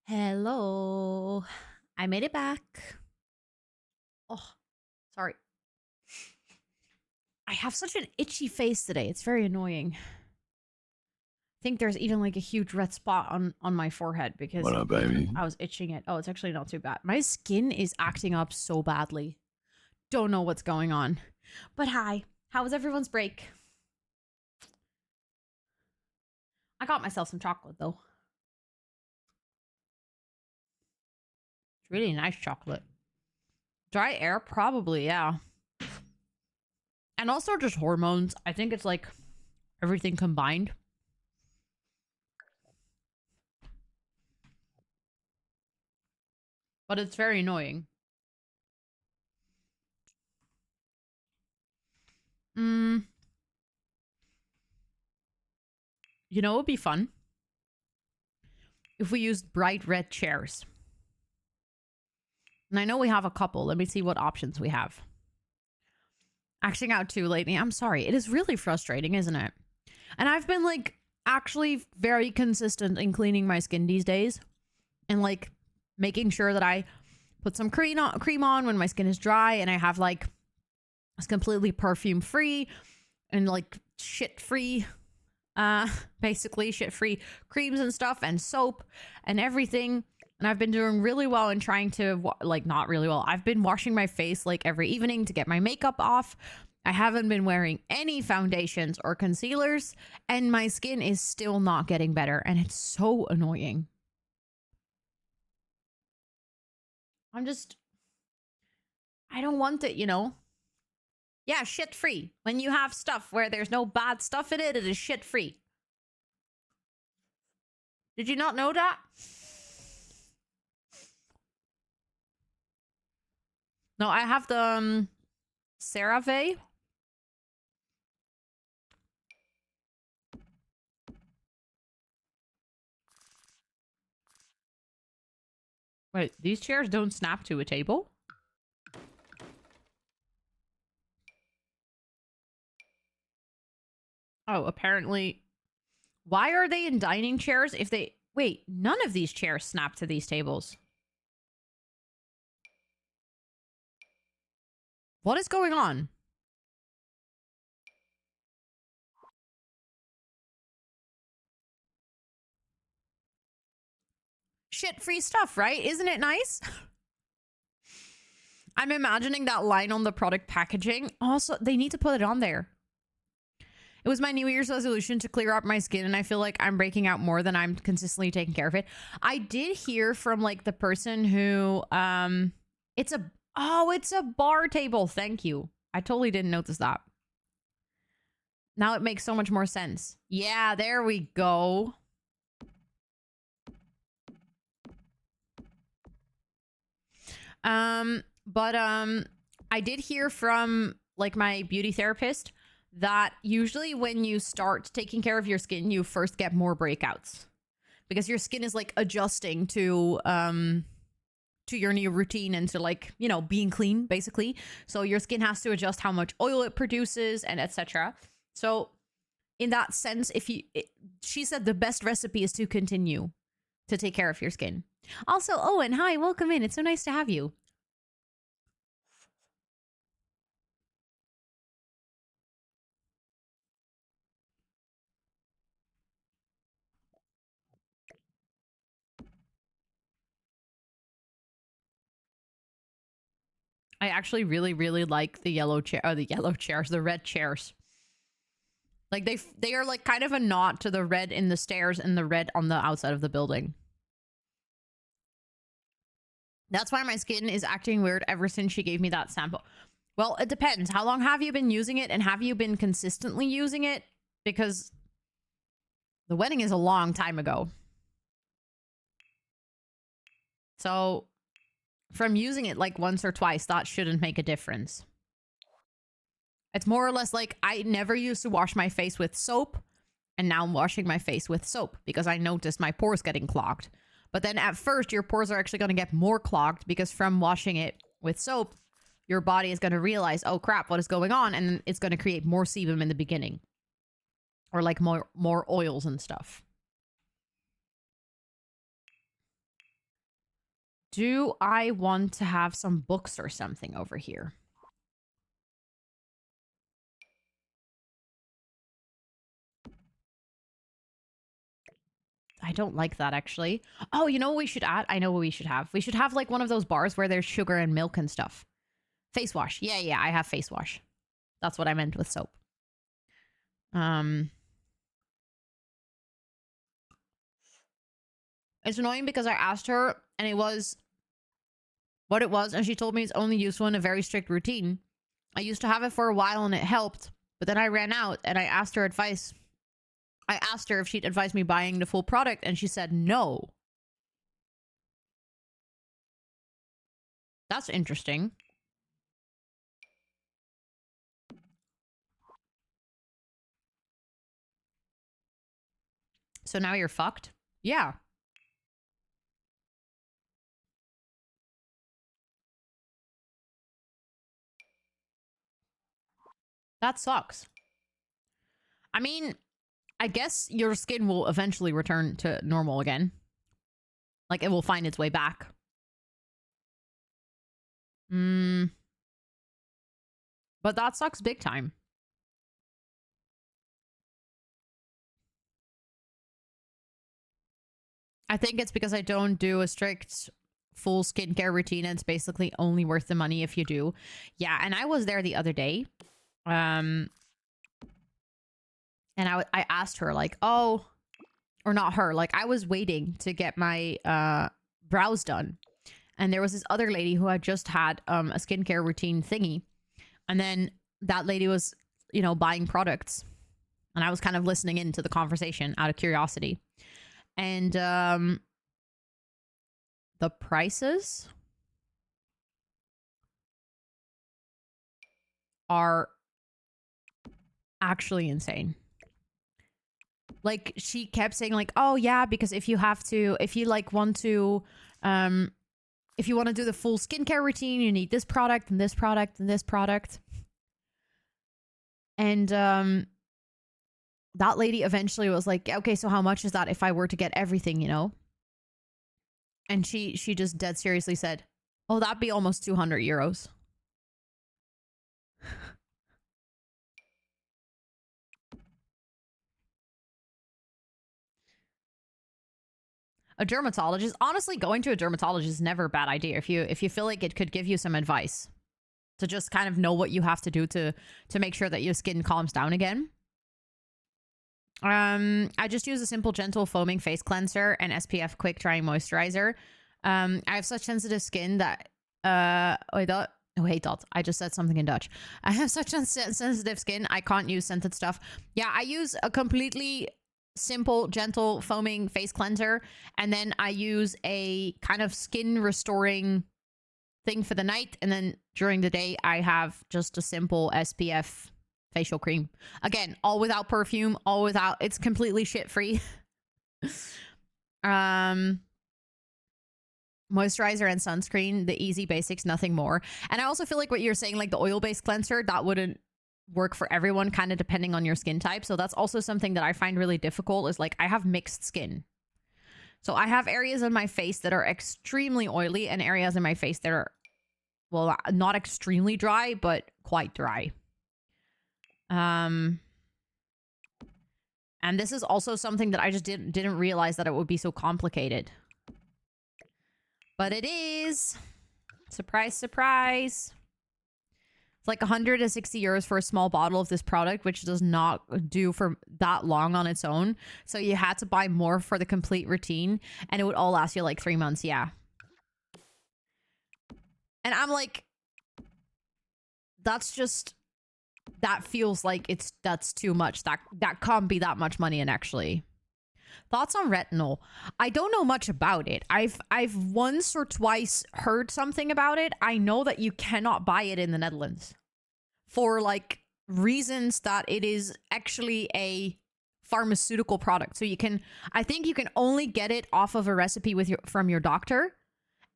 Hello. I made it back. Oh, sorry. I have such an itchy face today. It's very annoying. I think there's even like a huge red spot on my forehead because What up, baby? I was itching it. Oh, it's actually not too bad. My skin is acting up so badly. Don't know what's going on. But hi. How was everyone's break? I got myself some chocolate though. It's really nice chocolate. Dry air? Probably, yeah. And also just hormones. I think it's like everything combined. But it's very annoying. You know, it would be fun if we used bright red chairs. And I know we have a couple. Let me see what options we have. Acting out too lately. I'm sorry. It is really frustrating, isn't it? And I've been like actually very consistent in cleaning my skin these days. And like making sure that I put some cream on when my skin is dry. And I have like, it's completely perfume free and like shit free. Basically shit free creams and stuff and soap and everything. And I've been doing really well in trying to like not really well. I've been washing my face like every evening to get my makeup off. I haven't been wearing any foundations or concealers and my skin is still not getting better and it's so annoying. I don't want it, you know? Yeah, shit free. When you have stuff where there's no bad stuff in it, it is shit free. Did you not know that? No, I have the CeraVe. Wait, these chairs don't snap to a table? Oh, apparently. Why are they in dining chairs if they... Wait, none of these chairs snap to these tables. What is going on? Shit-free stuff, right? Isn't it nice? I'm imagining that line on the product packaging. Also, they need to put it on there. It was my New Year's resolution to clear up my skin, and I feel like I'm breaking out more than I'm consistently taking care of it. I did hear from like the person who it's a bar table. Thank you. I totally didn't notice that. Now it makes so much more sense. Yeah, there we go. But I did hear from like my beauty therapist that usually when you start taking care of your skin, you first get more breakouts because your skin is like adjusting to your new routine and to like, you know, being clean basically. So your skin has to adjust how much oil it produces and etc. So in that sense, she said the best recipe is to continue to take care of your skin. Also, Owen, hi, welcome in. It's so nice to have you. I actually really, really like the yellow chair, or the yellow chairs, the red chairs. Like they are like kind of a nod to the red in the stairs and the red on the outside of the building. That's why my skin is acting weird ever since she gave me that sample. Well, it depends. How long have you been using it and have you been consistently using it? Because the wedding is a long time ago. So from using it like once or twice, that shouldn't make a difference. It's more or less like I never used to wash my face with soap and now I'm washing my face with soap because I noticed my pores getting clogged. But then at first your pores are actually going to get more clogged because from washing it with soap, your body is going to realize, oh crap, what is going on? And it's going to create more sebum in the beginning or like more oils and stuff. do I want to have some books or something over here? I don't like that, actually. Oh, you know what we should add? I know what we should have. We should have, like, one of those bars where there's sugar and milk and stuff. Face wash. Yeah, yeah, I have face wash. That's what I meant with soap. It's annoying because I asked her, and it was what it was, and she told me it's only useful in a very strict routine. I used to have it for a while, and it helped, but then I ran out, and I asked her advice. I asked her if she'd advise me buying the full product, and she said no. That's interesting. So now you're fucked? Yeah. That sucks. I mean, I guess your skin will eventually return to normal again. Like, it will find its way back. But that sucks big time. I think it's because I don't do a strict full skincare routine. And it's basically only worth the money if you do. Yeah, and I was there the other day. And I asked her, like, oh, or not her, like, I was waiting to get my brows done. And there was this other lady who had just had a skincare routine thingy. And then that lady was, you know, buying products. And I was kind of listening into the conversation out of curiosity. And the prices are actually insane. Like, she kept saying, like, oh yeah, because if you like want to if you want to do the full skincare routine, you need this product and this product and this product. And that lady eventually was like, okay, so how much is that if I were to get everything, you know? And she just dead seriously said, oh, that'd be almost 200 euros. A dermatologist, honestly, going to a dermatologist is never a bad idea if you feel like it could give you some advice to just kind of know what you have to do to make sure that your skin calms down again. I just use a simple, gentle foaming face cleanser and SPF quick drying moisturizer. I have such sensitive skin that I just said something in Dutch. I have such sensitive skin, I can't use scented stuff. Yeah, I use a completely simple, gentle foaming face cleanser, and then I use a kind of skin restoring thing for the night, and then during the day I have just a simple SPF facial cream. Again, all without perfume, all without, it's completely shit free. Moisturizer and sunscreen, the easy basics, nothing more. And I also feel like what you're saying, like the oil-based cleanser, that wouldn't work for everyone, kind of depending on your skin type. So that's also something that I find really difficult, is like I have mixed skin. So I have areas on my face that are extremely oily and areas in my face that are, well, not extremely dry, but quite dry. And this is also something that I just didn't realize that it would be so complicated. But it is. Surprise, surprise. It's like 160 euros for a small bottle of this product, which does not do for that long on its own. So you had to buy more for the complete routine, and it would all last you like 3 months. Yeah. And I'm like, that's just, that feels like that's too much. That can't be that much money. And actually, thoughts on retinol? I don't know much about it. I've once or twice heard something about it. I know that you cannot buy it in the Netherlands for like reasons that it is actually a pharmaceutical product. So I think you can only get it off of a recipe from your doctor.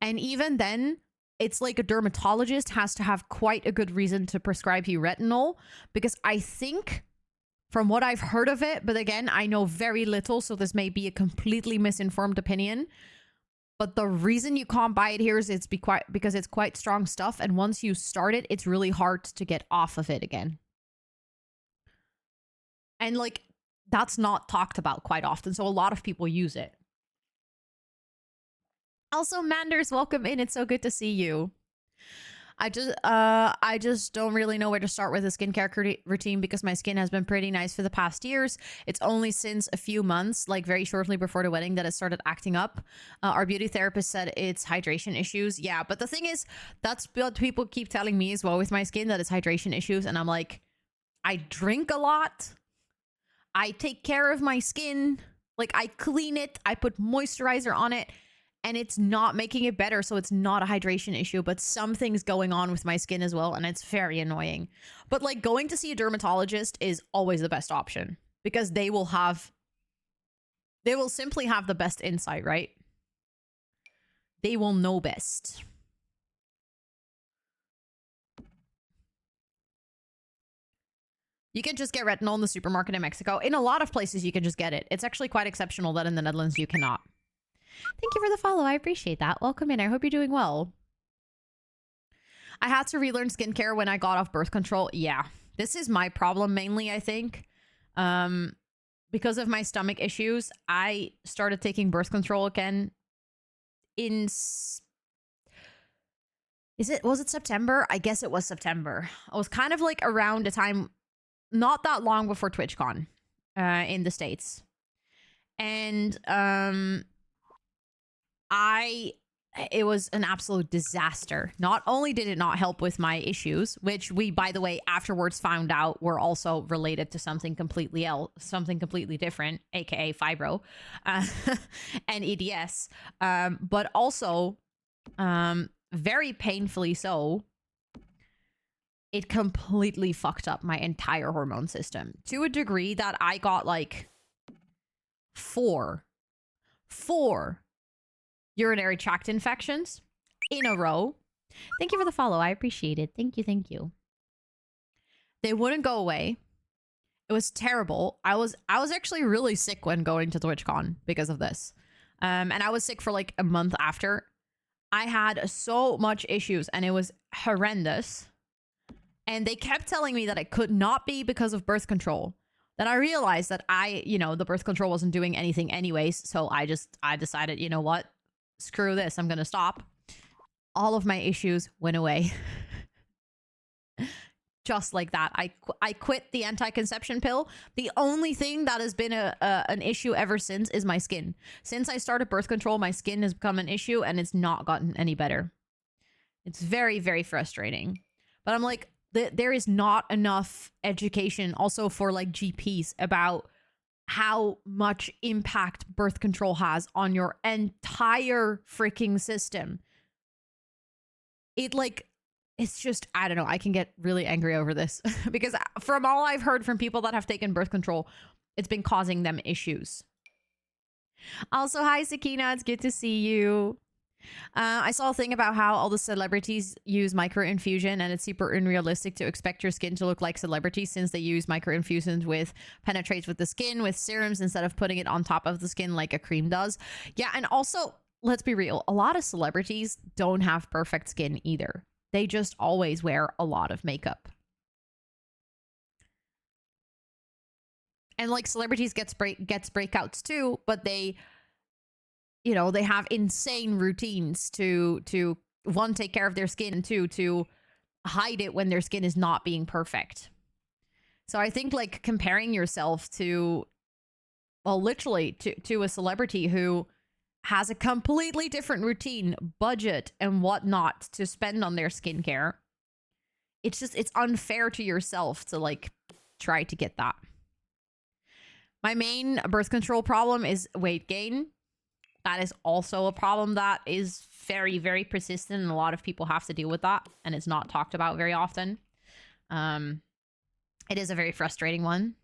And even then, it's like a dermatologist has to have quite a good reason to prescribe you retinol, because I think, from what I've heard of it, but again, I know very little, so this may be a completely misinformed opinion, But the reason you can't buy it here is because it's quite strong stuff. And once you start it, it's really hard to get off of it again. And like, that's not talked about quite often. So a lot of people use it. Also, Manders, welcome in. It's so good to see you. I just don't really know where to start with a skincare routine because my skin has been pretty nice for the past years. It's only since a few months, like very shortly before the wedding, that it started acting up. Our beauty therapist said it's hydration issues. Yeah, but the thing is, that's what people keep telling me as well with my skin, that it's hydration issues. And I'm like, I drink a lot. I take care of my skin. Like, I clean it. I put moisturizer on it. And it's not making it better, so it's not a hydration issue, but something's going on with my skin as well, and it's very annoying. But like, going to see a dermatologist is always the best option because they will simply have the best insight, right? They will know best. You can just get retinol in the supermarket in Mexico. In a lot of places, you can just get it. It's actually quite exceptional that in the Netherlands, you cannot. Thank you for the follow. I appreciate that. Welcome in. I hope you're doing well. I had to relearn skincare when I got off birth control. Yeah, this is my problem mainly, I think. Because of my stomach issues, I started taking birth control again in... Was it September? I guess it was September. It was kind of like around a time, not that long before TwitchCon in the States. And... it was an absolute disaster. Not only did it not help with my issues, which we, by the way, afterwards found out were also related to something completely different, aka fibro, and EDS, but also, very painfully so, it completely fucked up my entire hormone system to a degree that I got like four urinary tract infections in a row. Thank you for the follow. I appreciate it. Thank you. Thank you. They wouldn't go away. It was terrible. I was actually really sick when going to TwitchCon because of this. And I was sick for like a month after. I had so much issues and it was horrendous. And they kept telling me that it could not be because of birth control. Then I realized that the birth control wasn't doing anything anyways. So I decided, you know what? Screw this, I'm gonna stop. All of my issues went away. Just like that. I quit the anti-conception pill. The only thing that has been an issue ever since is my skin. Since I started birth control, my skin has become an issue and it's not gotten any better. It's very, very frustrating. But I'm like, there is not enough education also for like GPs about how much impact birth control has on your entire freaking system. It's just, I don't know, I can get really angry over this because from all I've heard from people that have taken birth control, it's been causing them issues. Also, hi Sakina, it's good to see you. I saw a thing about how all the celebrities use microinfusion and it's super unrealistic to expect your skin to look like celebrities since they use microinfusions penetrates with the skin with serums instead of putting it on top of the skin like a cream does. Yeah, and also, let's be real, a lot of celebrities don't have perfect skin either. They just always wear a lot of makeup. And like celebrities gets breakouts too, but they have insane routines to one, take care of their skin, and two, to hide it when their skin is not being perfect. So I think like comparing yourself to, well, literally to a celebrity who has a completely different routine, budget, and whatnot to spend on their skincare, it's unfair to yourself to like try to get that. My main birth control problem is weight gain. That is also a problem that is very, very persistent, and a lot of people have to deal with that, and it's not talked about very often. It is a very frustrating one.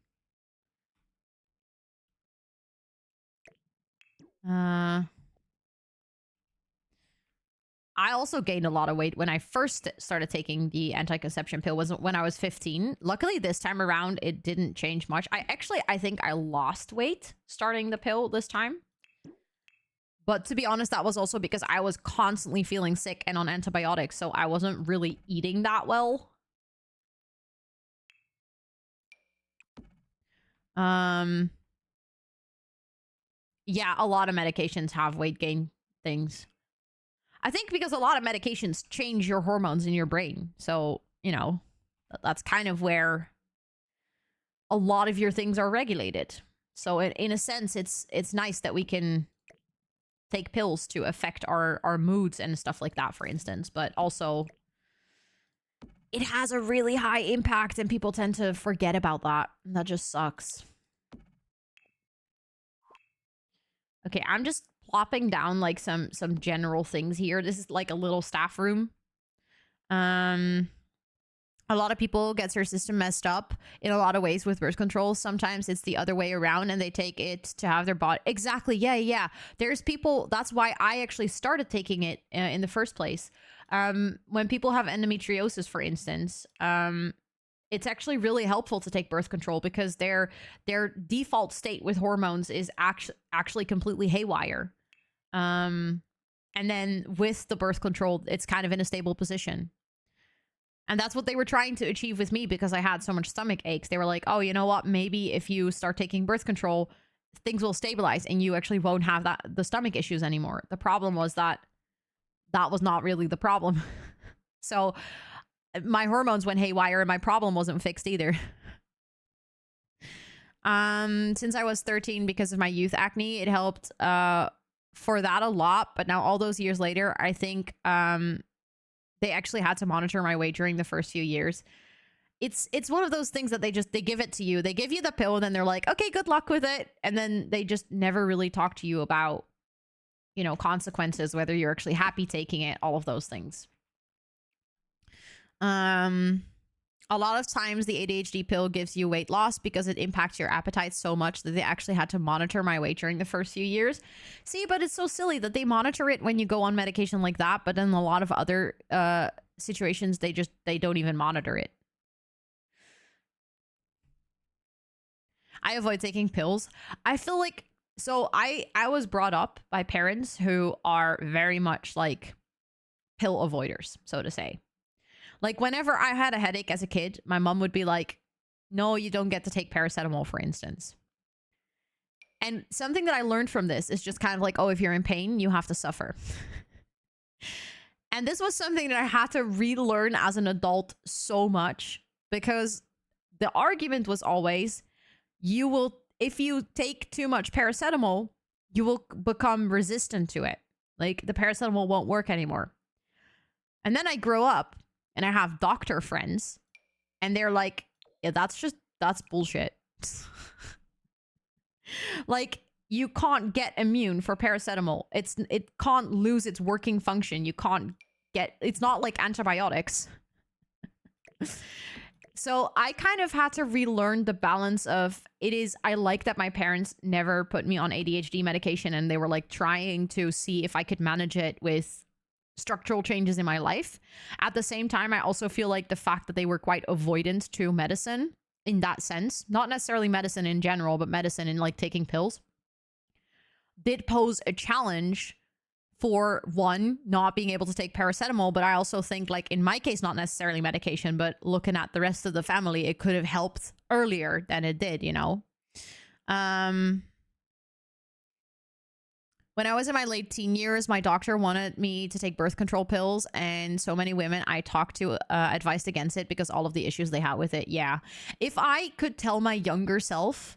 I also gained a lot of weight when I first started taking the anti-conception pill. Was when I was 15. Luckily, this time around, it didn't change much. I think I lost weight starting the pill this time. But to be honest, that was also because I was constantly feeling sick and on antibiotics, so I wasn't really eating that well. Yeah, a lot of medications have weight gain things. I think because a lot of medications change your hormones in your brain. So, you know, that's kind of where a lot of your things are regulated. So in a sense, it's nice that we can take pills to affect our moods and stuff like that, for instance. But also, it has a really high impact and people tend to forget about that. And that just sucks. Okay, I'm just plopping down like some general things here. This is like a little staff room. A lot of people get their system messed up in a lot of ways with birth control. Sometimes it's the other way around and they take it to have their body. Exactly. Yeah. There's people. That's why I actually started taking it in the first place. When people have endometriosis, for instance, it's actually really helpful to take birth control because their default state with hormones is actually completely haywire. And then with the birth control, it's kind of in a stable position. And that's what they were trying to achieve with me because I had so much stomach aches. They were like, oh, you know what? Maybe if you start taking birth control, things will stabilize and you actually won't have the stomach issues anymore. The problem was that was not really the problem. So my hormones went haywire and my problem wasn't fixed either. Since I was 13, because of my youth acne, it helped for that a lot. But now all those years later, I think they actually had to monitor my weight during the first few years. It's one of those things that they give it to you. They give you the pill and then they're like, okay, good luck with it. And then they just never really talk to you about, you know, consequences, whether you're actually happy taking it, all of those things. A lot of times the ADHD pill gives you weight loss because it impacts your appetite so much that they actually had to monitor my weight during the first few years. See, but it's so silly that they monitor it when you go on medication like that, but in a lot of other situations, they don't even monitor it. I avoid taking pills. I feel like, so I was brought up by parents who are very much like pill avoiders, so to say. Like, whenever I had a headache as a kid, my mom would be like, no, you don't get to take paracetamol, for instance. And something that I learned from this is just kind of like, oh, if you're in pain, you have to suffer. And this was something that I had to relearn as an adult so much because the argument was always, if you take too much paracetamol, you will become resistant to it. Like, the paracetamol won't work anymore. And then I grow up. And I have doctor friends, and they're like, yeah, that's bullshit. Like, you can't get immune for paracetamol. It can't lose its working function. You can't it's not like antibiotics. So I kind of had to relearn the balance of I like that my parents never put me on ADHD medication, and they were like trying to see if I could manage it with structural changes in my life. At the same time, I also feel like the fact that they were quite avoidant to medicine in that sense, not necessarily medicine in general, but medicine in like taking pills, did pose a challenge for one, not being able to take paracetamol. But I also think, like, in my case, not necessarily medication, but looking at the rest of the family, it could have helped earlier than it did, you know? When I was in my late teen years, my doctor wanted me to take birth control pills, and so many women I talked to advised against it because all of the issues they had with it. Yeah. If I could tell my younger self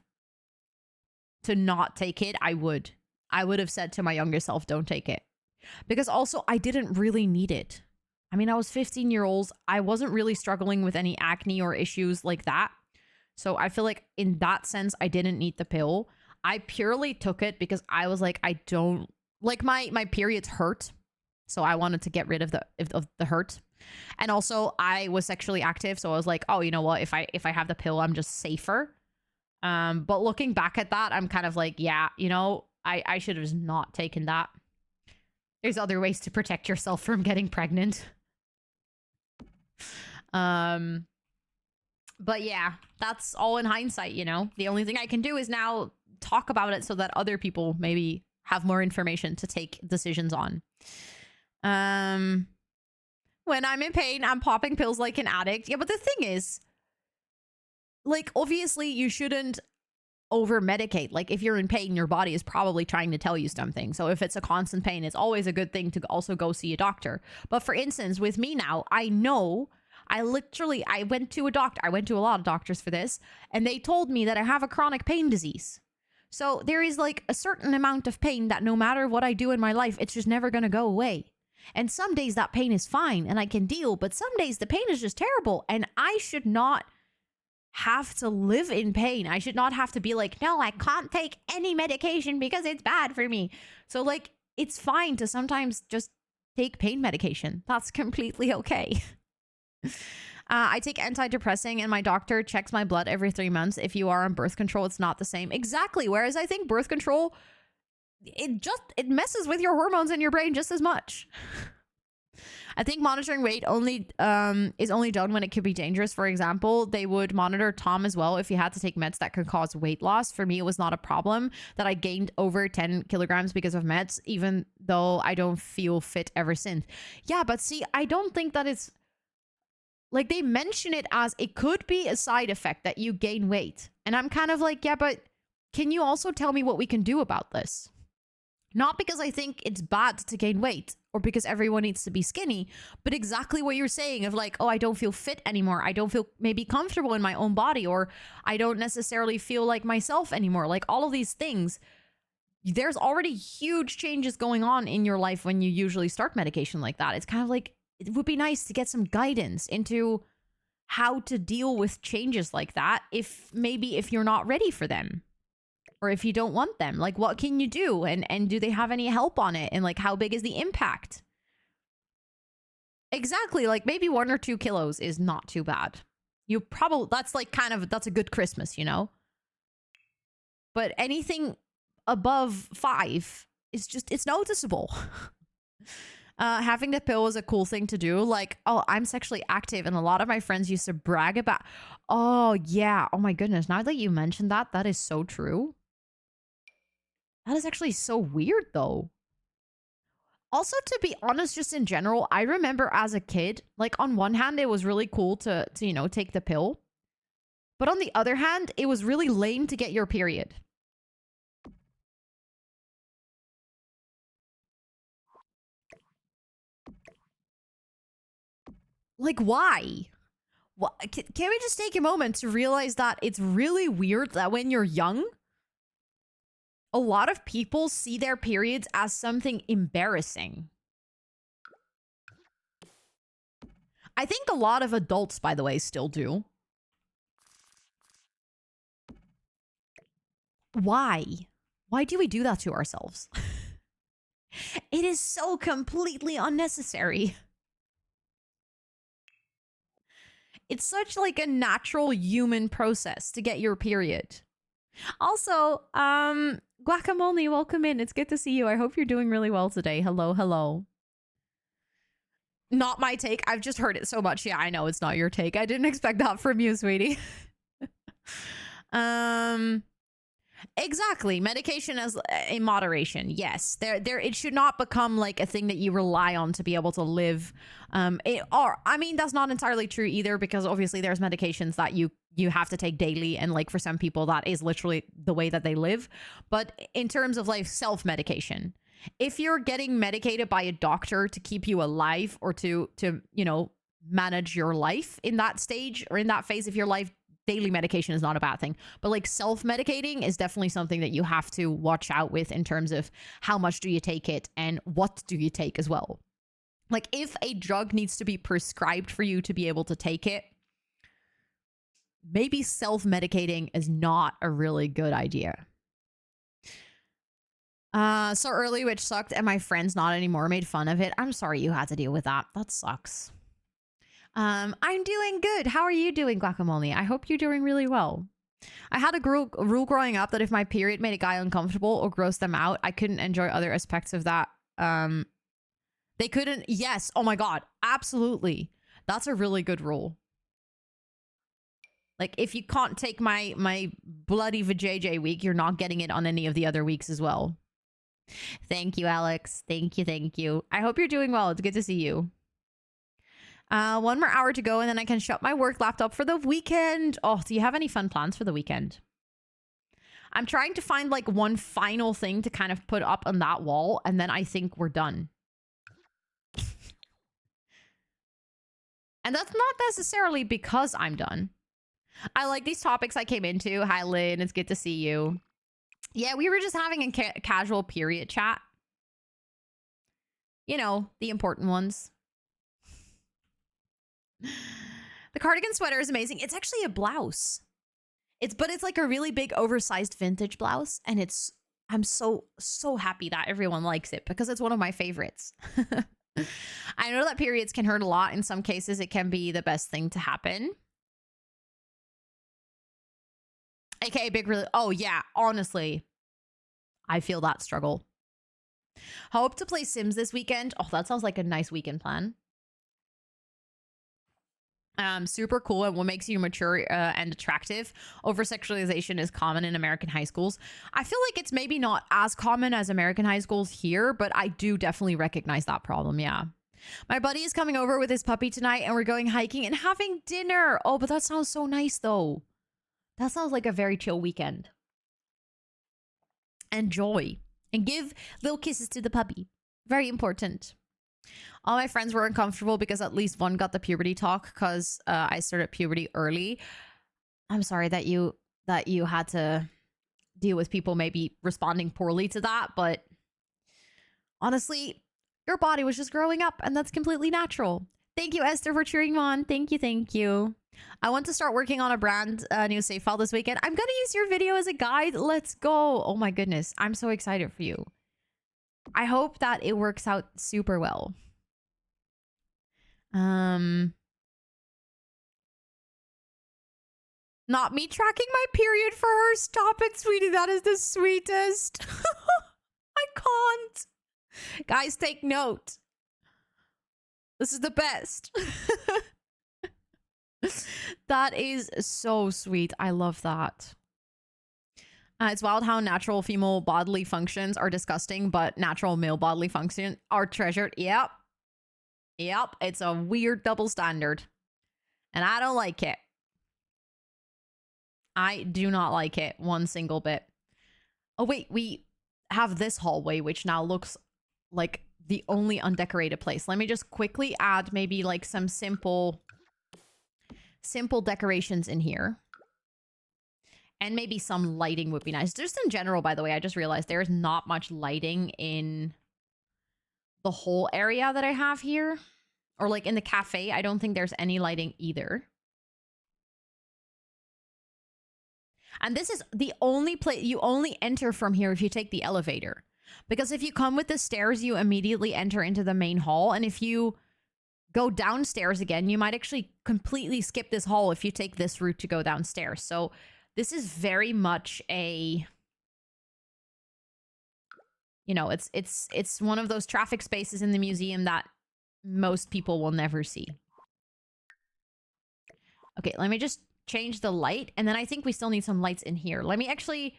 to not take it, I would. I would have said to my younger self, don't take it. Because also, I didn't really need it. I mean, I was 15 years old. I wasn't really struggling with any acne or issues like that. So I feel like in that sense, I didn't need the pill. I purely took it because I was like, I don't like my periods hurt. So I wanted to get rid of the hurt. And also I was sexually active. So I was like, oh, you know what? If I have the pill, I'm just safer. But looking back at that, I'm kind of like, yeah, you know, I should have just not taken that. There's other ways to protect yourself from getting pregnant. But yeah, that's all in hindsight, you know. The only thing I can do is now talk about it so that other people maybe have more information to take decisions on. When I'm in pain, I'm popping pills like an addict. Yeah, but the thing is, like, obviously you shouldn't over medicate. Like, if you're in pain, your body is probably trying to tell you something. So if it's a constant pain, it's always a good thing to also go see a doctor. But for instance, with me now, I know I went to a doctor. I went to a lot of doctors for this, and they told me that I have a chronic pain disease. So there is like a certain amount of pain that no matter what I do in my life, it's just never going to go away. And some days that pain is fine and I can deal, but some days the pain is just terrible, and I should not have to live in pain. I should not have to be like, no, I can't take any medication because it's bad for me. So like, it's fine to sometimes just take pain medication. That's completely okay. I take antidepressant and my doctor checks my blood every 3 months. If you are on birth control, it's not the same. Exactly. Whereas I think birth control, it messes with your hormones in your brain just as much. I think monitoring weight is only done when it could be dangerous. For example, they would monitor Tom as well if he had to take meds that could cause weight loss. For me, it was not a problem that I gained over 10 kilograms because of meds, even though I don't feel fit ever since. Yeah, but see, I don't think that it's like, they mention it as it could be a side effect that you gain weight. And I'm kind of like, yeah, but can you also tell me what we can do about this? Not because I think it's bad to gain weight or because everyone needs to be skinny, but exactly what you're saying of like, oh, I don't feel fit anymore. I don't feel maybe comfortable in my own body, or I don't necessarily feel like myself anymore. Like, all of these things, there's already huge changes going on in your life when you usually start medication like that. It's kind of like, it would be nice to get some guidance into how to deal with changes like that if you're not ready for them. Or if you don't want them, like, what can you do? And do they have any help on it? And like, how big is the impact? Exactly. Like, maybe 1 or 2 kilos is not too bad. You probably, that's like that's a good Christmas, you know? But anything above 5 is just, it's noticeable. Having the pill is a cool thing to do. Like, oh, I'm sexually active, and a lot of my friends used to brag about, oh yeah, oh my goodness. Now that you mentioned that, that is so true. That is actually so weird, though. Also, to be honest, just in general, I remember as a kid, like, on one hand, it was really cool to you know, take the pill. But on the other hand, it was really lame to get your period. Like, why? What? Can we just take a moment to realize that it's really weird that when you're young, a lot of people see their periods as something embarrassing. I think a lot of adults, by the way, still do. Why? Why do we do that to ourselves? It is so completely unnecessary. It's such like a natural human process to get your period. Also, Guacamole, welcome in. It's good to see you. I hope you're doing really well today. Hello, hello. Not my take. I've just heard it so much. Yeah, I know it's not your take. I didn't expect that from you, sweetie. Exactly. Medication as in moderation. Yes. There it should not become like a thing that you rely on to be able to live. I mean, that's not entirely true either, because obviously there's medications that you have to take daily, and like for some people that is literally the way that they live. But in terms of like self-medication, if you're getting medicated by a doctor to keep you alive or to you know, manage your life in that stage or in that phase of your life, daily medication is not a bad thing. But like, self-medicating is definitely something that you have to watch out with in terms of how much do you take it and what do you take as well. Like, if a drug needs to be prescribed for you to be able to take it, maybe self-medicating is not a really good idea. So early, which sucked, and my friends not anymore made fun of it. I'm sorry you had to deal with that. That sucks. I'm doing good. How are you doing, Guacamole? I hope you're doing really well. I had a rule growing up that if my period made a guy uncomfortable or grossed them out, I couldn't enjoy other aspects of that. They couldn't. Yes. Oh my God. Absolutely. That's a really good rule. Like, if you can't take my bloody vajayjay week, you're not getting it on any of the other weeks as well. Thank you, Alex. Thank you, thank you. I hope you're doing well. It's good to see you. One more hour to go, and then I can shut my work laptop for the weekend. Oh, do you have any fun plans for the weekend? I'm trying to find like one final thing to kind of put up on that wall, and then I think we're done. And that's not necessarily because I'm done. I like these topics I came into. Hi, Lynn. It's good to see you. Yeah, we were just having a casual period chat. You know, the important ones. The cardigan sweater is amazing. It's actually a blouse. But it's like a really big oversized vintage blouse, and I'm so happy that everyone likes it because it's one of my favorites. I know that periods can hurt a lot. In some cases, it can be the best thing to happen. AKA big really. Oh yeah, honestly, I feel that struggle. Hope to play Sims this weekend. Oh, that sounds like a nice weekend plan. Super cool and what makes you mature and attractive. Over-sexualization is common in American high schools. I feel like it's maybe not as common as American high schools here, but I do definitely recognize that problem, yeah. My buddy is coming over with his puppy tonight and we're going hiking and having dinner. Oh, but that sounds so nice though. That sounds like a very chill weekend. Enjoy. And give little kisses to the puppy. Very important. All my friends were uncomfortable because at least one got the puberty talk because I started puberty early. I'm sorry that you had to deal with people maybe responding poorly to that, but honestly, your body was just growing up and that's completely natural. Thank you, Esther, for cheering on. Thank you, thank you. I want to start working on a brand new save file this weekend. I'm going to use your video as a guide. Let's go. Oh my goodness. I'm so excited for you. I hope that it works out super well. Not me tracking my period for her. Stop it, sweetie. That is the sweetest. I can't. Guys, take note. This is the best. That is so sweet. I love that. It's wild how natural female bodily functions are disgusting, but natural male bodily functions are treasured. Yep. Yep. It's a weird double standard. And I don't like it. I do not like it one single bit. Oh, wait. We have this hallway, which now looks like the only undecorated place. Let me just quickly add maybe like some simple decorations in here. And maybe some lighting would be nice. Just in general, by the way, I just realized there's not much lighting in the whole area that I have here. Or like in the cafe, I don't think there's any lighting either. And this is the only place you only enter from here if you take the elevator. Because if you come with the stairs, you immediately enter into the main hall. And if you go downstairs again, you might actually completely skip this hall if you take this route to go downstairs. So this is very much a, you know, it's one of those traffic spaces in the museum that most people will never see. Okay, let me just change the light. And then I think we still need some lights in here. Let me actually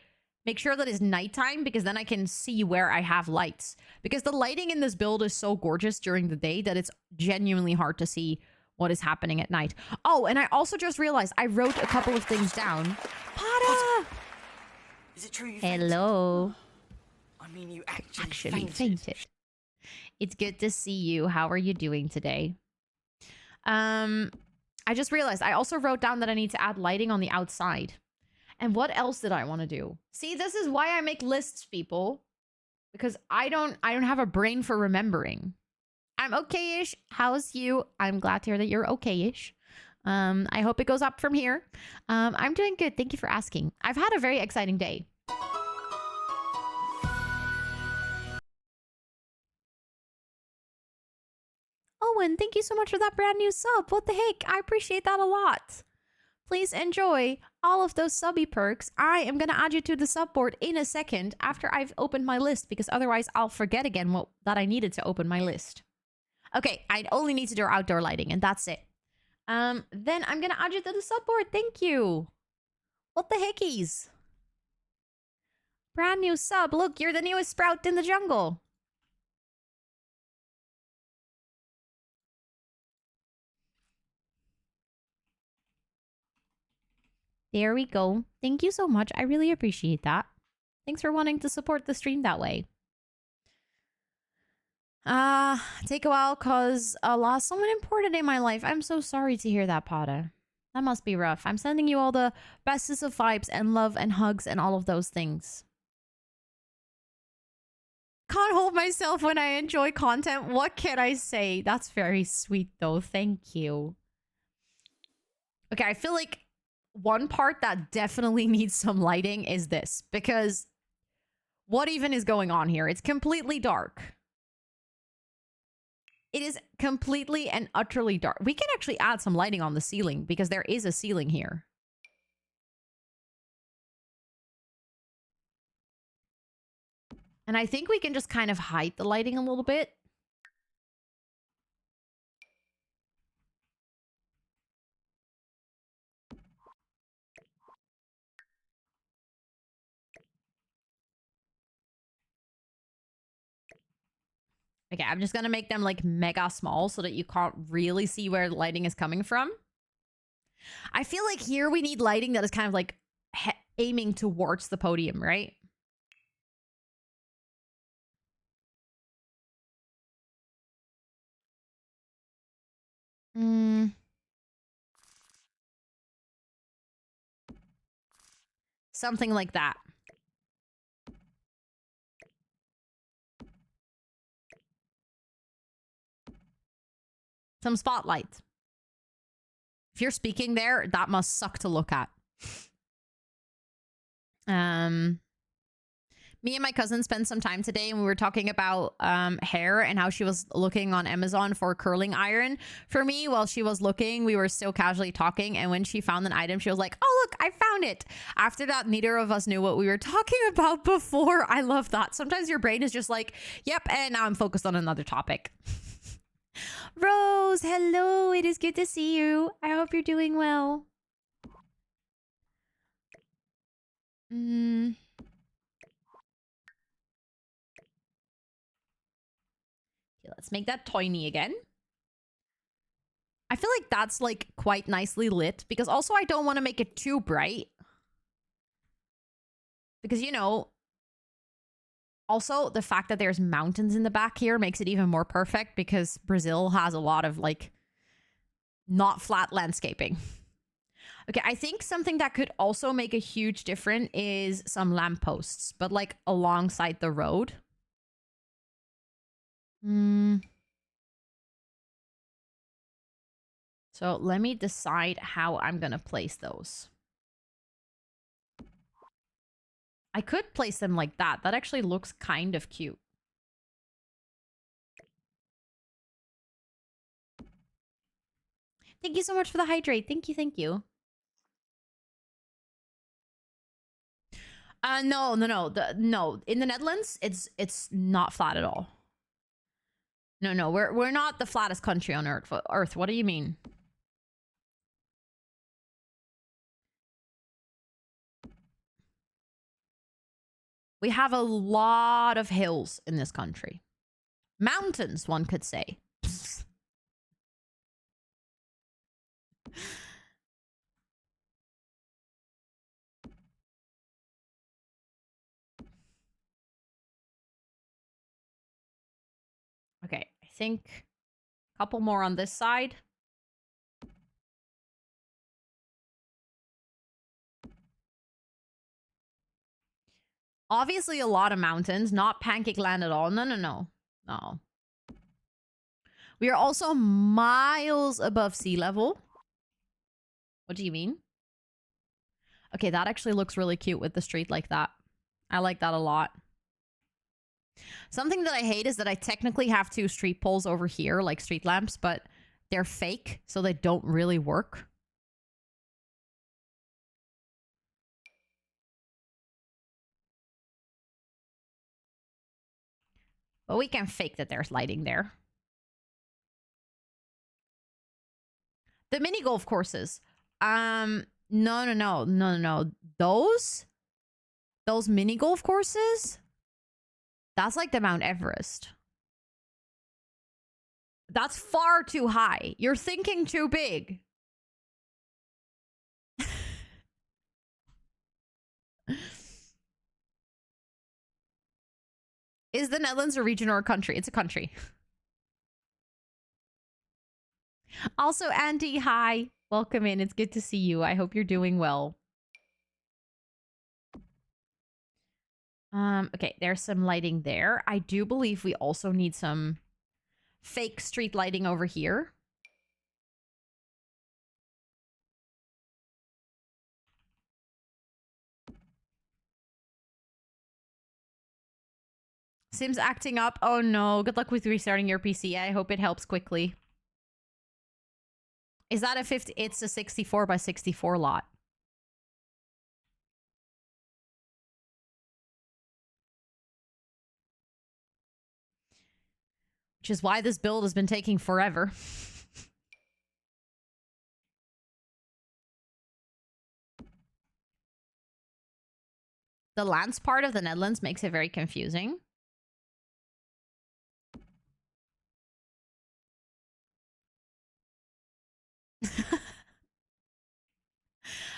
make sure that it's nighttime because then I can see where I have lights. Because the lighting in this build is so gorgeous during the day that it's genuinely hard to see what is happening at night. Oh, and I also just realized I wrote a couple of things down. Pada! Is it true you Hello. I mean, you actually fainted. It's good to see you. How are you doing today? I just realized I also wrote down that I need to add lighting on the outside. And what else did I want to do? See, this is why I make lists, people. Because I don't have a brain for remembering. I'm okay-ish. How's you? I'm glad to hear that you're okay-ish. I hope it goes up from here. I'm doing good. Thank you for asking. I've had a very exciting day. Owen, thank you so much for that brand new sub. What the heck? I appreciate that a lot. Please enjoy all of those subby perks. I am going to add you to the sub board in a second after I've opened my list because otherwise I'll forget again that I needed to open my list. Okay, I only need to do outdoor lighting and that's it. Then I'm going to add you to the sub board. Thank you. What the heckies? Brand new sub. Look, you're the newest sprout in the jungle. There we go. Thank you so much. I really appreciate that. Thanks for wanting to support the stream that way. Take a while cause I lost someone important in my life. I'm so sorry to hear that, Pada. That must be rough. I'm sending you all the bestest of vibes and love and hugs and all of those things. Can't hold myself when I enjoy content. What can I say? That's very sweet though. Thank you. Okay, I feel like one part that definitely needs some lighting is this, because what even is going on here? It's completely dark. It is completely and utterly dark. We can actually add some lighting on the ceiling because there is a ceiling here. And I think we can just kind of hide the lighting a little bit. Okay, I'm just gonna make them like mega small so that you can't really see where the lighting is coming from. I feel like here we need lighting that is kind of like aiming towards the podium, right? Something like that. Some spotlight. If you're speaking there, that must suck to look at. Me and my cousin spent some time today and we were talking about hair and how she was looking on Amazon for curling iron. For me, while she was looking, we were still casually talking. And when she found an item, she was like, oh, look, I found it. After that, neither of us knew what we were talking about before. I love that. Sometimes your brain is just like, yep, and now I'm focused on another topic. Rose, hello. It is good to see you. I hope you're doing well. Okay, let's make that tiny again. I feel like that's like quite nicely lit because also I don't want to make it too bright. Because, you know, also the fact that there's mountains in the back here makes it even more perfect because Brazil has a lot of like not flat landscaping. Okay, I think something that could also make a huge difference is some lampposts, but like alongside the road. So let me decide how I'm going to place those. I could place them like that. That actually looks kind of cute. Thank you so much for the hydrate. Thank you, thank you. No. No. In the Netherlands, it's not flat at all. No. We're not the flattest country on Earth. What do you mean? We have a lot of hills in this country. Mountains, one could say. Okay, I think a couple more on this side. Obviously a lot of mountains, not pancake land at all. No. We are also miles above sea level. What do you mean? Okay, that actually looks really cute with the street like that. I like that a lot. Something that I hate is that I technically have two street poles over here, like street lamps, but they're fake, so they don't really work. But we can fake that there's lighting there. The mini golf courses. No. Those Those mini golf courses? That's like the Mount Everest. That's far too high. You're thinking too big. Is the Netherlands a region or a country? It's a country. Also, Andy, hi. Welcome in. It's good to see you. I hope you're doing well. Okay, there's some lighting there. I do believe we also need some fake street lighting over here. Sim's acting up. Oh no. Good luck with restarting your PC. I hope it helps quickly. Is that a 50? It's a 64 by 64 lot. Which is why this build has been taking forever. The lands part of the Netherlands makes it very confusing.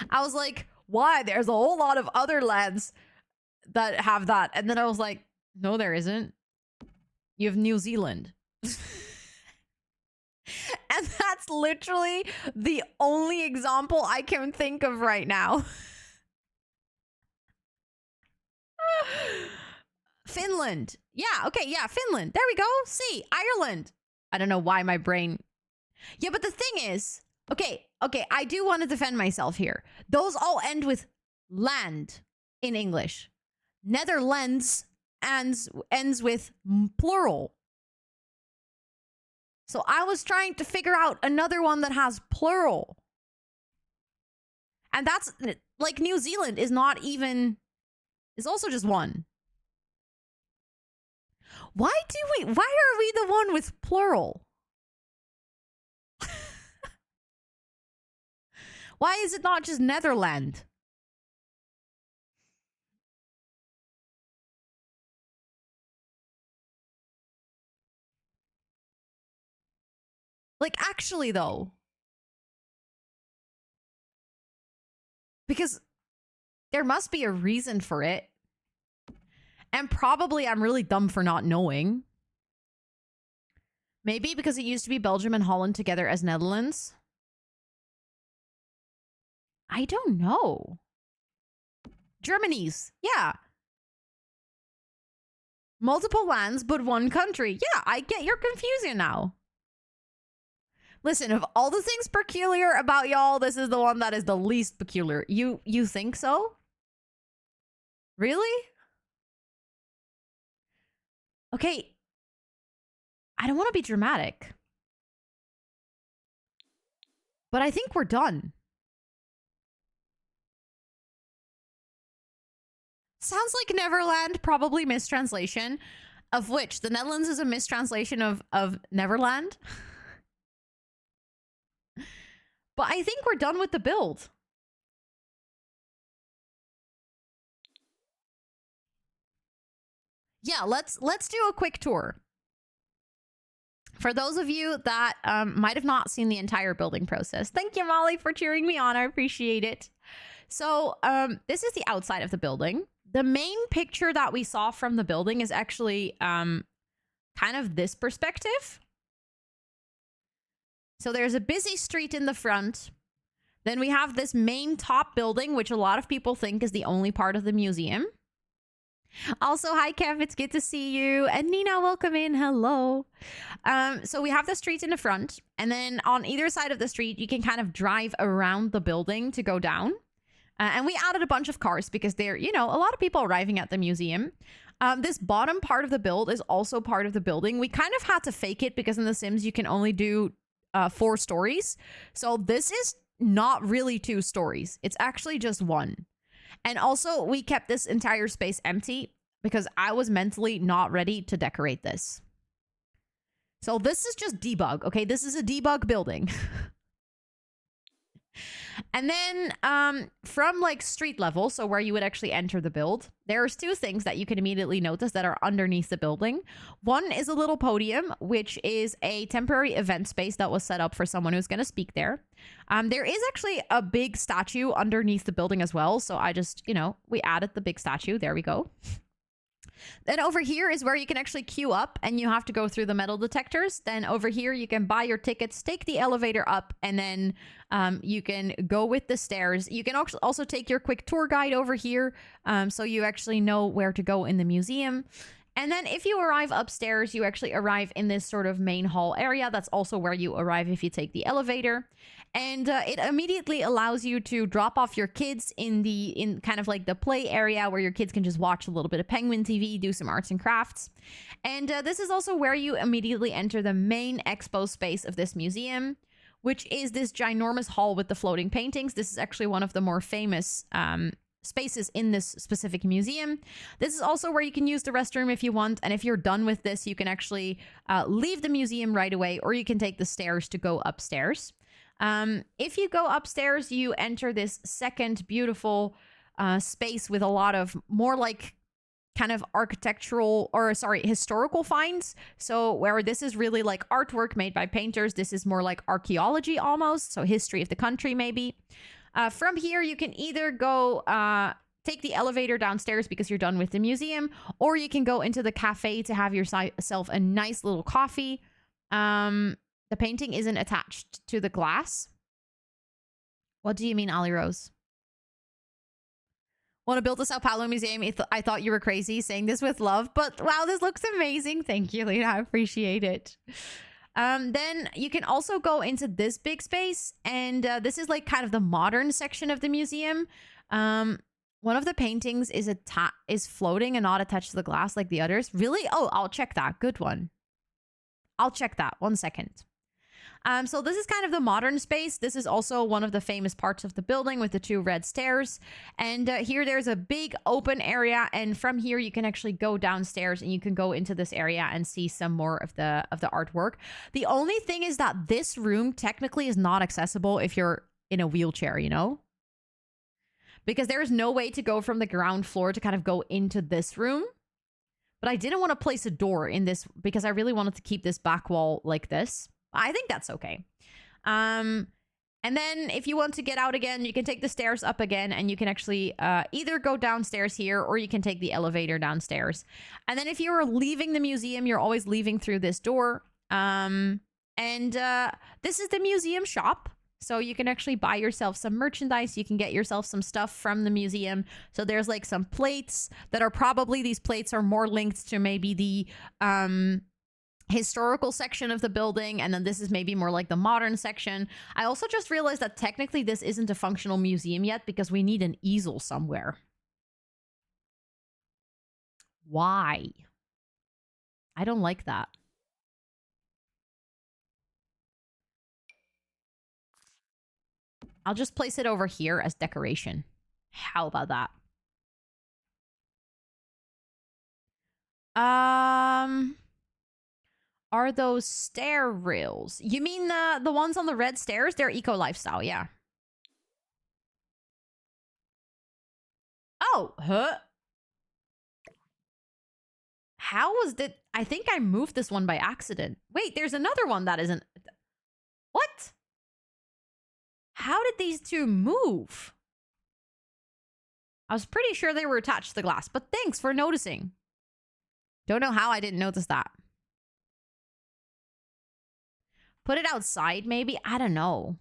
I was like, why? There's a whole lot of other lands that have that. And then I was like, no, there isn't. You have New Zealand. And that's literally the only example I can think of right now. Finland. Yeah, okay, yeah, Finland. There we go. See, Ireland. I don't know why my brain... Yeah, but the thing is... Okay, I do want to defend myself here. Those all end with land in English. Netherlands ends with plural. So I was trying to figure out another one that has plural. And that's, like, New Zealand is not even... It's also just one. Why are we the one with plural? Why is it not just Netherland? Like, actually, though. Because there must be a reason for it. And probably I'm really dumb for not knowing. Maybe because it used to be Belgium and Holland together as Netherlands. I don't know. Germany's. Yeah. Multiple lands, but one country. Yeah, I get your confusion now. Listen, of all the things peculiar about y'all, this is the one that is the least peculiar. You think so? Really? Okay. I don't want to be dramatic. But I think we're done. Sounds like Neverland, probably mistranslation, of which the Netherlands is a mistranslation of Neverland. But I think we're done with the build. Yeah, let's do a quick tour. For those of you that might have not seen the entire building process, thank you, Molly, for cheering me on. I appreciate it. So this is the outside of the building. The main picture that we saw from the building is actually kind of this perspective. So there's a busy street in the front. Then we have this main top building, which a lot of people think is the only part of the museum. Also, hi, Kev. It's good to see you. And Nina, welcome in. Hello. So we have the street in the front. And then on either side of the street, you can kind of drive around the building to go down. And we added a bunch of cars because there, you know, a lot of people arriving at the museum. This bottom part of the build is also part of the building. We kind of had to fake it because in The Sims, you can only do 4 stories. So this is not really 2 stories. It's actually just 1. And also, we kept this entire space empty because I was mentally not ready to decorate this. So this is just debug, okay? This is a debug building. And then from like street level, so where you would actually enter the build, there's two things that you can immediately notice that are underneath the building. One is a little podium, which is a temporary event space that was set up for someone who's going to speak there. There is actually a big statue underneath the building as well. So I just, we added the big statue. There we go. Then over here is where you can actually queue up and you have to go through the metal detectors. Then over here, you can buy your tickets, take the elevator up, and then you can go with the stairs. You can also take your quick tour guide over here so you actually know where to go in the museum. And then if you arrive upstairs, you actually arrive in this sort of main hall area. That's also where you arrive if you take the elevator. And it immediately allows you to drop off your kids in kind of like the play area where your kids can just watch a little bit of Penguin TV, do some arts and crafts. And this is also where you immediately enter the main expo space of this museum, which is this ginormous hall with the floating paintings. This is actually one of the more famous spaces in this specific museum. This is also where you can use the restroom if you want. And if you're done with this, you can actually leave the museum right away, or you can take the stairs to go upstairs. If you go upstairs, you enter this second beautiful space with a lot of more like kind of historical finds. So where this is really like artwork made by painters, this is more like archaeology almost. So history of the country maybe. From here, you can either go take the elevator downstairs because you're done with the museum, or you can go into the cafe to have yourself a nice little coffee. The painting isn't attached to the glass. What do you mean, Ali Rose? Want to build the Sao Paulo Museum? I thought you were crazy saying this with love, but wow, this looks amazing. Thank you, Lena. I appreciate it. Then you can also go into this big space, and this is like kind of the modern section of the museum. One of the paintings is floating and not attached to the glass like the others. Really? Oh, I'll check that. Good one. I'll check that. 1 second. So this is kind of the modern space. This is also one of the famous parts of the building with the 2 red stairs. And here there's a big open area. And from here, you can actually go downstairs and you can go into this area and see some more of the artwork. The only thing is that this room technically is not accessible if you're in a wheelchair, because there's no way to go from the ground floor to kind of go into this room. But I didn't want to place a door in this because I really wanted to keep this back wall like this. I think that's okay. And then if you want to get out again, you can take the stairs up again, and you can actually either go downstairs here, or you can take the elevator downstairs. And then if you're leaving the museum, you're always leaving through this door. And this is the museum shop. So you can actually buy yourself some merchandise. You can get yourself some stuff from the museum. So there's like some plates that are probably, these plates are more linked to maybe the historical section of the building, and then this is maybe more like the modern section. I also just realized that technically this isn't a functional museum yet because we need an easel somewhere. Why? I don't like that. I'll just place it over here as decoration. How about that? Are those stair rails? You mean the ones on the red stairs? They're eco lifestyle, yeah. Oh, huh? How was that? I think I moved this one by accident. Wait, there's another one that isn't. What? How did these two move? I was pretty sure they were attached to the glass, but thanks for noticing. Don't know how I didn't notice that. Put it outside, maybe? I don't know.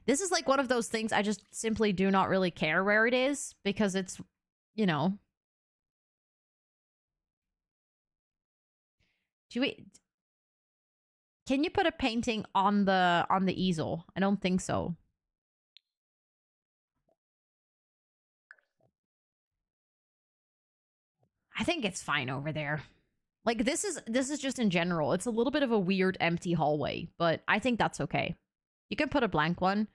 This is like one of those things I just simply do not really care where it is because it's, Do we... Can you put a painting on the easel? I don't think so. I think it's fine over there. Like, this is just in general. It's a little bit of a weird empty hallway, but I think that's okay. You can put a blank one.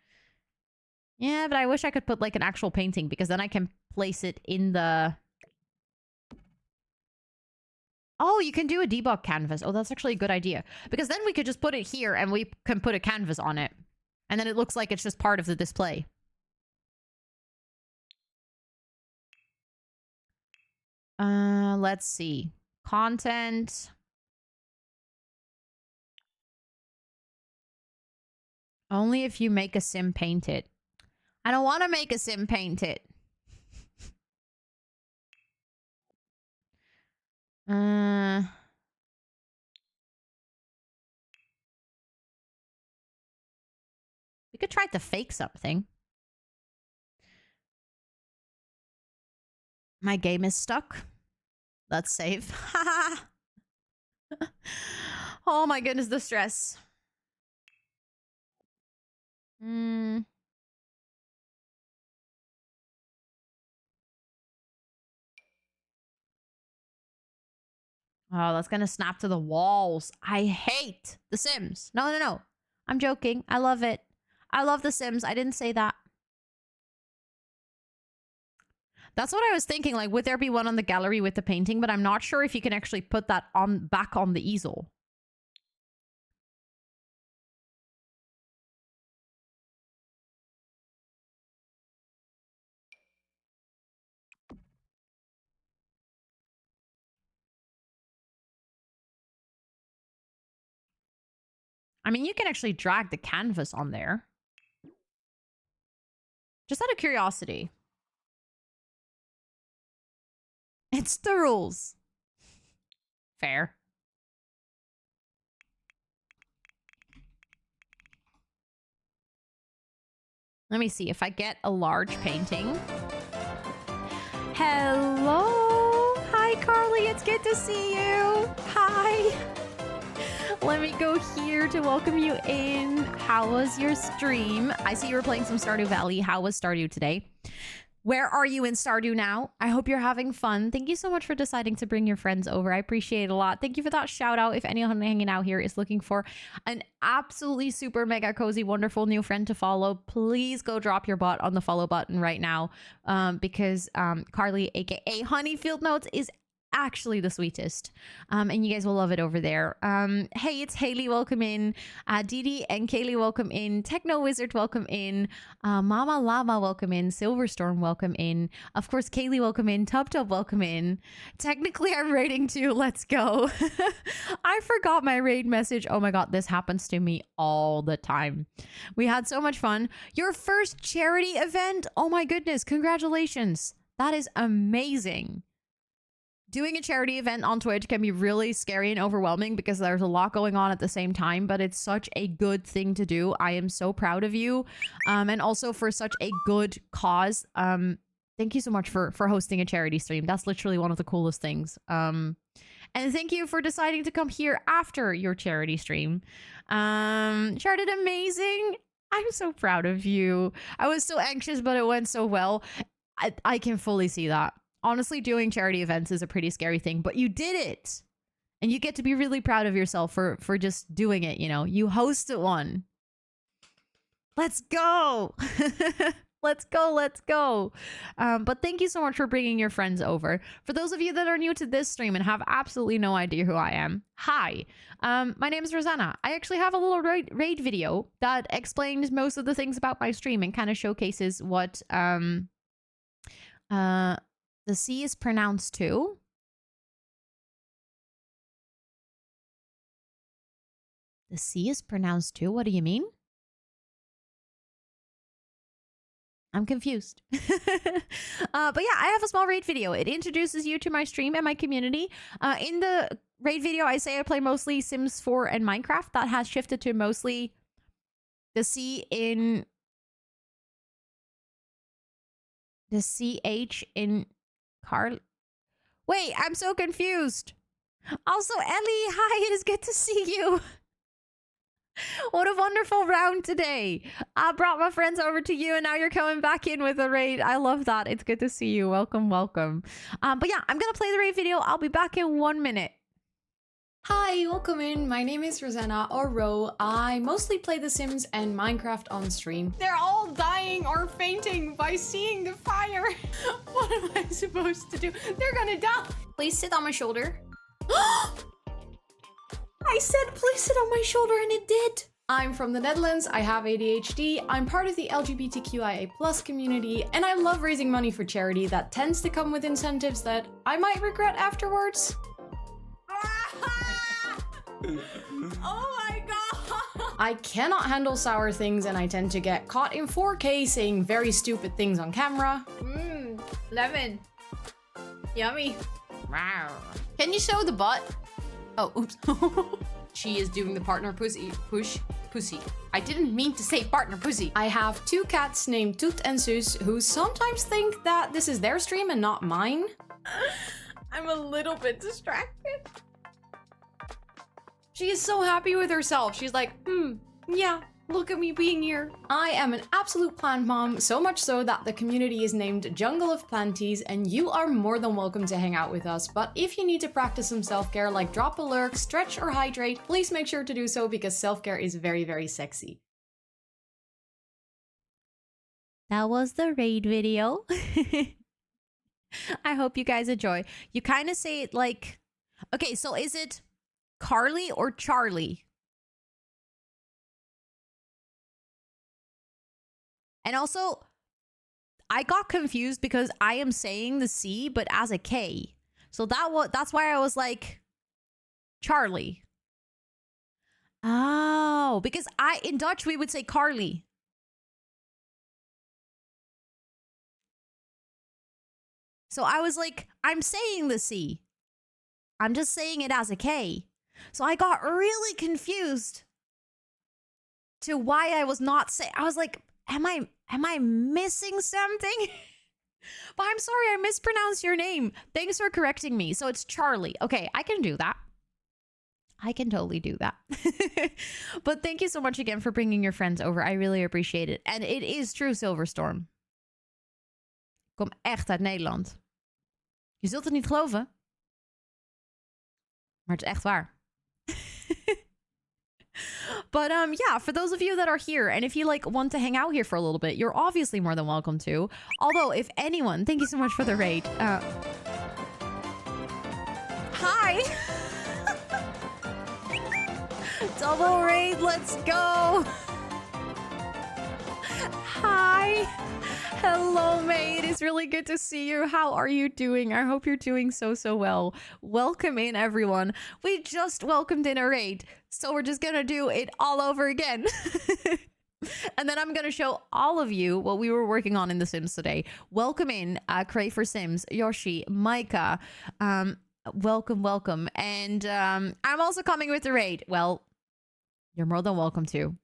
Yeah, but I wish I could put, like, an actual painting, because then I can place it in the... Oh, you can do a debug canvas. Oh, that's actually a good idea. Because then we could just put it here, and we can put a canvas on it. And then it looks like it's just part of the display. Let's see. Content. Only if you make a sim paint it. I don't want to make a sim paint it. We could try to fake something. My game is stuck. Let's save. Oh my goodness, the stress. Oh, that's gonna snap to the walls. I hate The Sims. No, no, no. I'm joking. I love it. I love The Sims. I didn't say that. That's what I was thinking. Like, would there be one on the gallery with the painting? But I'm not sure if you can actually put that on back on the easel. I mean, you can actually drag the canvas on there. Just out of curiosity. It's the rules. Fair. Let me see if I get a large painting. Hello. Hi, Carly. It's good to see you. Hi. Let me go here to welcome you in. How was your stream? I see you were playing some Stardew Valley. How was Stardew today? Where are you in Stardew now? I hope you're having fun. Thank you so much for deciding to bring your friends over. I appreciate it a lot. Thank you for that shout out. If anyone hanging out here is looking for an absolutely super mega cozy, wonderful new friend to follow, please go drop your bot on the follow button right now, because Carly, aka Honeyfield Notes, is actually the sweetest, and you guys will love it over there. Hey, it's Haley, welcome in. Didi and Kaylee, welcome in. Techno Wizard, welcome in. Mama Llama, welcome in. Silverstorm, welcome in. Of course, Kaylee, welcome in. Tub, welcome in. Technically, I'm raiding too. Let's go. I forgot my raid message. Oh my god, this happens to me all the time. We had so much fun. Your first charity event? Oh my goodness, congratulations. That is amazing. Doing a charity event on Twitch can be really scary and overwhelming because there's a lot going on at the same time, but it's such a good thing to do. I am so proud of you. And also for such a good cause. Thank you so much for hosting a charity stream. That's literally one of the coolest things. And thank you for deciding to come here after your charity stream. Char did amazing. I'm so proud of you. I was so anxious, but it went so well. I can fully see that. Honestly, doing charity events is a pretty scary thing, but you did it. And you get to be really proud of yourself for just doing it, you know. You hosted one. Let's go. Let's go. Let's go. But thank you so much for bringing your friends over. For those of you that are new to this stream and have absolutely no idea who I am, hi. My name is Rosanna. I actually have a little raid video that explains most of the things about my stream and kind of showcases what the C is pronounced to. The C is pronounced to? What do you mean? I'm confused. But yeah, I have a small raid video. It introduces you to my stream and my community. In the raid video, I say I play mostly Sims 4 and Minecraft. That has shifted to mostly the C in... the CH in... Wait, I'm so confused. Also, Ellie, hi, it is good to see you. What a wonderful round today. I brought my friends over to you and now you're coming back in with a raid. I love that. It's good to see you. Welcome, welcome. But yeah, I'm gonna play the raid video. I'll be back in 1 minute. Hi, welcome in. My name is Rosanna, or Ro. I mostly play The Sims and Minecraft on stream. They're all dying or fainting by seeing the fire. What am I supposed to do? They're gonna die. Please sit on my shoulder. I said please sit on my shoulder and it did. I'm from the Netherlands, I have ADHD, I'm part of the LGBTQIA+ community, and I love raising money for charity that tends to come with incentives that I might regret afterwards. Oh my god! I cannot handle sour things and I tend to get caught in 4K saying very stupid things on camera. Lemon. Yummy. Can you show the butt? Oh, oops. She is doing the partner pussy. Pussy. I didn't mean to say partner pussy. I have 2 cats named Toot and Sus who sometimes think that this is their stream and not mine. I'm a little bit distracted. She is so happy with herself. She's like, yeah, look at me being here. I am an absolute plant mom, so much so that the community is named Jungle of Planties, and you are more than welcome to hang out with us. But if you need to practice some self-care like drop a lurk, stretch or hydrate, please make sure to do so because self-care is very, very sexy. That was the raid video. I hope you guys enjoy. You kind of say it like, okay, so is it Carly or Charlie? And also, I got confused because I am saying the C, but as a K. So that's why I was like, Charlie. Oh, because in Dutch, we would say Carly. So I was like, I'm saying the C. I'm just saying it as a K. So I got really confused to why I was not saying. I was like, am I missing something? But I'm sorry, I mispronounced your name. Thanks for correcting me. So it's Charlie. Okay, I can do that. I can totally do that. But thank you so much again for bringing your friends over. I really appreciate it. And it is true, Silverstorm. Kom echt uit Nederland. Je zult het niet geloven. Maar het is echt waar. But yeah, for those of you that are here, and if you like want to hang out here for a little bit, you're obviously more than welcome to. Although, if anyone, thank you so much for the raid. Hi. Double raid, let's go. Hi. Hello, May. It is really good to see you. How are you doing? I hope you're doing so well. Welcome in, everyone. We just welcomed in a raid, so we're just gonna do it all over again. And then I'm gonna show all of you what we were working on in The Sims today. Welcome in, Cray for Sims, Yoshi, Micah. Welcome. And I'm also coming with the raid. Well, you're more than welcome to.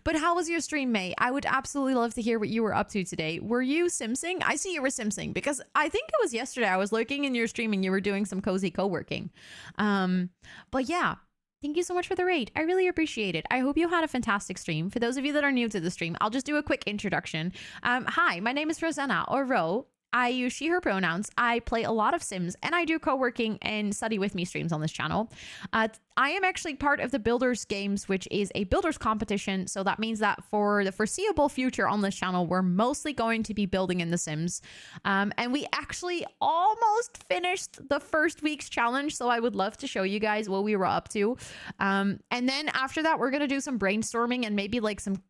But how was your stream, May? I would absolutely love to hear what you were up to today. Were you simsing? I see you were simsing because I think it was yesterday I was looking in your stream and you were doing some cozy co-working. But yeah, thank you so much for the raid. I really appreciate it. I hope you had a fantastic stream. For those of you that are new to the stream, I'll just do a quick introduction. Hi, my name is Rosanna, or Ro. I use she, her pronouns. I play a lot of Sims and I do co-working and study with me streams on this channel. I am actually part of the Builders Games, which is a builders competition. So that means that for the foreseeable future on this channel, we're mostly going to be building in The Sims. And we actually almost finished the first week's challenge. So I would love to show you guys what we were up to. And then after that, we're going to do some brainstorming and maybe like some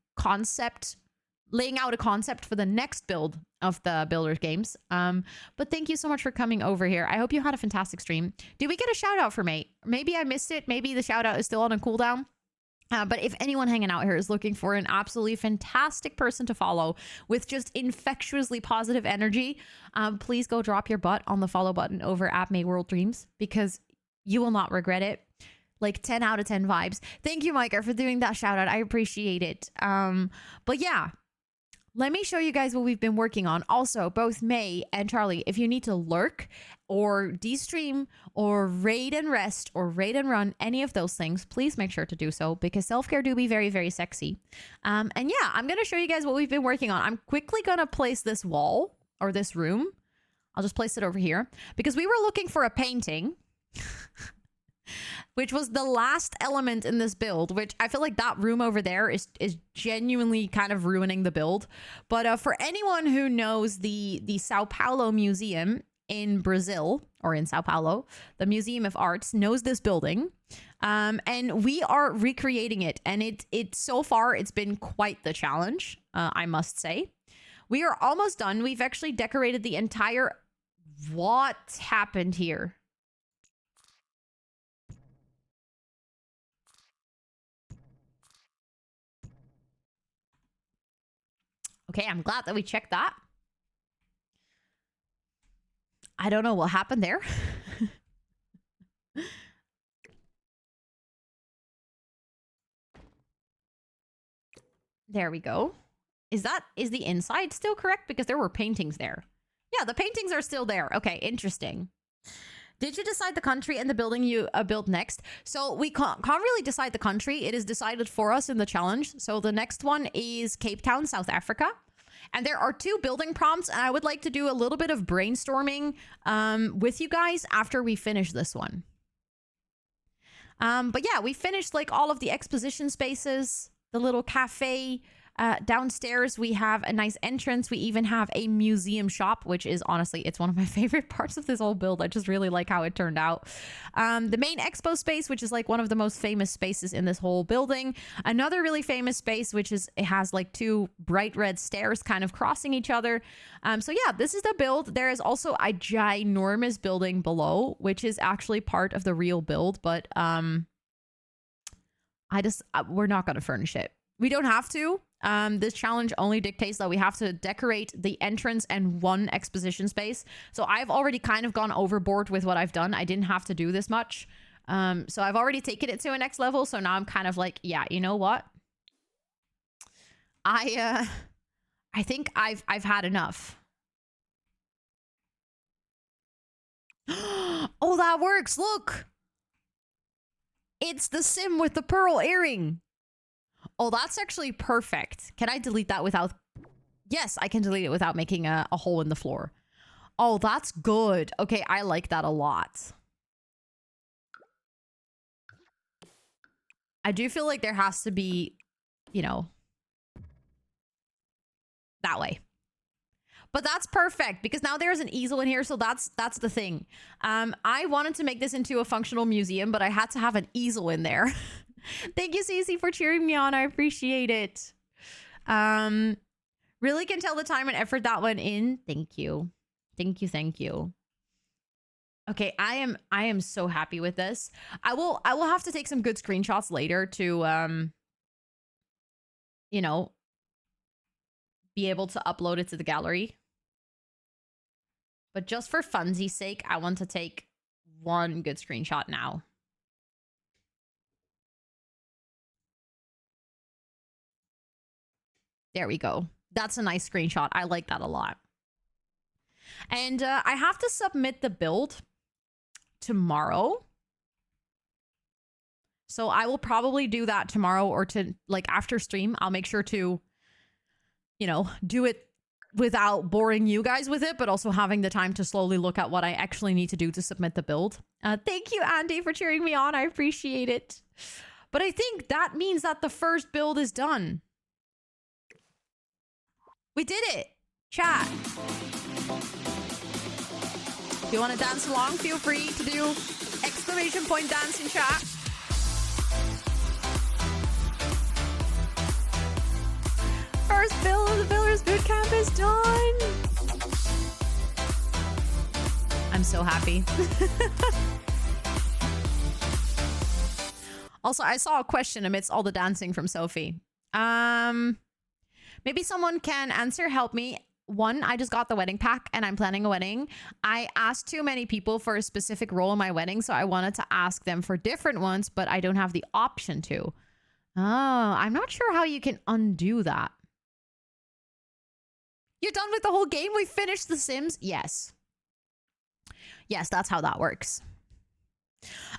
laying out a concept for the next build of the Builders Games. But thank you so much for coming over here. I hope you had a fantastic stream. Did we get a shout out for Mate? Maybe I missed it. Maybe the shout out is still on a cooldown. But if anyone hanging out here is looking for an absolutely fantastic person to follow with just infectiously positive energy, please go drop your butt on the follow button over at May World Dreams because you will not regret it. Like 10 out of 10 vibes. Thank you, Micah, for doing that shout out. I appreciate it. But yeah, let me show you guys what we've been working on. Also, both May and Charlie, if you need to lurk or de-stream or raid and rest or raid and run, any of those things, please make sure to do so because self-care do be very, very sexy. And yeah, I'm going to show you guys what we've been working on. I'm quickly going to place this wall or this room. I'll just place it over here because we were looking for a painting. Which was the last element in this build, which I feel like that room over there is genuinely kind of ruining the build. But for anyone who knows the Sao Paulo Museum, in Brazil, or in Sao Paulo, the Museum of Arts knows this building. And we are recreating it. And it so far, it's been quite the challenge, I must say. We are almost done. We've actually decorated the entire... What happened here? Okay, I'm glad that we checked that. I don't know what happened there. There we go. Is the inside still correct? Because there were paintings there. Yeah, the paintings are still there. Okay, interesting. Did you decide the country and the building you build next? So we can't really decide the country. It is decided for us in the challenge. So the next one is Cape Town, South Africa. And there are 2 building prompts, and I would like to do a little bit of brainstorming with you guys after we finish this one. But yeah, we finished like all of the exposition spaces, the little cafe. Downstairs, we have a nice entrance. We even have a museum shop, which is honestly, it's one of my favorite parts of this whole build. I just really like how it turned out. The main expo space, which is like one of the most famous spaces in this whole building. Another really famous space, which is, it has like 2 bright red stairs kind of crossing each other. So yeah, this is the build. There is also a ginormous building below, which is actually part of the real build, but we're not going to furnish it. We don't have to. This challenge only dictates that we have to decorate the entrance and 1 exposition space. So I've already kind of gone overboard with what I've done. I didn't have to do this much. So I've already taken it to a next level. So now I'm kind of like, yeah, you know what? I think I've had enough. Oh, that works. Look. It's the sim with the pearl earring. Oh, that's actually perfect. Can I delete that without... Yes, I can delete it without making a hole in the floor. Oh, that's good. Okay, I like that a lot. I do feel like there has to be, you know, that way. But that's perfect because now there's an easel in here, so that's the thing. I wanted to make this into a functional museum, but I had to have an easel in there. Thank you, Cece, for cheering me on. I appreciate it. Really can tell the time and effort that went in. Thank you. Thank you. Thank you. Okay, I am so happy with this. I will have to take some good screenshots later to you know, be able to upload it to the gallery. But just for funsies' sake, I want to take 1 good screenshot now. There we go. That's a nice screenshot. I like that a lot. And I have to submit the build tomorrow. So I will probably do that tomorrow or to like after stream. I'll make sure to, you know, do it without boring you guys with it, but also having the time to slowly look at what I actually need to do to submit the build. Thank you, Andy, for cheering me on. I appreciate it. But I think that means that the first build is done. We did it. Chat. If you want to dance along, feel free to do exclamation point dance in chat. First build of the Builders Bootcamp is done. I'm so happy. Also, I saw a question amidst all the dancing from Sophie. Maybe someone can answer, help me. 1, I just got the wedding pack and I'm planning a wedding. I asked too many people for a specific role in my wedding, so I wanted to ask them for different ones, but I don't have the option to. Oh, I'm not sure how you can undo that. You're done with the whole game? We finished The Sims? Yes. Yes, that's how that works.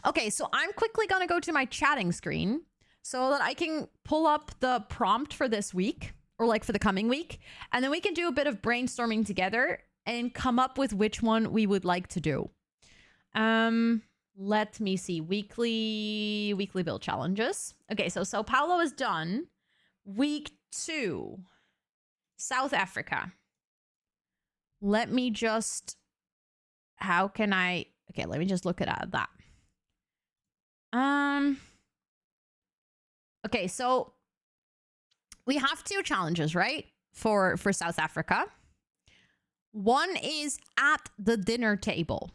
Okay, so I'm quickly going to go to my chatting screen so that I can pull up the prompt for this week, or like for the coming week, and then we can do a bit of brainstorming together and come up with which one we would like to do. Let me see. Weekly build challenges. Okay, so Sao Paulo is done. Week 2. South Africa. Let me just how can I... Okay, let me just look at that. Okay, so we have 2 challenges, right? For South Africa. One is at the dinner table.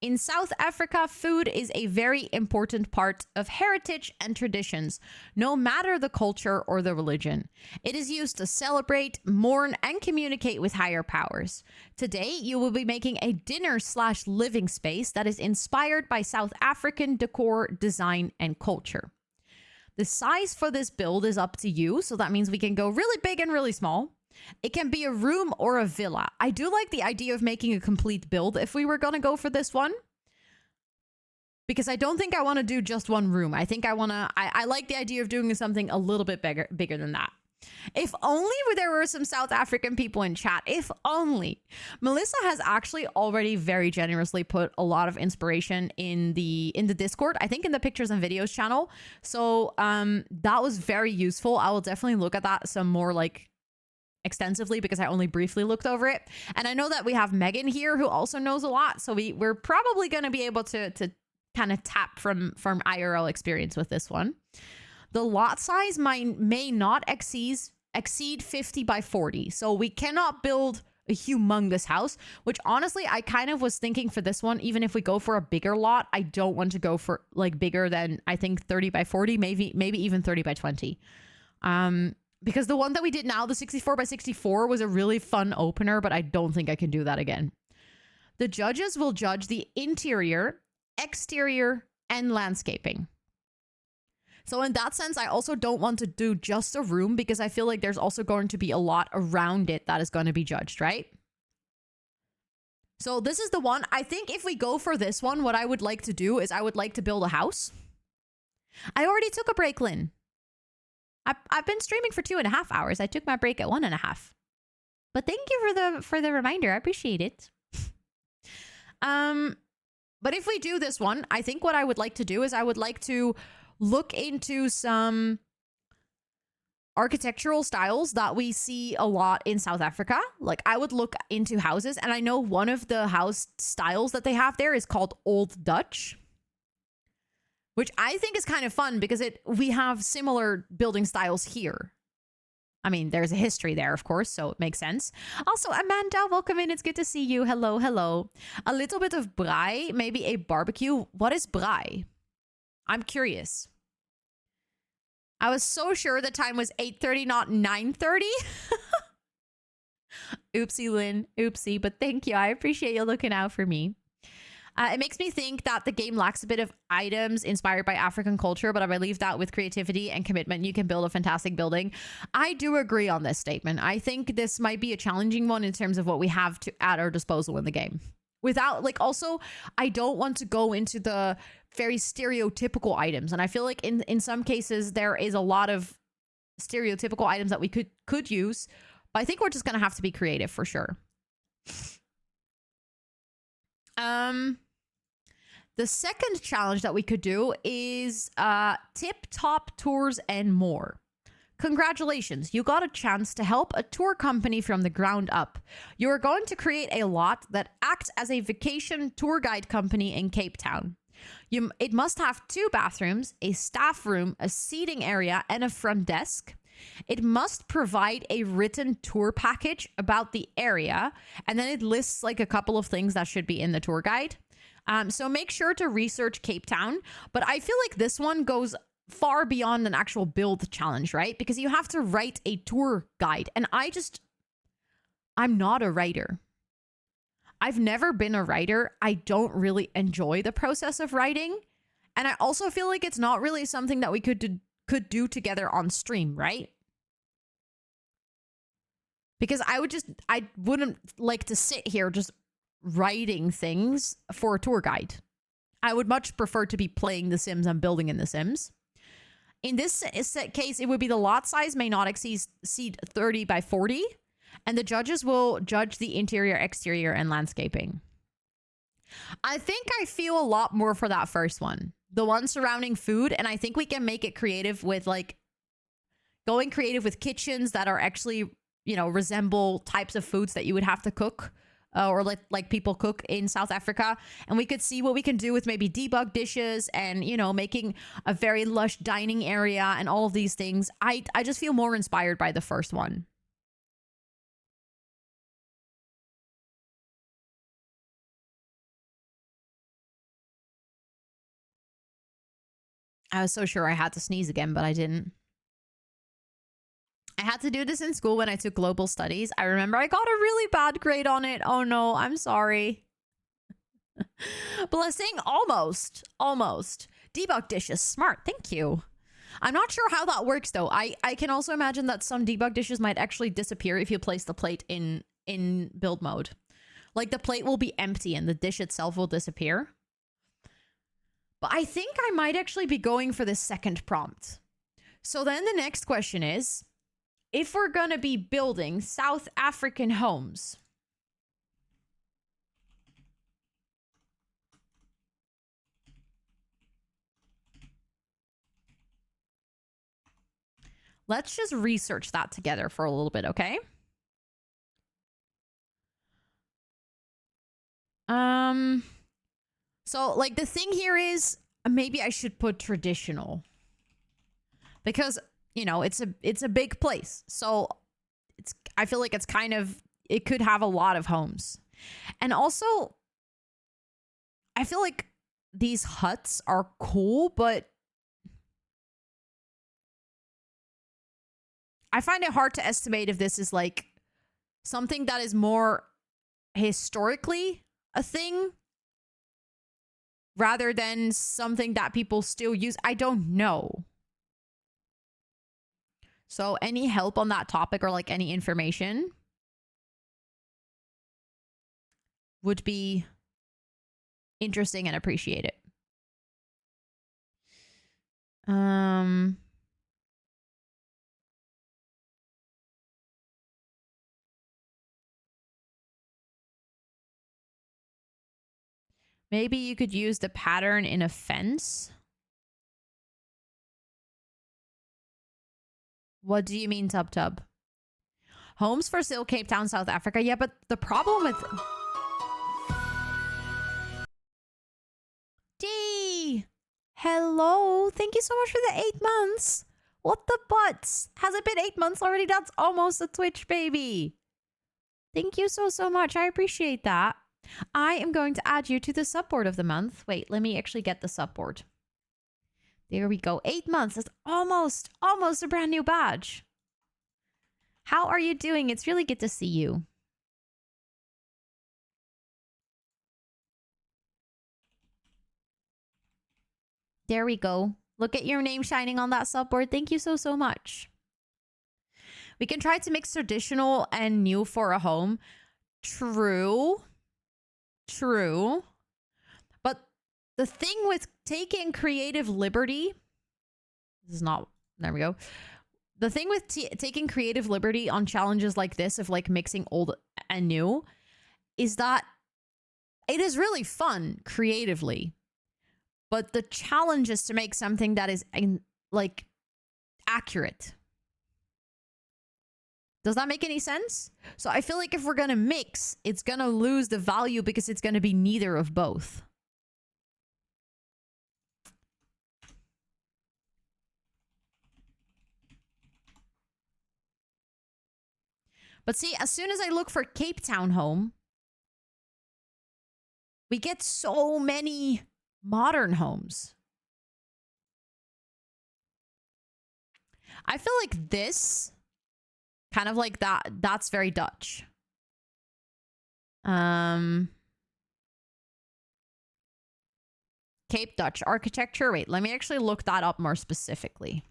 In South Africa, food is a very important part of heritage and traditions, no matter the culture or the religion. It is used to celebrate, mourn, and communicate with higher powers. Today, you will be making a dinner/living space that is inspired by South African decor, design, and culture. The size for this build is up to you, so that means we can go really big and really small. It can be a room or a villa. I do like the idea of making a complete build if we were going to go for this one. Because I don't think I want to do just one room. I think I want to... I like the idea of doing something a little bit bigger than that. If only there were some South African people in chat. If only. Melissa has actually already very generously put a lot of inspiration in the Discord. I think in the pictures and videos channel. So that was very useful. I will definitely look at that some more like extensively because I only briefly looked over it. And I know that we have Megan here who also knows a lot. So we're probably going to be able to kind of tap from IRL experience with this one. The lot size may not exceed 50 by 40. So we cannot build a humongous house, which honestly, I kind of was thinking for this one, even if we go for a bigger lot, I don't want to go for like bigger than I think 30 by 40, maybe even 30 by 20. Because the one that we did now, the 64 by 64 was a really fun opener, but I don't think I can do that again. The judges will judge the interior, exterior, and landscaping. So in that sense, I also don't want to do just a room because I feel like there's also going to be a lot around it that is going to be judged, right? So this is the one. I think if we go for this one, what I would like to do is I would like to build a house. I already took a break, Lynn. I've been streaming for 2.5 hours. I took my break at 1.5. But thank you for the reminder. I appreciate it. But if we do this one, I think what I would like to do is I would like to look into some architectural styles that we see a lot in South Africa. Like I would look into houses, and I know one of the house styles that they have there is called Old Dutch, which I think is kind of fun because we have similar building styles here. I mean, there's a history there, of course, so it makes sense. Also, Amanda, welcome in. It's good to see you. Hello, hello. A little bit of braai, maybe a barbecue. What is braai? I'm curious. I was so sure the time was 8:30, not 9:30. Oopsie, Lynn. Oopsie, but thank you. I appreciate you looking out for me. It makes me think that the game lacks a bit of items inspired by African culture, but I believe that with creativity and commitment, you can build a fantastic building. I do agree on this statement. I think this might be a challenging one in terms of what we have at our disposal in the game. Without, like, also, I don't want to go into the very stereotypical items. And I feel like in some cases, there is a lot of stereotypical items that we could use. But I think we're just going to have to be creative for sure. The second challenge that we could do is tip-top tours and more. Congratulations, you got a chance to help a tour company from the ground up. You are going to create a lot that acts as a vacation tour guide company in Cape Town. It must have 2 bathrooms, a staff room, a seating area, and a front desk. It must provide a written tour package about the area, and then it lists like a couple of things that should be in the tour guide. So make sure to research Cape Town, but I feel like this one goes far beyond an actual build challenge, right? Because you have to write a tour guide, and I'm not a writer. I've never been a writer. I don't really enjoy the process of writing, and I also feel like it's not really something that we could do together on stream, right? Because I wouldn't like to sit here just writing things for a tour guide. I would much prefer to be playing The Sims and building in The Sims. In this case, it would be the lot size may not exceed 30 by 40, and the judges will judge the interior, exterior, and landscaping. I think I feel a lot more for that first one, the one surrounding food, and I think we can make it creative with like going creative with kitchens that are actually, you know, resemble types of foods that you would have to cook or like people cook in South Africa, and we could see what we can do with maybe debug dishes and, you know, making a very lush dining area and all of these things. I just feel more inspired by the first one. I was so sure I had to sneeze again, but I didn't. I had to do this in school when I took global studies. I remember I got a really bad grade on it. Oh no, I'm sorry. Blessing, almost. Debug dishes, smart, thank you. I'm not sure how that works though. I can also imagine that some debug dishes might actually disappear if you place the plate in build mode. Like the plate will be empty and the dish itself will disappear. But I think I might actually be going for the second prompt. So then the next question is, if we're gonna be building South African homes, let's just research that together for a little bit, okay? So like the thing here is maybe I should put traditional, because, you know, it's a big place. So I feel like it's kind of, it could have a lot of homes. And also I feel like these huts are cool, but I find it hard to estimate if this is like something that is more historically a thing rather than something that people still use. I don't know. So any help on that topic or like any information would be interesting and appreciated. Maybe you could use the pattern in a fence. What do you mean, Tub? Homes for sale, Cape Town, South Africa. Yeah, but the problem with... D! Hello! Thank you so much for the 8 months! What the butts? Has it been 8 months already? That's almost a Twitch baby. Thank you so much. I appreciate that. I am going to add you to the subboard of the month. Wait, let me actually get the subboard. There we go. 8 months. That's almost a brand new badge. How are you doing? It's really good to see you. There we go. Look at your name shining on that subboard. Thank you so much. We can try to mix traditional and new for a home. True. But the thing with taking creative liberty... This is not... There we go. The thing with taking creative liberty on challenges like this of like mixing old and new is that it is really fun creatively. But the challenge is to make something that is like accurate. Does that make any sense? So I feel like if we're going to mix, it's going to lose the value because it's going to be neither of both. But see, as soon as I look for Cape Town home, we get so many modern homes. I feel like this, kind of like that's very Dutch. Cape Dutch architecture. Wait, let me actually look that up more specifically.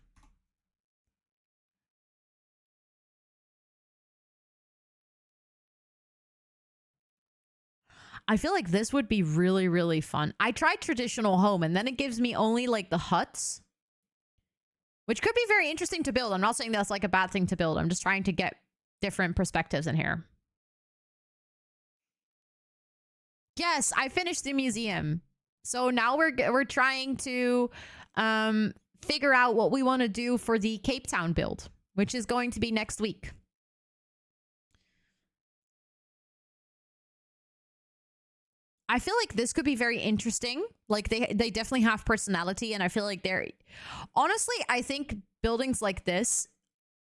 I feel like this would be really, really fun. I tried traditional home and then it gives me only like the huts, which could be very interesting to build. I'm not saying that's like a bad thing to build. I'm just trying to get different perspectives in here. Yes, I finished the museum. So now we're trying to figure out what we want to do for the Cape Town build, which is going to be next week. I feel like this could be very interesting. Like they definitely have personality, and I feel like they're honestly, I think buildings like this,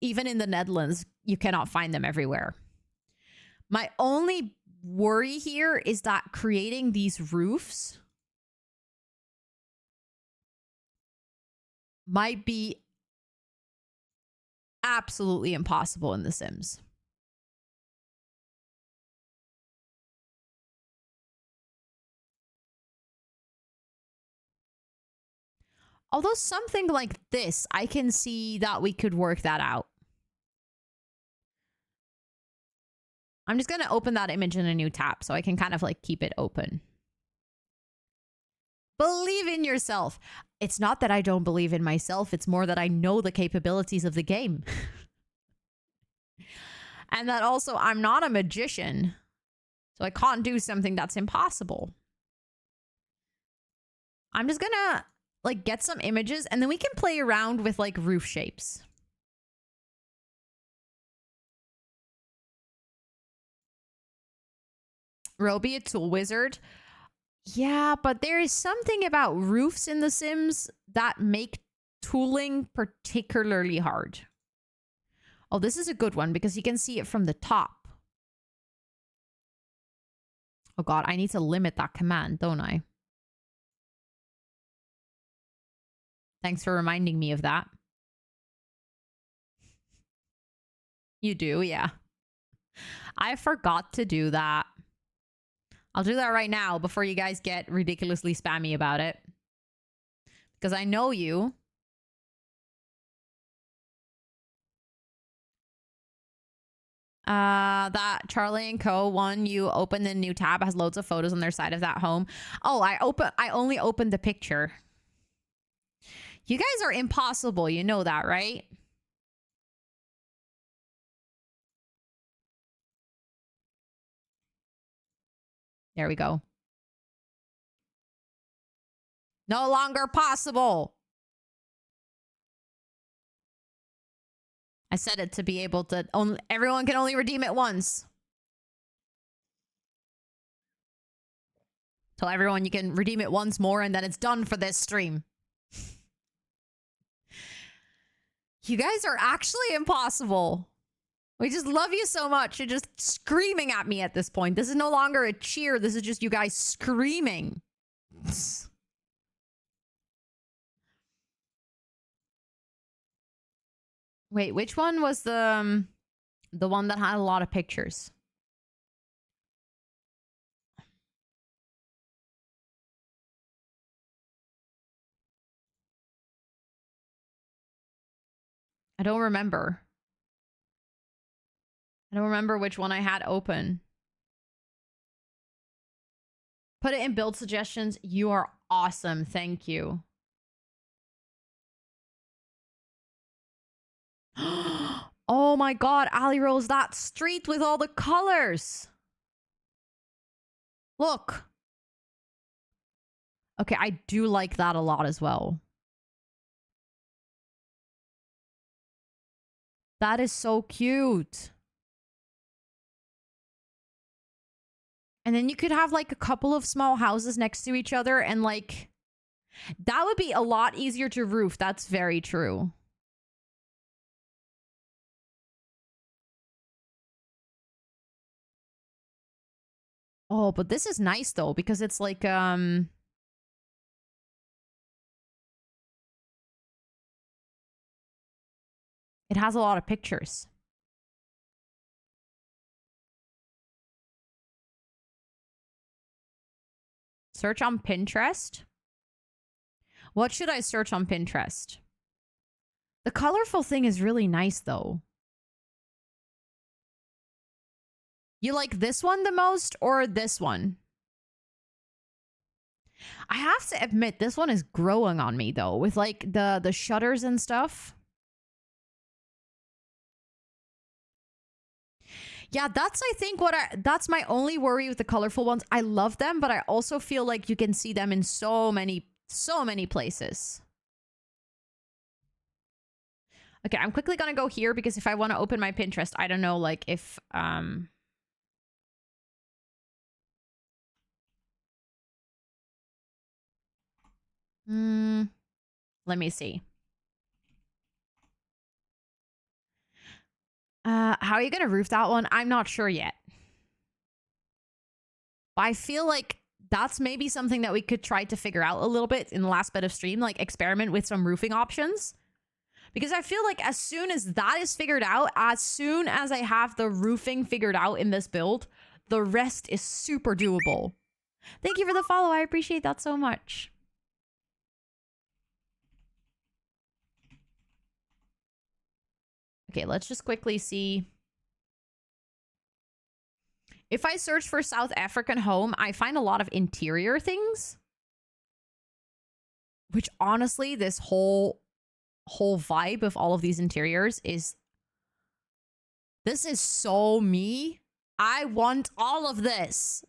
even in the Netherlands, you cannot find them everywhere. My only worry here is that creating these roofs might be absolutely impossible in The Sims. Although something like this, I can see that we could work that out. I'm just going to open that image in a new tab so I can kind of like keep it open. Believe in yourself. It's not that I don't believe in myself. It's more that I know the capabilities of the game. And that also I'm not a magician. So I can't do something that's impossible. I'm just going to like get some images and then we can play around with like roof shapes. Roby, a tool wizard. Yeah, but there is something about roofs in The Sims that make tooling particularly hard. Oh, this is a good one because you can see it from the top. Oh god, I need to limit that command, don't I? Thanks for reminding me of that. You do, yeah. I forgot to do that. I'll do that right now before you guys get ridiculously spammy about it. Because I know you. That Charlie & Co. one you open the new tab has loads of photos on their side of that home. Oh, I only opened the picture. You guys are impossible. You know that, right? There we go. No longer possible. I set it to be able to only everyone can only redeem it once. Tell everyone you can redeem it once more and then it's done for this stream. You guys are actually impossible. We just love you so much. You're just screaming at me at this point. This is no longer a cheer. This is just you guys screaming. Wait, which one was the one that had a lot of pictures? I don't remember. I don't remember which one I had open. Put it in build suggestions. You are awesome. Thank you. Oh my god, Ali Rose, that street with all the colors. Look. Okay, I do like that a lot as well. That is so cute. And then you could have like a couple of small houses next to each other and like that would be a lot easier to roof. That's very true. Oh, but this is nice though because it's like it has a lot of pictures. Search on Pinterest. What should I search on Pinterest? The colorful thing is really nice, though. You like this one the most or this one? I have to admit, this one is growing on me, though, with like the shutters and stuff. Yeah, that's, I think, that's my only worry with the colorful ones. I love them, but I also feel like you can see them in so many places. Okay, I'm quickly gonna go here because if I want to open my Pinterest, I don't know, like, if, Let me see. How are you going to roof that one? I'm not sure yet. But I feel like that's maybe something that we could try to figure out a little bit in the last bit of stream, like experiment with some roofing options. Because I feel like as soon as that is figured out, as soon as I have the roofing figured out in this build, the rest is super doable. Thank you for the follow. I appreciate that so much. Okay, let's just quickly see. If I search for South African home, I find a lot of interior things. Which honestly, this whole vibe of all of these interiors is... This is so me. I want all of this.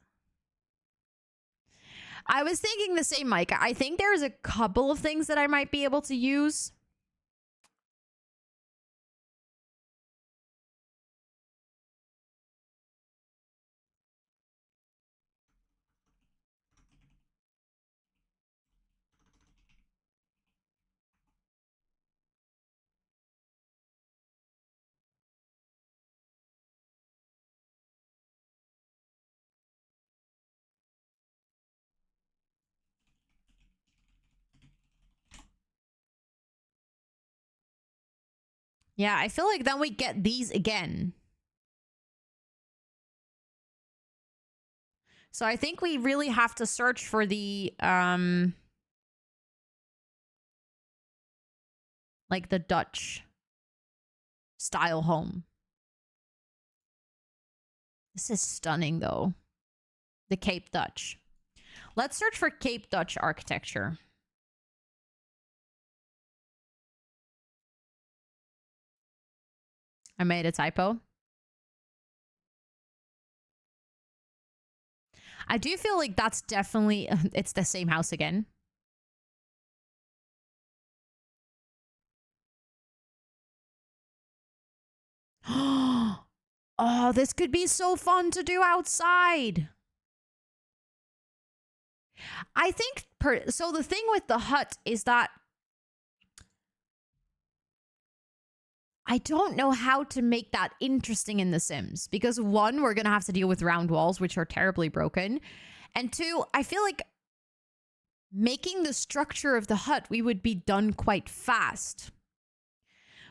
I was thinking the same, Micah. I think there's a couple of things that I might be able to use. Yeah, I feel like then we get these again. So I think we really have to search for the, like the Dutch style home. This is stunning though. The Cape Dutch. Let's search for Cape Dutch architecture. I made a typo. I do feel like that's definitely... It's the same house again. Oh, this could be so fun to do outside. I think... So the thing with the hut is that... I don't know how to make that interesting in The Sims. Because one, we're going to have to deal with round walls, which are terribly broken. And two, I feel like making the structure of the hut, we would be done quite fast.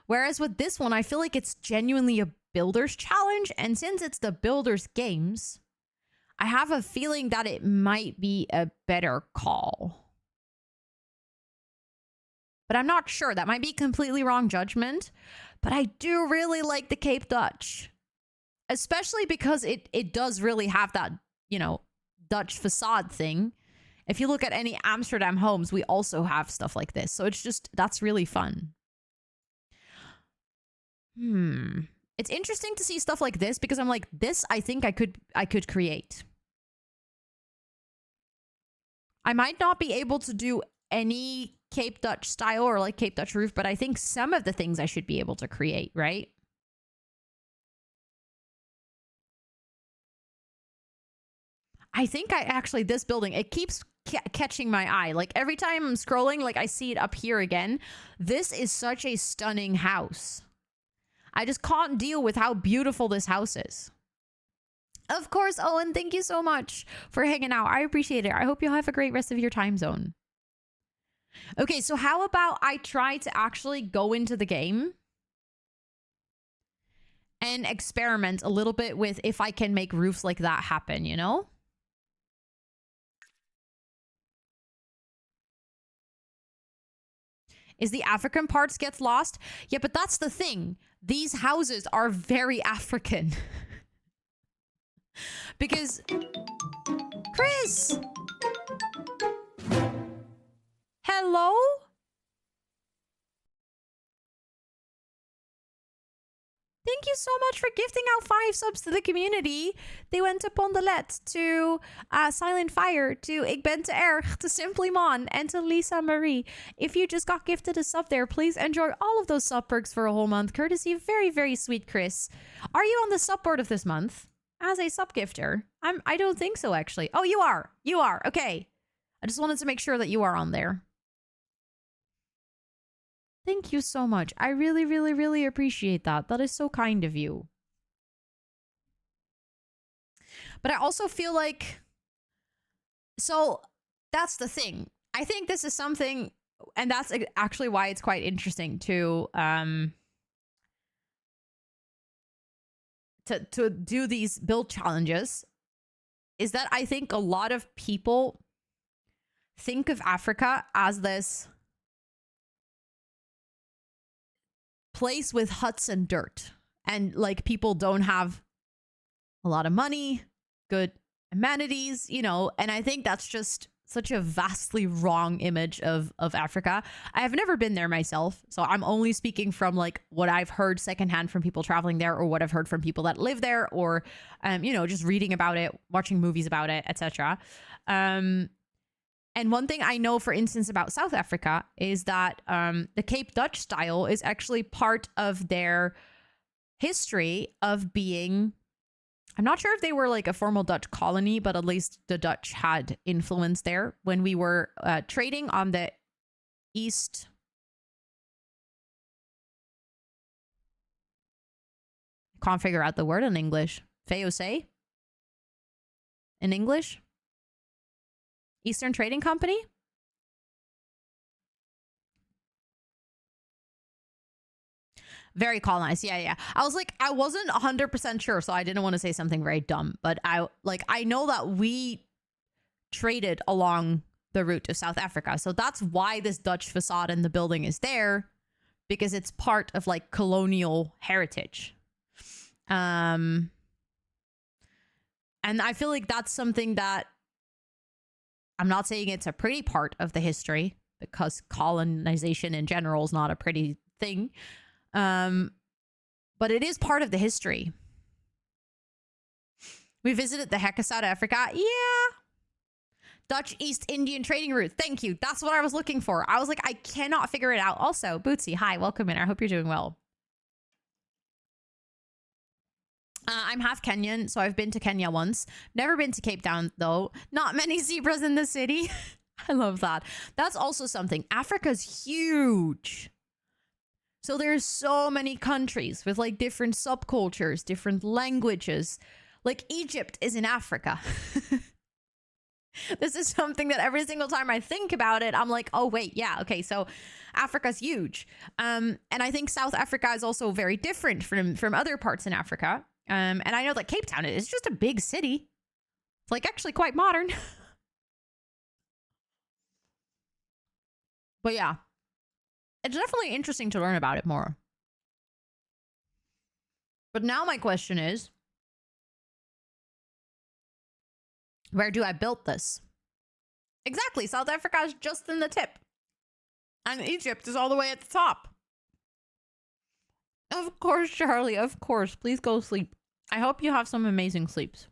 Whereas with this one, I feel like it's genuinely a builder's challenge. And since it's the builder's games, I have a feeling that it might be a better call. But I'm not sure. That might be completely wrong judgment. But I do really like the Cape Dutch. Especially because it does really have that, you know, Dutch facade thing. If you look at any Amsterdam homes, we also have stuff like this. So it's just, that's really fun. It's interesting to see stuff like this because I'm like, this I think I could create. I might not be able to do any Cape Dutch style or like Cape Dutch roof, but I think some of the things I should be able to create, right? I think this building, it keeps catching my eye. Like every time I'm scrolling, like I see it up here again. This is such a stunning house. I just can't deal with how beautiful this house is. Of course, Owen, thank you so much for hanging out. I appreciate it. I hope you'll have a great rest of your time zone. Okay, so how about I try to actually go into the game and experiment a little bit with if I can make roofs like that happen, you know? Is the African parts gets lost? Yeah, but that's the thing. These houses are very African. Because... Chris! Hello? Thank you so much for gifting out 5 subs to the community. They went to Pondelet, to Silent Fire, to Ik Ben Te Erg, to Simply Mon, and to Lisa Marie. If you just got gifted a sub there, please enjoy all of those sub perks for a whole month, courtesy of very, very sweet Chris. Are you on the sub board of this month as a sub gifter? I don't think so, actually. Oh, you are. You are. Okay. I just wanted to make sure that you are on there. Thank you so much. I really, really, really appreciate that. That is so kind of you. But I also feel like, so that's the thing. I think this is something, and that's actually why it's quite interesting to do these build challenges, is that I think a lot of people think of Africa as this place with huts and dirt, and like people don't have a lot of money, good amenities, you know, and I think that's just such a vastly wrong image of Africa. I have never been there myself, so I'm only speaking from like what I've heard secondhand from people traveling there, or what I've heard from people that live there, or you know, just reading about it, watching movies about it, etc. And one thing I know, for instance, about South Africa is that the Cape Dutch style is actually part of their history of being, I'm not sure if they were like a formal Dutch colony, but at least the Dutch had influence there when we were trading on the east. Can't figure out the word in English. VOC? In English? Eastern Trading Company? Very colonized. Yeah. I was like, I wasn't 100% sure, so I didn't want to say something very dumb, but I know that we traded along the route to South Africa. So that's why this Dutch facade in the building is there, because it's part of like colonial heritage. And I feel like that's something that, I'm not saying it's a pretty part of the history, because colonization in general is not a pretty thing. But it is part of the history. We visited the heck of South Africa. Yeah. Dutch East Indian trading route. Thank you. That's what I was looking for. I was like, I cannot figure it out. Also, Bootsy, hi, welcome in. I hope you're doing well. I'm half Kenyan, so I've been to Kenya once. Never been to Cape Town, though. Not many zebras in the city. I love that. That's also something. Africa's huge. So there's so many countries with like different subcultures, different languages. Like Egypt is in Africa. This is something that every single time I think about it, I'm like, oh wait, yeah, okay, so Africa's huge. And I think South Africa is also very different from other parts in Africa. And I know that Cape Town is just a big city. It's like actually quite modern. But yeah, it's definitely interesting to learn about it more. But now my question is, where do I build this? Exactly, South Africa is just in the tip. And Egypt is all the way at the top. Of course, Charlie, of course. Please go sleep. I hope you have some amazing sleeps.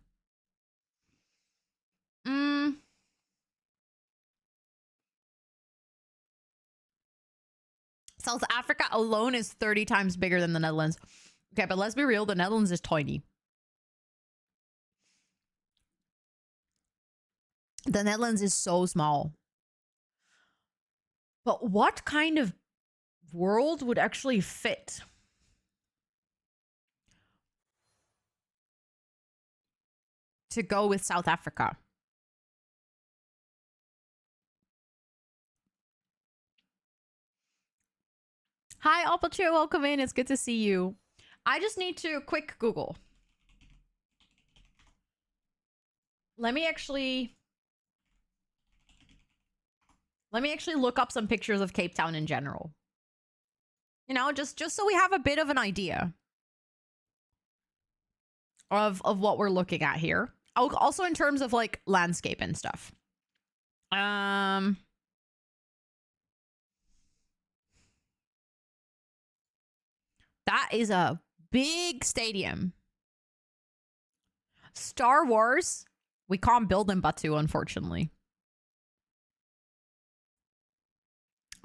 South Africa alone is 30 times bigger than the Netherlands. Okay, but let's be real, the Netherlands is tiny. The Netherlands is so small. But what kind of world would actually fit? To go with South Africa? Hi, Alpacho, welcome in. It's good to see you. I just need to quick Google. Let me actually look up some pictures of Cape Town in general. You know, just so we have a bit of an idea of what we're looking at here. Also in terms of like landscape and stuff. That is a big stadium. Star Wars. We can't build in Batu, unfortunately.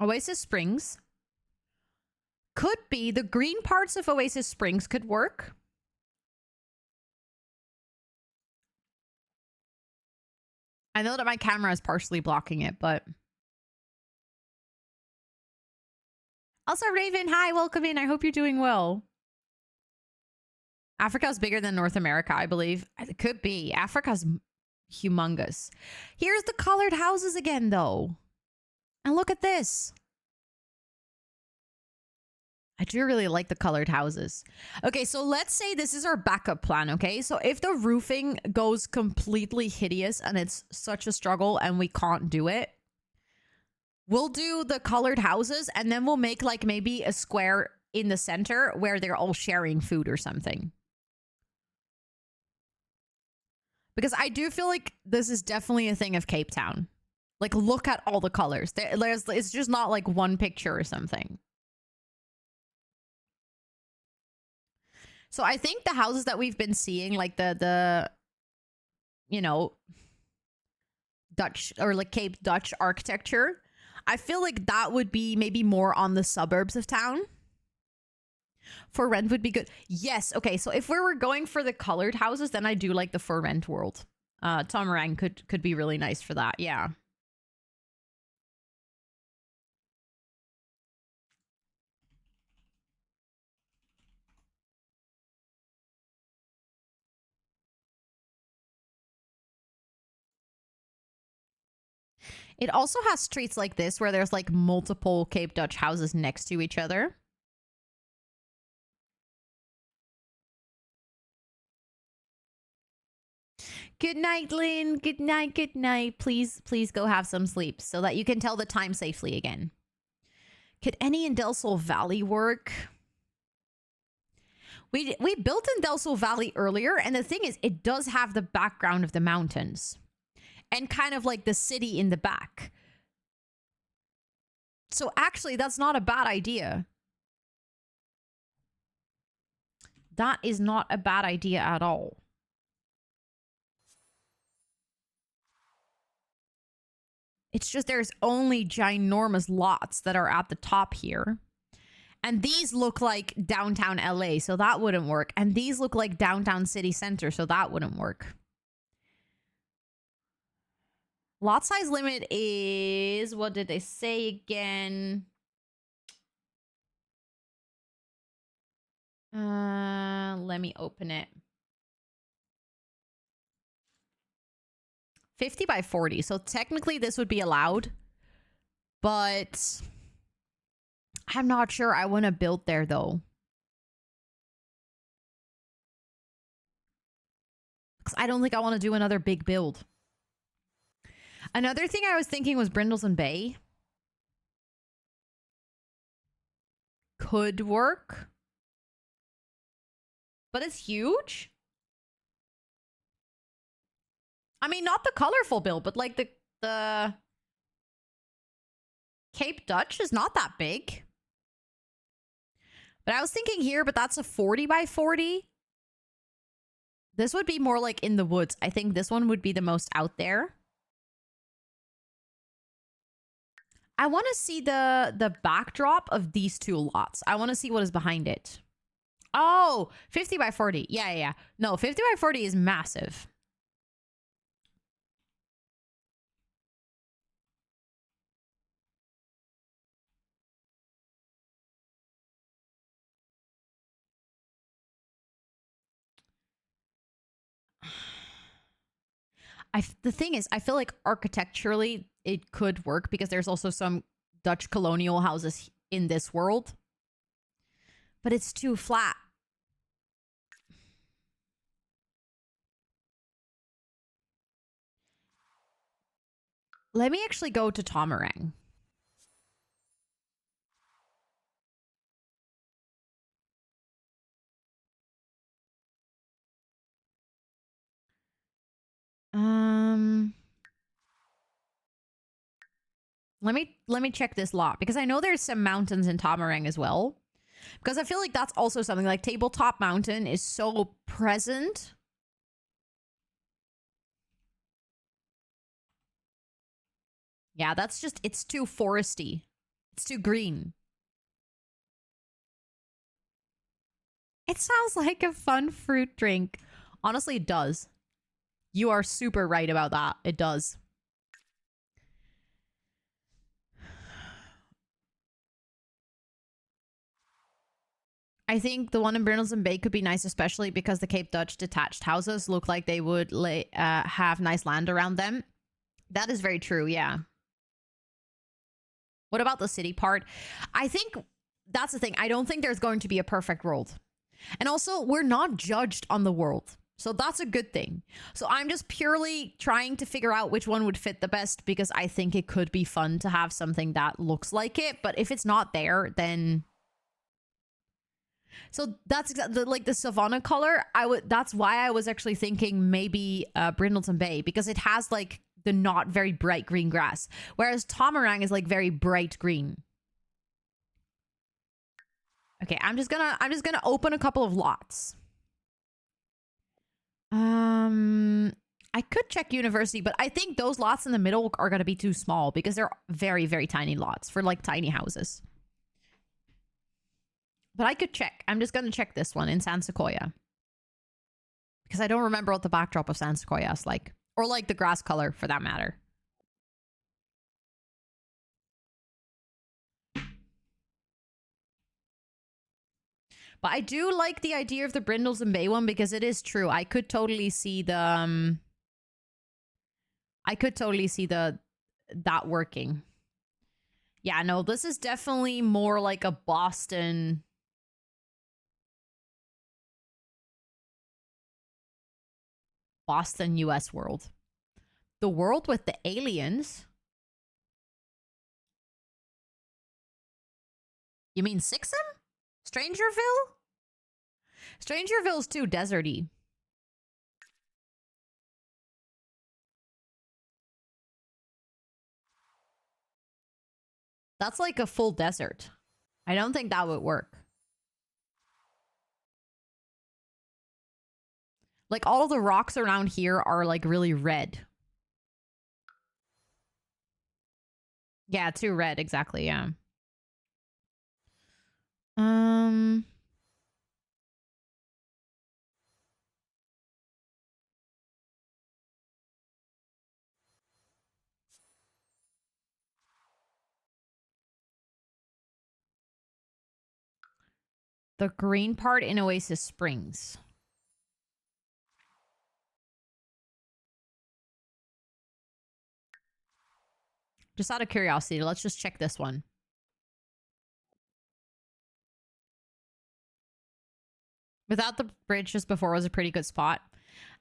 Oasis Springs. Could be. The green parts of Oasis Springs could work. I know that my camera is partially blocking it, but Also, Raven, hi, welcome in. I hope you're doing well. Africa's bigger than North America, I believe. It could be. Africa's humongous. Here's the colored houses again, though. And look at this. I do really like the colored houses. Okay, so let's say this is our backup plan, okay? So if the roofing goes completely hideous and it's such a struggle and we can't do it, we'll do the colored houses and then we'll make like maybe a square in the center where they're all sharing food or something. Because I do feel like this is definitely a thing of Cape Town. Like, look at all the colors. It's just not like one picture or something. So I think the houses that we've been seeing, like the you know, Dutch or like Cape Dutch architecture, I feel like that would be maybe more on the suburbs of town. For rent would be good. Yes. Okay. So if we were going for the colored houses, then I do like the for rent world. Tomarang could be really nice for that. Yeah. It also has streets like this where there's like multiple Cape Dutch houses next to each other. Good night, Lynn. Good night. Good night. Please go have some sleep so that you can tell the time safely again. Could any in Del Sol Valley work? We built in Del Sol Valley earlier, and the thing is, it does have the background of the mountains and kind of like the city in the back. So actually, that's not a bad idea. That is not a bad idea at all. It's just there's only ginormous lots that are at the top here. And these look like downtown LA, so that wouldn't work. And these look like downtown city center, so that wouldn't work. Lot size limit is, what did they say again? Let me open it. 50 by 40. So technically this would be allowed, but I'm not sure I want to build there though. Because I don't think I want to do another big build. Another thing I was thinking was Brindleton Bay. Could work. But it's huge. I mean, not the colorful build, but like the Cape Dutch is not that big. But I was thinking here, but that's a 40 by 40. This would be more like in the woods. I think this one would be the most out there. I want to see the backdrop of these two lots. I want to see what is behind it. Oh, 50 by 40. Yeah. No, 50 by 40 is massive. The thing is, I feel like architecturally it could work because there's also some Dutch colonial houses in this world. But it's too flat. Let me actually go to Tomarang. Let me check this lot because I know there's some mountains in Tomarang as well. Because I feel like that's also something like Tabletop Mountain is so present. Yeah, that's just, it's too foresty. It's too green. It sounds like a fun fruit drink. Honestly, it does. You are super right about that. It does. I think the one in Brindleton Bay could be nice, especially because the Cape Dutch detached houses look like they would have nice land around them. That is very true, yeah. What about the city part? I think that's the thing. I don't think there's going to be a perfect world. And also, we're not judged on the world. So that's a good thing. So I'm just purely trying to figure out which one would fit the best because I think it could be fun to have something that looks like it. But if it's not there, then... So that's exactly like the Savannah color. That's why I was actually thinking maybe Brindleton Bay, because it has like the not very bright green grass, whereas Tomarang is like very bright green. Okay, I'm just gonna open a couple of lots. I could check university, but I think those lots in the middle are gonna be too small because they're very, very tiny lots for like tiny houses. But I could check. I'm just gonna check this one in San Sequoia because I don't remember what the backdrop of San Sequoia is like, or like the grass color for that matter. But I do like the idea of the Brindleton Bay one because it is true. I could totally see the that working. Yeah, no, this is definitely more like a Boston US world. The world with the aliens? You mean Sixam? Strangerville? Strangerville's too deserty. That's like a full desert. I don't think that would work. Like all the rocks around here are like really red. Yeah, too red, exactly, yeah. The green part in Oasis Springs. Just out of curiosity, let's just check this one. Without the bridge just before was a pretty good spot.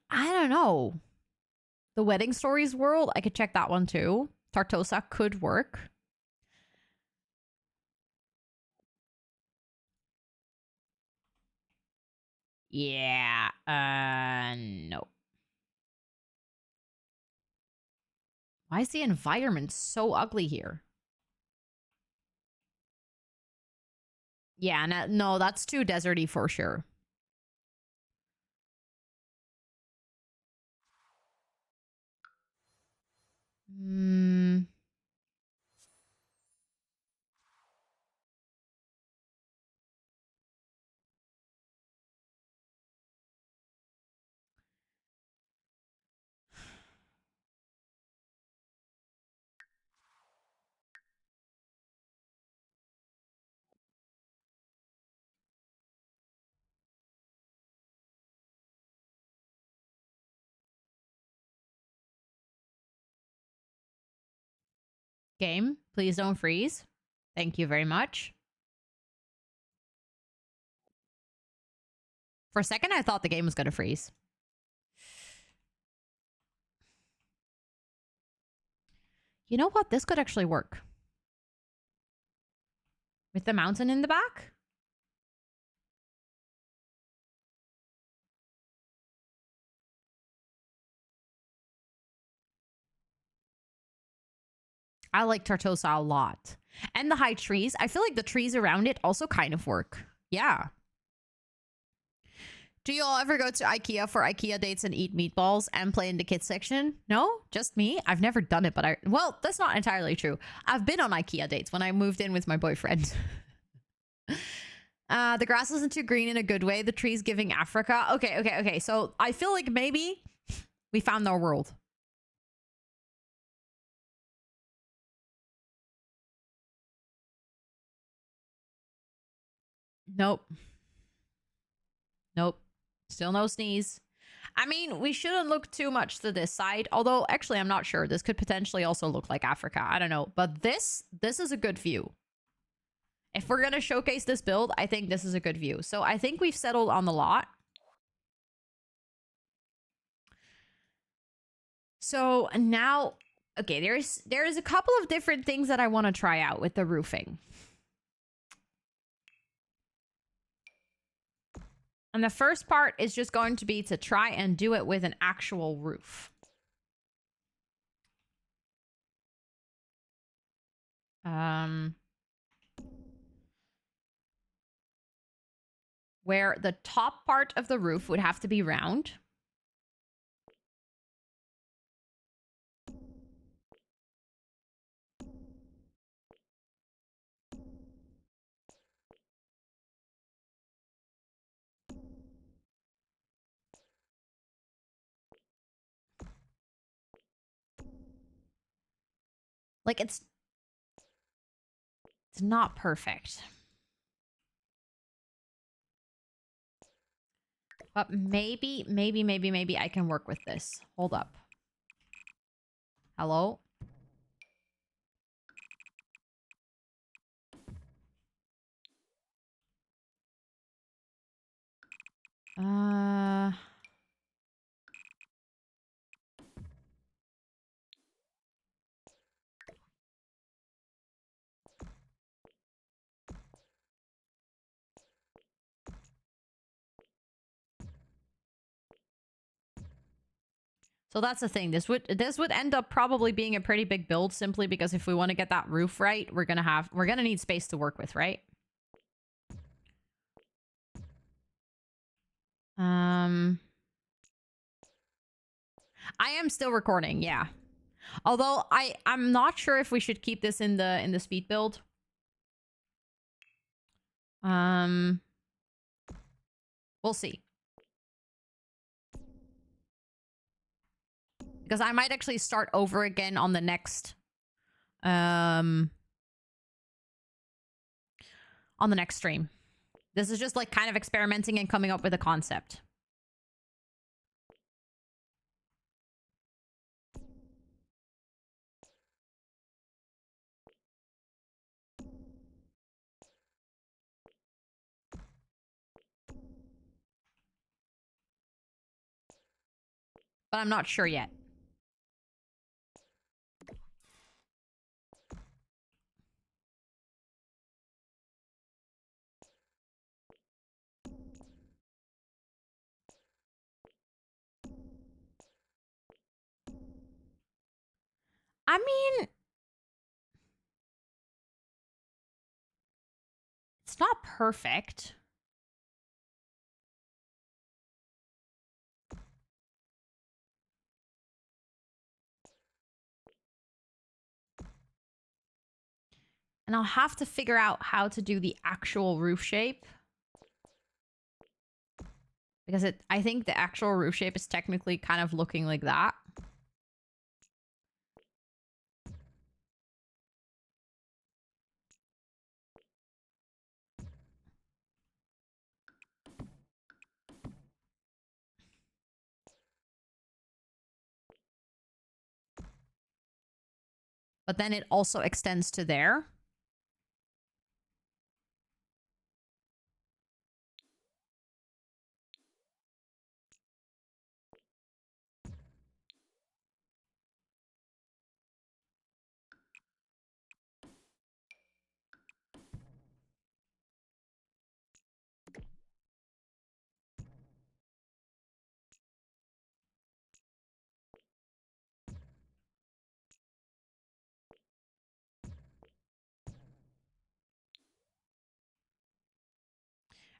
I don't know. The Wedding Stories world, I could check that one too. Tartosa could work. Yeah, no. Why is the environment so ugly here? Yeah, no, that's too deserty for sure. Hmm. Game, please don't freeze. Thank you very much. For a second, I thought the game was going to freeze. You know what? This could actually work. With the mountain in the back? I like Tartosa a lot. And the high trees. I feel like the trees around it also kind of work. Yeah. Do you all ever go to IKEA for IKEA dates and eat meatballs and play in the kids section? No? Just me? I've never done it, but well, that's not entirely true. I've been on IKEA dates when I moved in with my boyfriend. The grass isn't too green in a good way. The tree's giving Africa. Okay. So I feel like maybe we found our world. Nope. Nope. Still no sneeze. I mean, we shouldn't look too much to this side. Although, actually, I'm not sure. This could potentially also look like Africa. I don't know. But this is a good view. If we're going to showcase this build, I think this is a good view. So I think we've settled on the lot. So now, okay, there's a couple of different things that I want to try out with the roofing. And the first part is just going to be to try and do it with an actual roof. Where the top part of the roof would have to be round. Like, it's not perfect. But maybe I can work with this. Hold up. Hello? So that's the thing. This would end up probably being a pretty big build simply because if we want to get that roof right, we're gonna need space to work with, right? I am still recording, yeah. Although I'm not sure if we should keep this in the speed build. We'll see. Because I might actually start over again on the next stream. This is just like kind of experimenting and coming up with a concept. But I'm not sure yet. I mean, it's not perfect. And I'll have to figure out how to do the actual roof shape. Because I think the actual roof shape is technically kind of looking like that. But then it also extends to there.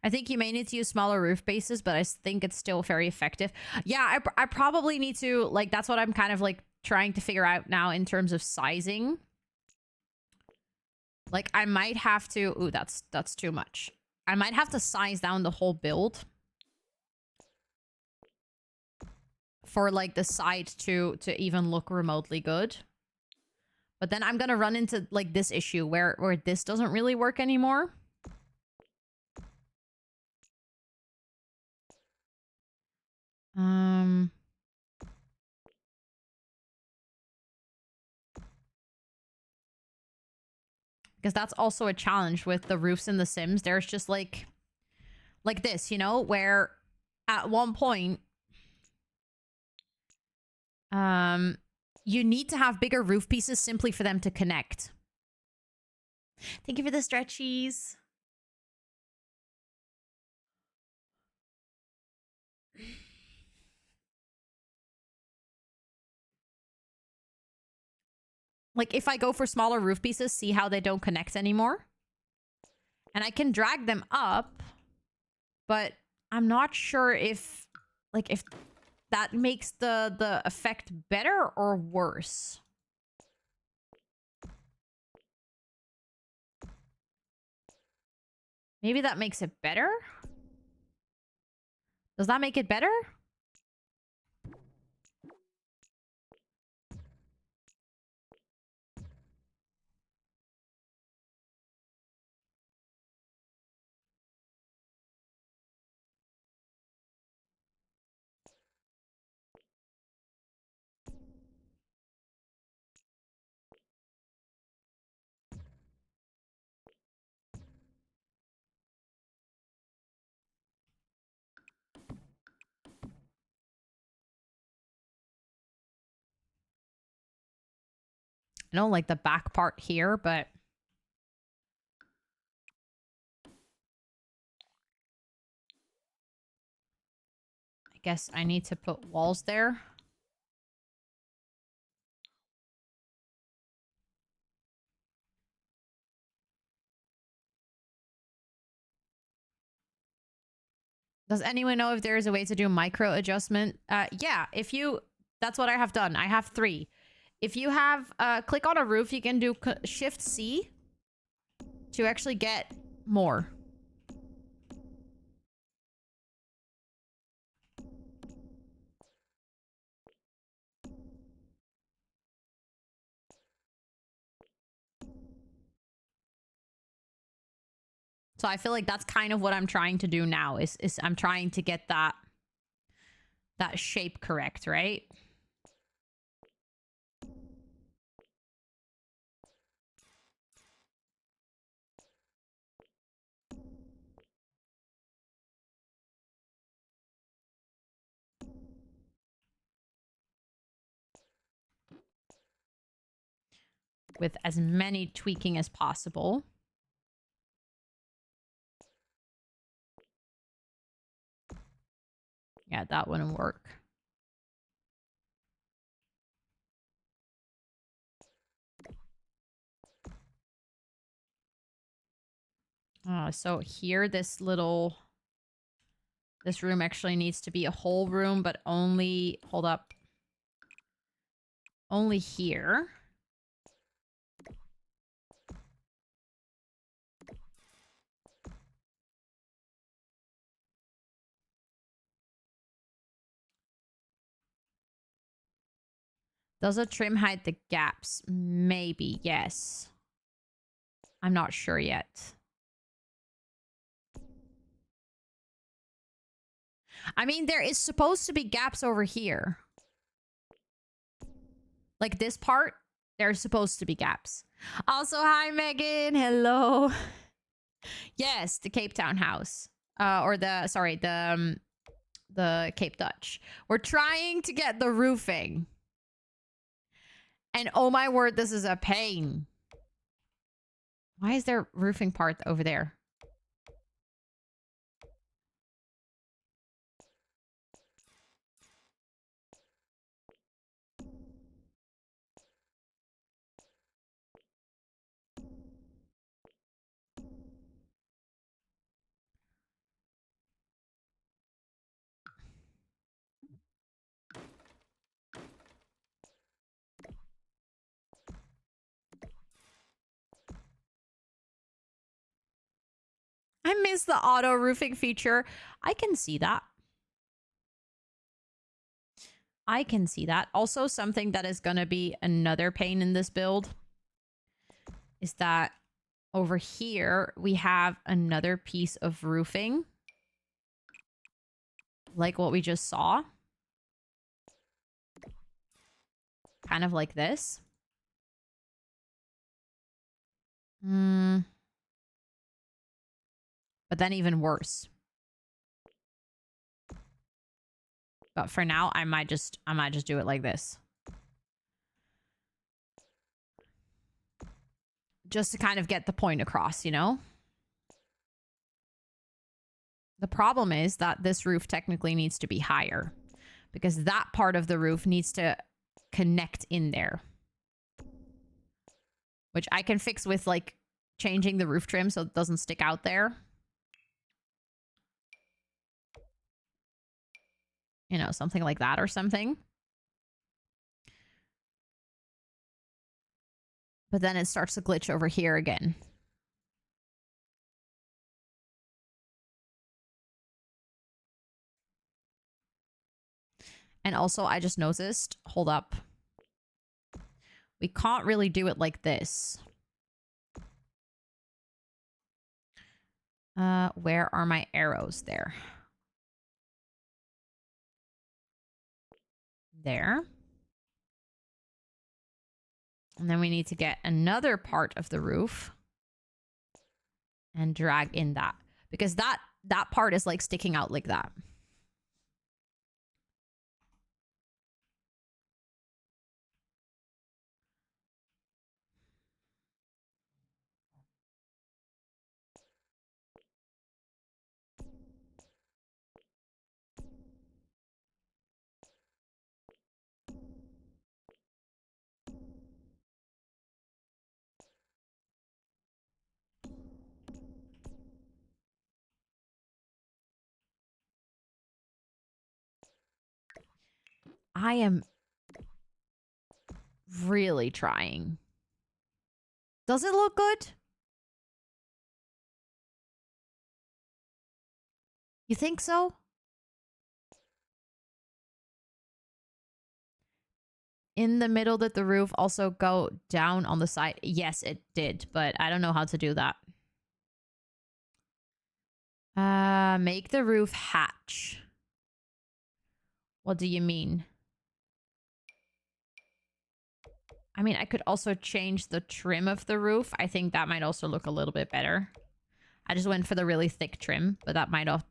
I think you may need to use smaller roof bases, but I think it's still very effective. Yeah, I probably need to, like, that's what I'm kind of, like, trying to figure out now in terms of sizing. Like, I might have to... Ooh, that's too much. I might have to size down the whole build. For, like, the side to even look remotely good. But then I'm gonna run into, like, this issue where this doesn't really work anymore. Because that's also a challenge with the roofs in The Sims. There's just like this, you know, where at one point, you need to have bigger roof pieces simply for them to connect. Thank you for the stretchies. Like, if I go for smaller roof pieces, see how they don't connect anymore? And I can drag them up, but I'm not sure if, like, if that makes the effect better or worse. Maybe that makes it better? Does that make it better? I don't like the back part here, but I guess I need to put walls there. Does anyone know if there is a way to do micro adjustment? Yeah, if you... That's what I have done. I have 3. If you have... click on a roof, you can do Shift-C to actually get more. So I feel like that's kind of what I'm trying to do now, is I'm trying to get that shape correct, right? With as many tweaking as possible. Yeah, that wouldn't work. So here, this room actually needs to be a whole room, but only... Hold up. Only here. Does a trim hide the gaps? Maybe, yes. I'm not sure yet. I mean, there is supposed to be gaps over here. Like this part, there's supposed to be gaps. Also, hi, Megan. Hello. Yes, the Cape Town house. Or the, sorry, the Cape Dutch. We're trying to get the roofing. And oh my word, this is a pain. Why is there roofing part over there? I miss the auto roofing feature. I can see that. I can see that. Also, something that is going to be another pain in this build is that over here, we have another piece of roofing. Like what we just saw. Kind of like this. But then even worse. But for now, I might just do it like this. Just to kind of get the point across, you know? The problem is that this roof technically needs to be higher because that part of the roof needs to connect in there. Which I can fix with like changing the roof trim so it doesn't stick out there. You know, something like that or something. But then it starts to glitch over here again. And also, I just noticed, hold up. We can't really do it like this. Where are my arrows there? There. And then we need to get another part of the roof and drag in that. Because that part is like sticking out like that. I am really trying. Does it look good? You think so? In the middle, did the roof also go down on the side? Yes, it did, but I don't know how to do that. Make the roof hatch. What do you mean? I mean, I could also change the trim of the roof. I think that might also look a little bit better. I just went for the really thick trim, but that might have...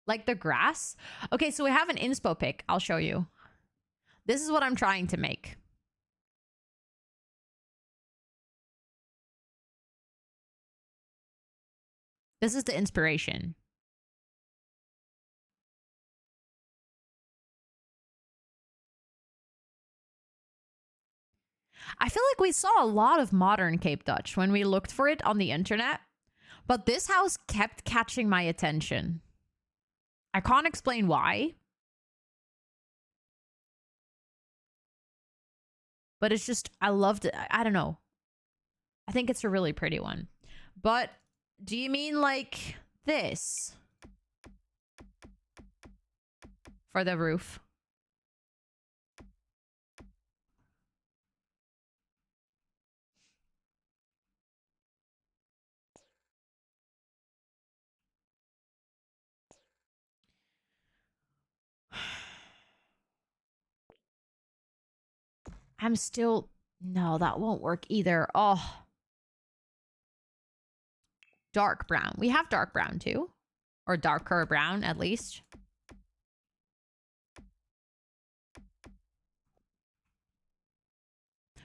Like the grass? Okay, so we have an inspo pic. I'll show you. This is what I'm trying to make. This is the inspiration. I feel like we saw a lot of modern Cape Dutch when we looked for it on the internet, but this house kept catching my attention. I can't explain why, but it's just, I loved it. I don't know. I think it's a really pretty one. But do you mean like this for the roof? I'm still... No, that won't work either. Oh. Dark brown. We have dark brown too. Or darker brown, at least.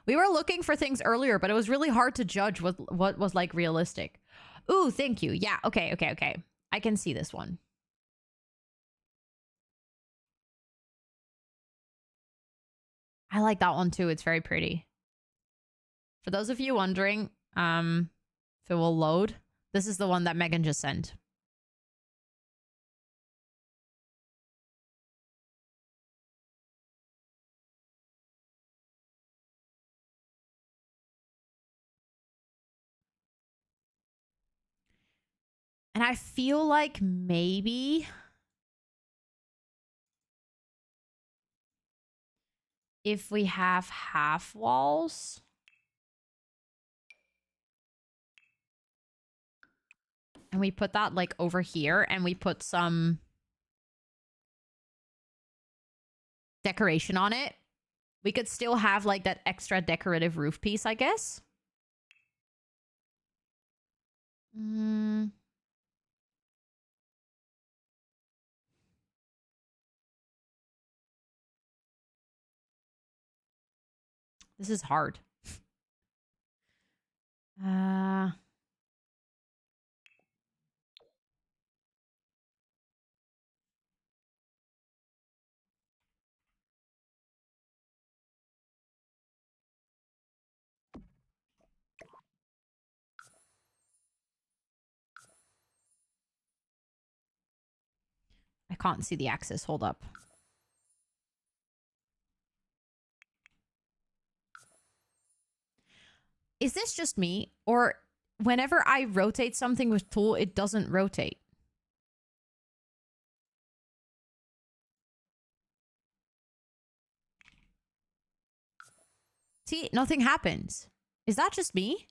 We were looking for things earlier, but it was really hard to judge what was like realistic. Ooh, thank you. Yeah, okay. I can see this one. I like that one too. It's very pretty. For those of you wondering, if it will load, this is the one that Megan just sent. And I feel like maybe if we have half walls, and we put that like over here, and we put some decoration on it, we could still have like that extra decorative roof piece, I guess. This is hard. I can't see the axis. Hold up. Is this just me? Or whenever I rotate something with tool, it doesn't rotate? See, nothing happens. Is that just me?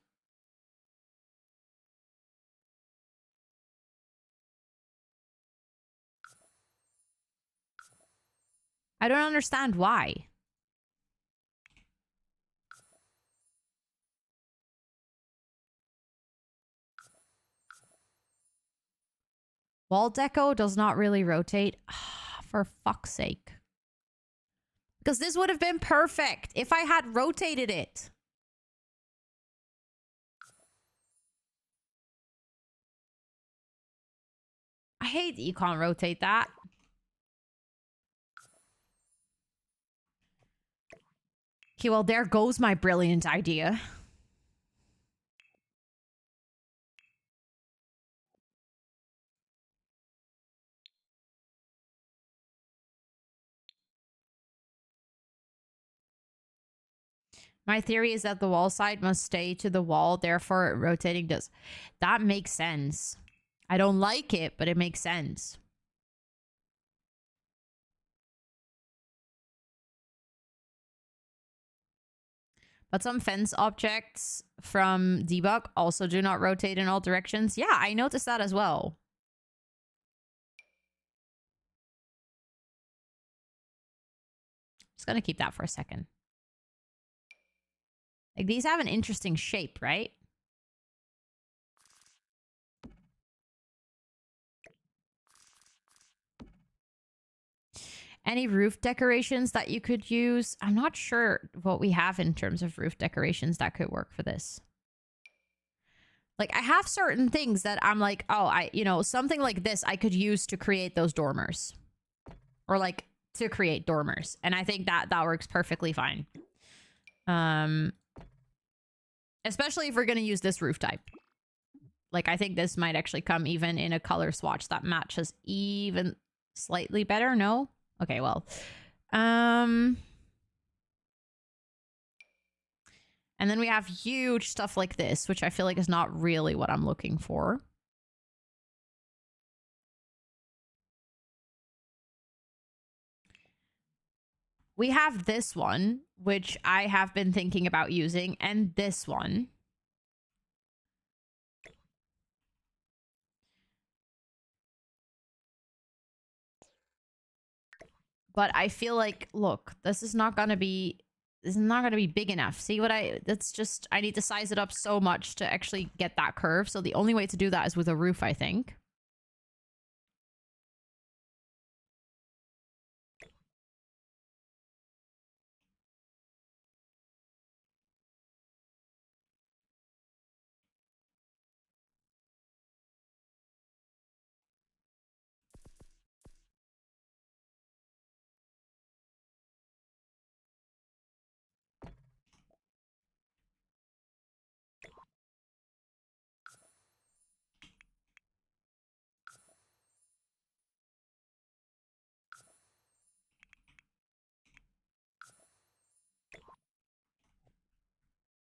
I don't understand why. Wall deco does not really rotate. For fuck's sake. Because this would have been perfect if I had rotated it. I hate that you can't rotate that. Okay, well, there goes my brilliant idea. My theory is that the wall side must stay to the wall, therefore rotating does. That makes sense. I don't like it, but it makes sense. But some fence objects from debug also do not rotate in all directions. Yeah, I noticed that as well. Just gonna keep that for a second. Like, these have an interesting shape, right? Any roof decorations that you could use? I'm not sure what we have in terms of roof decorations that could work for this. Like, I have certain things that I'm like, oh, something like this I could use to create those dormers. Or like to create dormers. And I think that works perfectly fine. Especially if we're going to use this roof type. Like, I think this might actually come even in a color swatch that matches even slightly better. No? Okay, well. And then we have huge stuff like this, which I feel like is not really what I'm looking for. We have this one, which I have been thinking about using, and this one. But I feel like, look, this is not going to be big enough. See what I need to size it up so much to actually get that curve. So the only way to do that is with a roof, I think.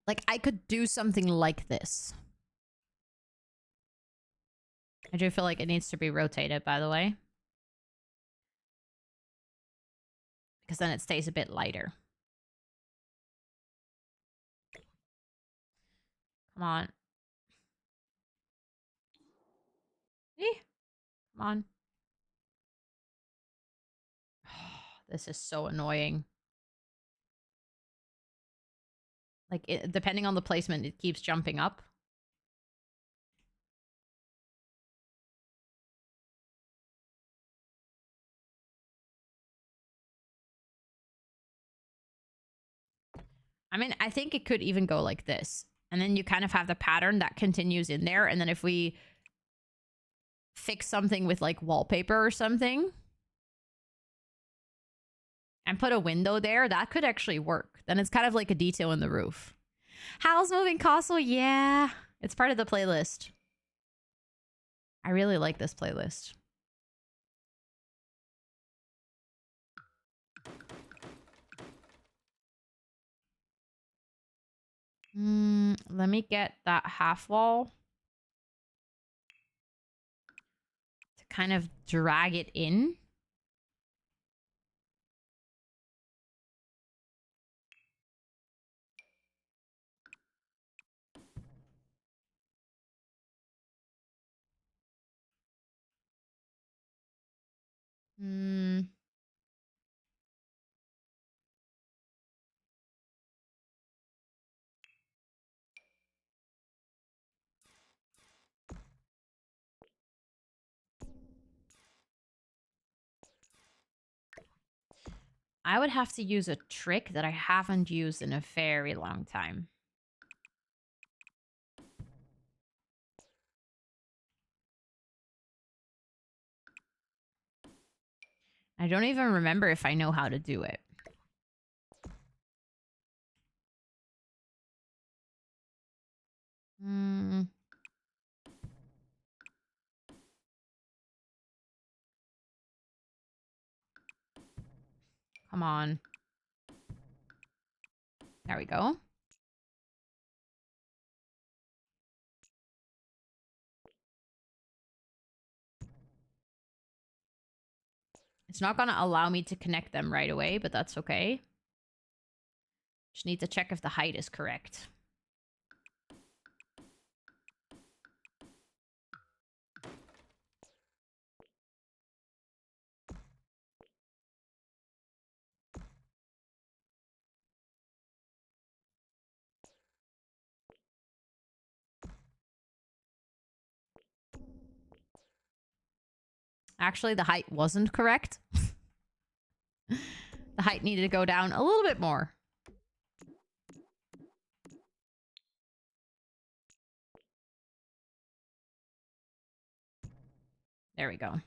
Like, I could do something like this. I do feel like it needs to be rotated, by the way. Because then it stays a bit lighter. Come on. See? Come on. This is so annoying. Like, depending on the placement, it keeps jumping up. I mean, I think it could even go like this. And then you kind of have the pattern that continues in there. And then if we fix something with like wallpaper or something and put a window there, that could actually work. Then it's kind of like a detail in the roof. Howl's Moving Castle? Yeah, it's part of the playlist. I really like this playlist. Let me get that half wall to kind of drag it in. I would have to use a trick that I haven't used in a very long time. I don't even remember if I know how to do it. Come on. There we go. It's not going to allow me to connect them right away, but that's okay. Just need to check if the height is correct. Actually, the height wasn't correct. The height needed to go down a little bit more. There we go.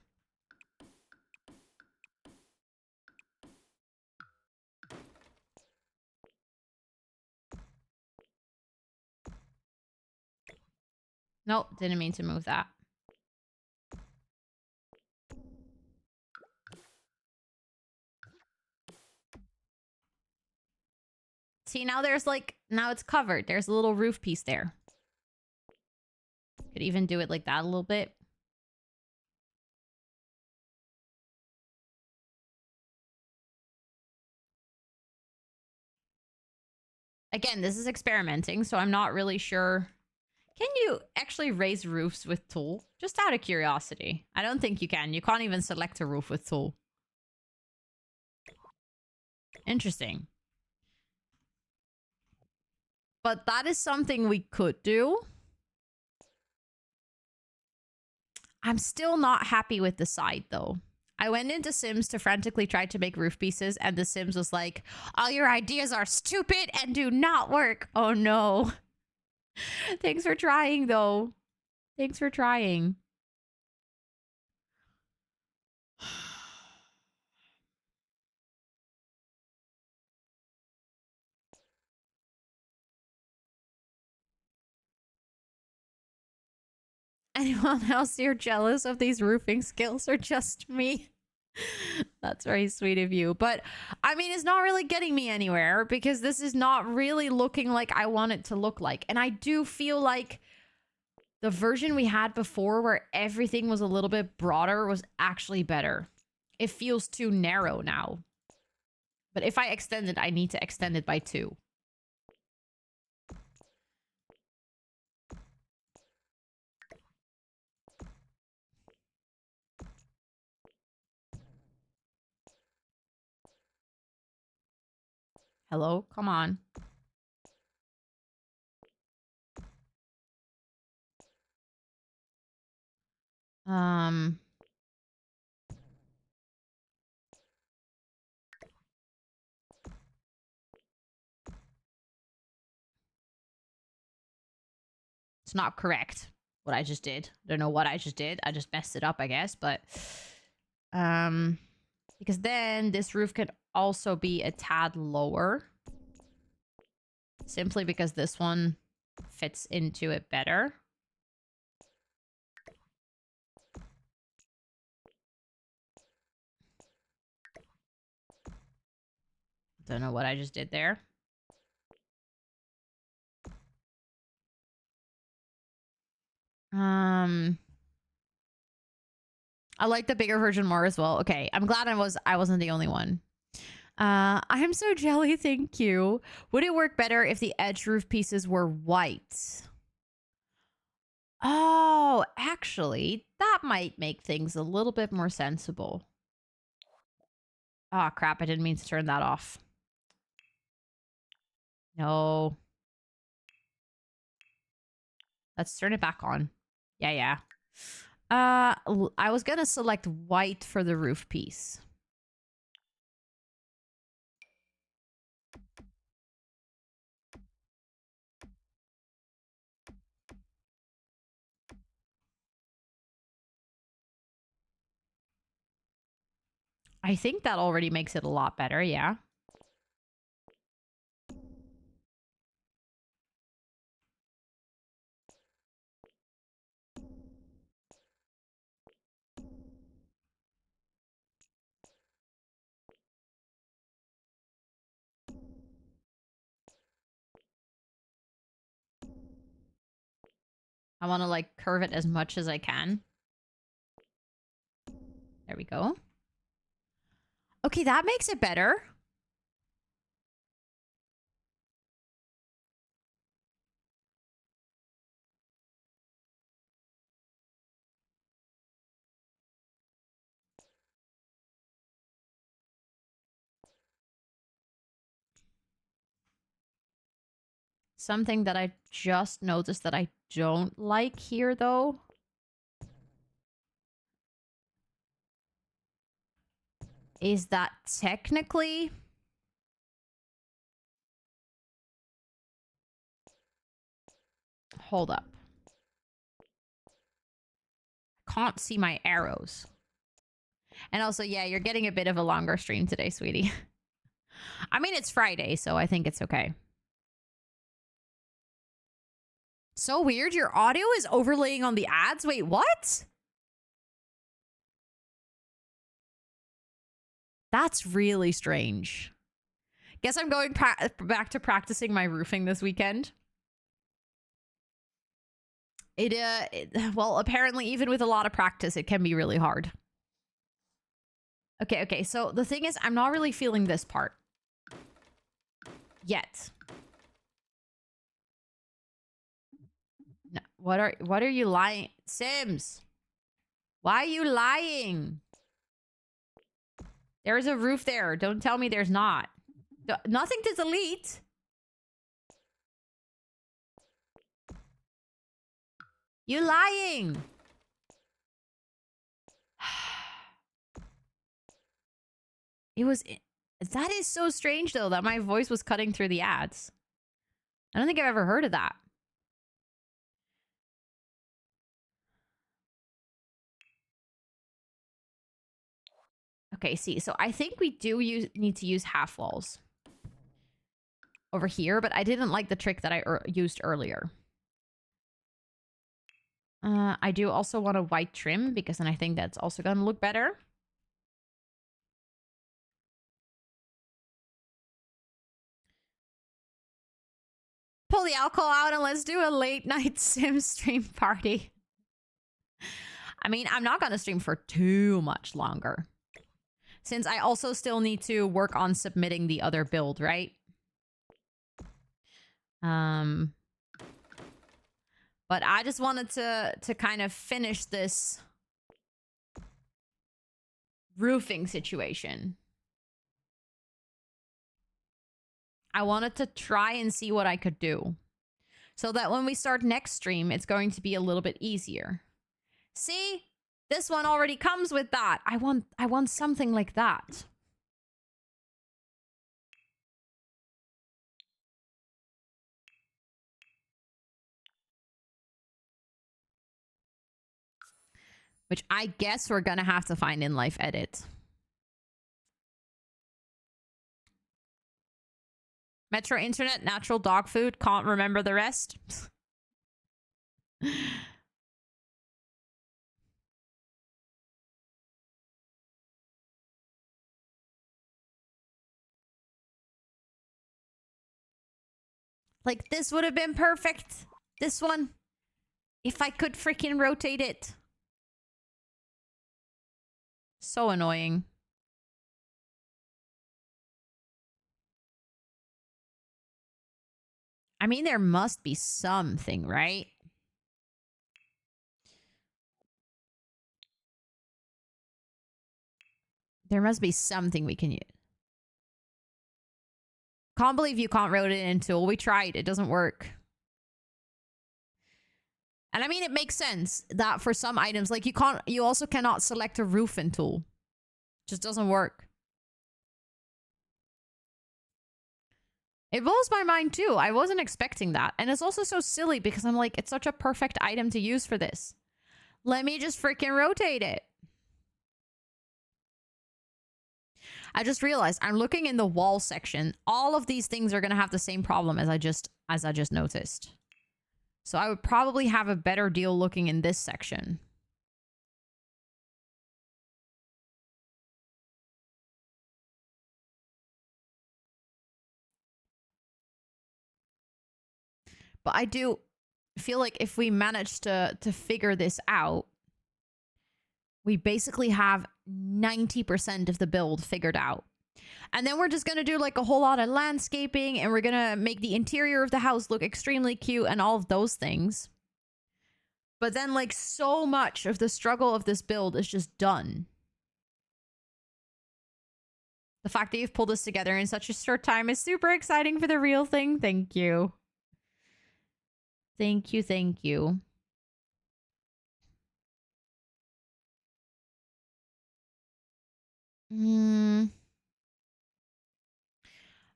Nope, didn't mean to move that. See, now there's like, now it's covered. There's a little roof piece there. Could even do it like that a little bit. Again, this is experimenting, so I'm not really sure. Can you actually raise roofs with tool? Just out of curiosity. I don't think you can. You can't even select a roof with tool. Interesting. But that is something we could do. I'm still not happy with the side, though. I went into Sims to frantically try to make roof pieces, and the Sims was like, all your ideas are stupid and do not work. Oh, no. Thanks for trying, though. Thanks for trying. Anyone else here jealous of these roofing skills or just me? That's very sweet of you. But I mean, it's not really getting me anywhere because this is not really looking like I want it to look like. And I do feel like the version we had before where everything was a little bit broader was actually better. It feels too narrow now. But if I extend it, I need to extend it by 2. Hello? Come on. It's not correct what I just did. Don't know what I just did. I just messed it up, I guess, but because then this roof could also be a tad lower. Simply because this one fits into it better. Don't know what I just did there. I like the bigger version more as well. Okay, I'm glad I wasn't the only one. I am so jelly, thank you. Would it work better if the edge roof pieces were white? Oh, actually, that might make things a little bit more sensible. Oh, crap, I didn't mean to turn that off. No. Let's turn it back on. Yeah. I was gonna select white for the roof piece. I think that already makes it a lot better, yeah. I want to like curve it as much as I can. There we go. Okay, that makes it better. Something that I just noticed that I don't like here, though, is that technically... Hold up. I can't see my arrows. And also, yeah, you're getting a bit of a longer stream today, sweetie. I mean, it's Friday, so I think it's okay. So weird. Your audio is overlaying on the ads? Wait, what? That's really strange. Guess I'm going back to practicing my roofing this weekend. Well, apparently, even with a lot of practice, it can be really hard. Okay. So the thing is, I'm not really feeling this part yet. No, what are you lying, Sims? Why are you lying? There's a roof there. Don't tell me there's not. Nothing to delete. You lying. That is so strange, though, that my voice was cutting through the ads. I don't think I've ever heard of that. Okay, see, so I think we do need to use half walls over here, but I didn't like the trick that I used earlier. I do also want a white trim because then I think that's also going to look better. Pull the alcohol out and let's do a late night sim stream party. I mean, I'm not going to stream for too much longer, since I also still need to work on submitting the other build, right? But I just wanted to kind of finish this roofing situation. I wanted to try and see what I could do. So that when we start next stream, it's going to be a little bit easier. See? This one already comes with that. I want something like that. Which I guess we're gonna have to find in Life Edit. Metro Internet, natural dog food, can't remember the rest. Like, this would have been perfect. This one. If I could freaking rotate it. So annoying. I mean, there must be something, right? There must be something we can use. Can't believe you can't rotate it in tool. We tried. It doesn't work. And I mean, it makes sense that for some items, like you also cannot select a roof in tool. Just doesn't work. It blows my mind too. I wasn't expecting that. And it's also so silly because I'm like, it's such a perfect item to use for this. Let me just freaking rotate it. I just realized I'm looking in the wall section. All of these things are going to have the same problem as I just noticed. So I would probably have a better deal looking in this section. But I do feel like if we manage to figure this out, we basically have 90% of the build figured out. And then we're just going to do like a whole lot of landscaping, and we're going to make the interior of the house look extremely cute and all of those things. But then like so much of the struggle of this build is just done. The fact that you've pulled this together in such a short time is super exciting for the real thing. Thank you. Thank you, thank you.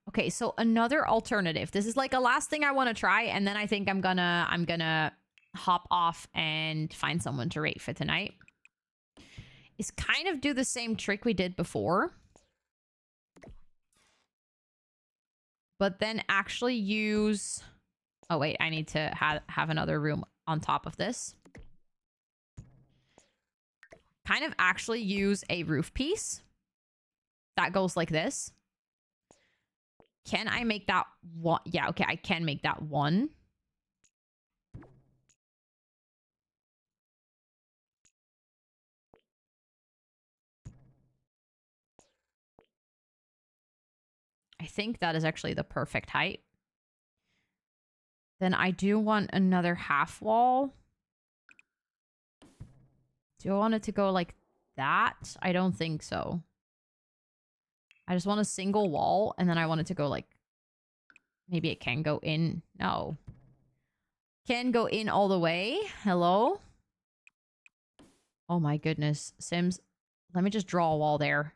Okay, so another alternative. This is like a last thing I want to try, and then I think I'm gonna hop off and find someone to rate for tonight. Is kind of do the same trick we did before, but then actually use... Oh wait, I need to have another room on top of this. Kind of actually use a roof piece that goes like this. Can I make that one? Yeah, okay, I can make that one. I think that is actually the perfect height. Then I do want another half wall. Do I want it to go like that? I don't think so. I just want a single wall, and then I want it to go like... Maybe it can go in. No. Can go in all the way. Hello? Oh my goodness. Sims, let me just draw a wall there.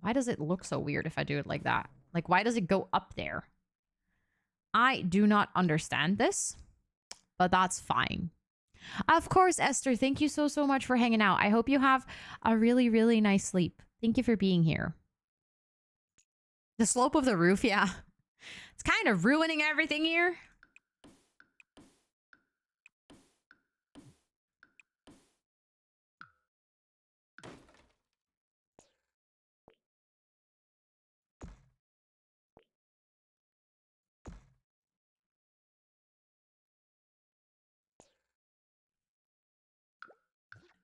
Why does it look so weird if I do it like that? Like, why does it go up there? I do not understand this, but that's fine. Of course, Esther, thank you so, so much for hanging out. I hope you have a really, really nice sleep. Thank you for being here. The slope of the roof, yeah. It's kind of ruining everything here.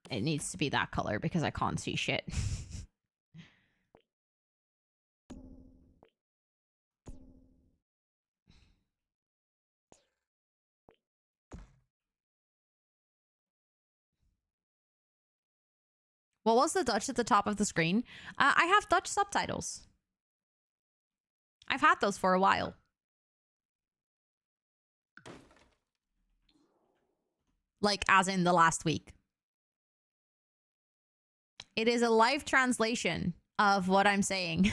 It needs to be that color because I can't see shit. What was the Dutch at the top of the screen? I have Dutch subtitles. I've had those for a while. Like, as in the last week. It is a live translation of what I'm saying.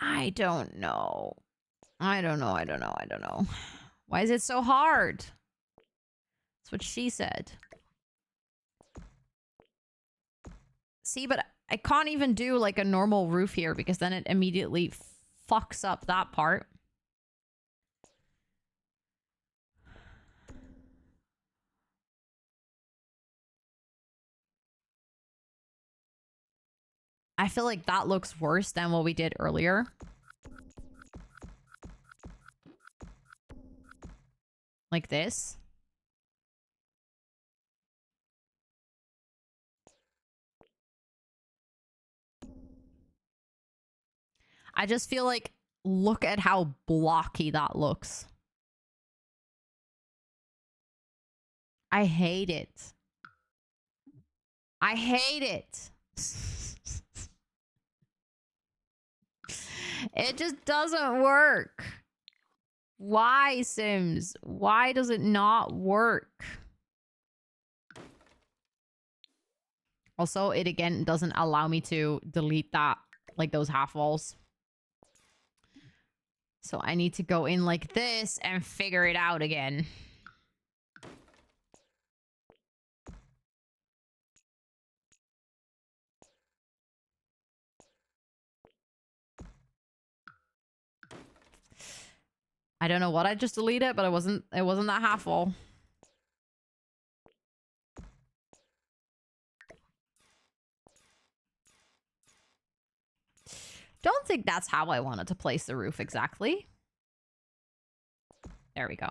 I don't know. I don't know. Why is it so hard? That's what she said. See, but I can't even do like a normal roof here because then it immediately fucks up that part. I feel like that looks worse than what we did earlier. Like this. I just feel like, look at how blocky that looks. I hate it. I hate it. It just doesn't work. Why, Sims? Why does it not work? Also, it again doesn't allow me to delete that, like those half walls. So I need to go in like this and figure it out again. I don't know what I just deleted, but it wasn't that half wall. Don't think that's how I wanted to place the roof exactly. There we go.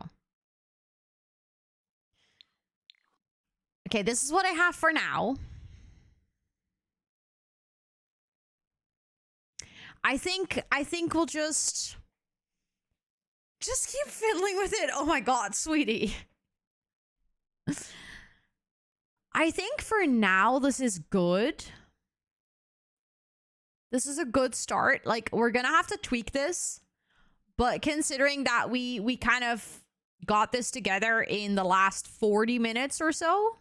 Okay, this is what I have for now. I think we'll just keep fiddling with it. Oh my god, sweetie. I think for now this is good. This is a good start. Like, we're gonna have to tweak this, but considering that we kind of got this together in the last 40 minutes or so.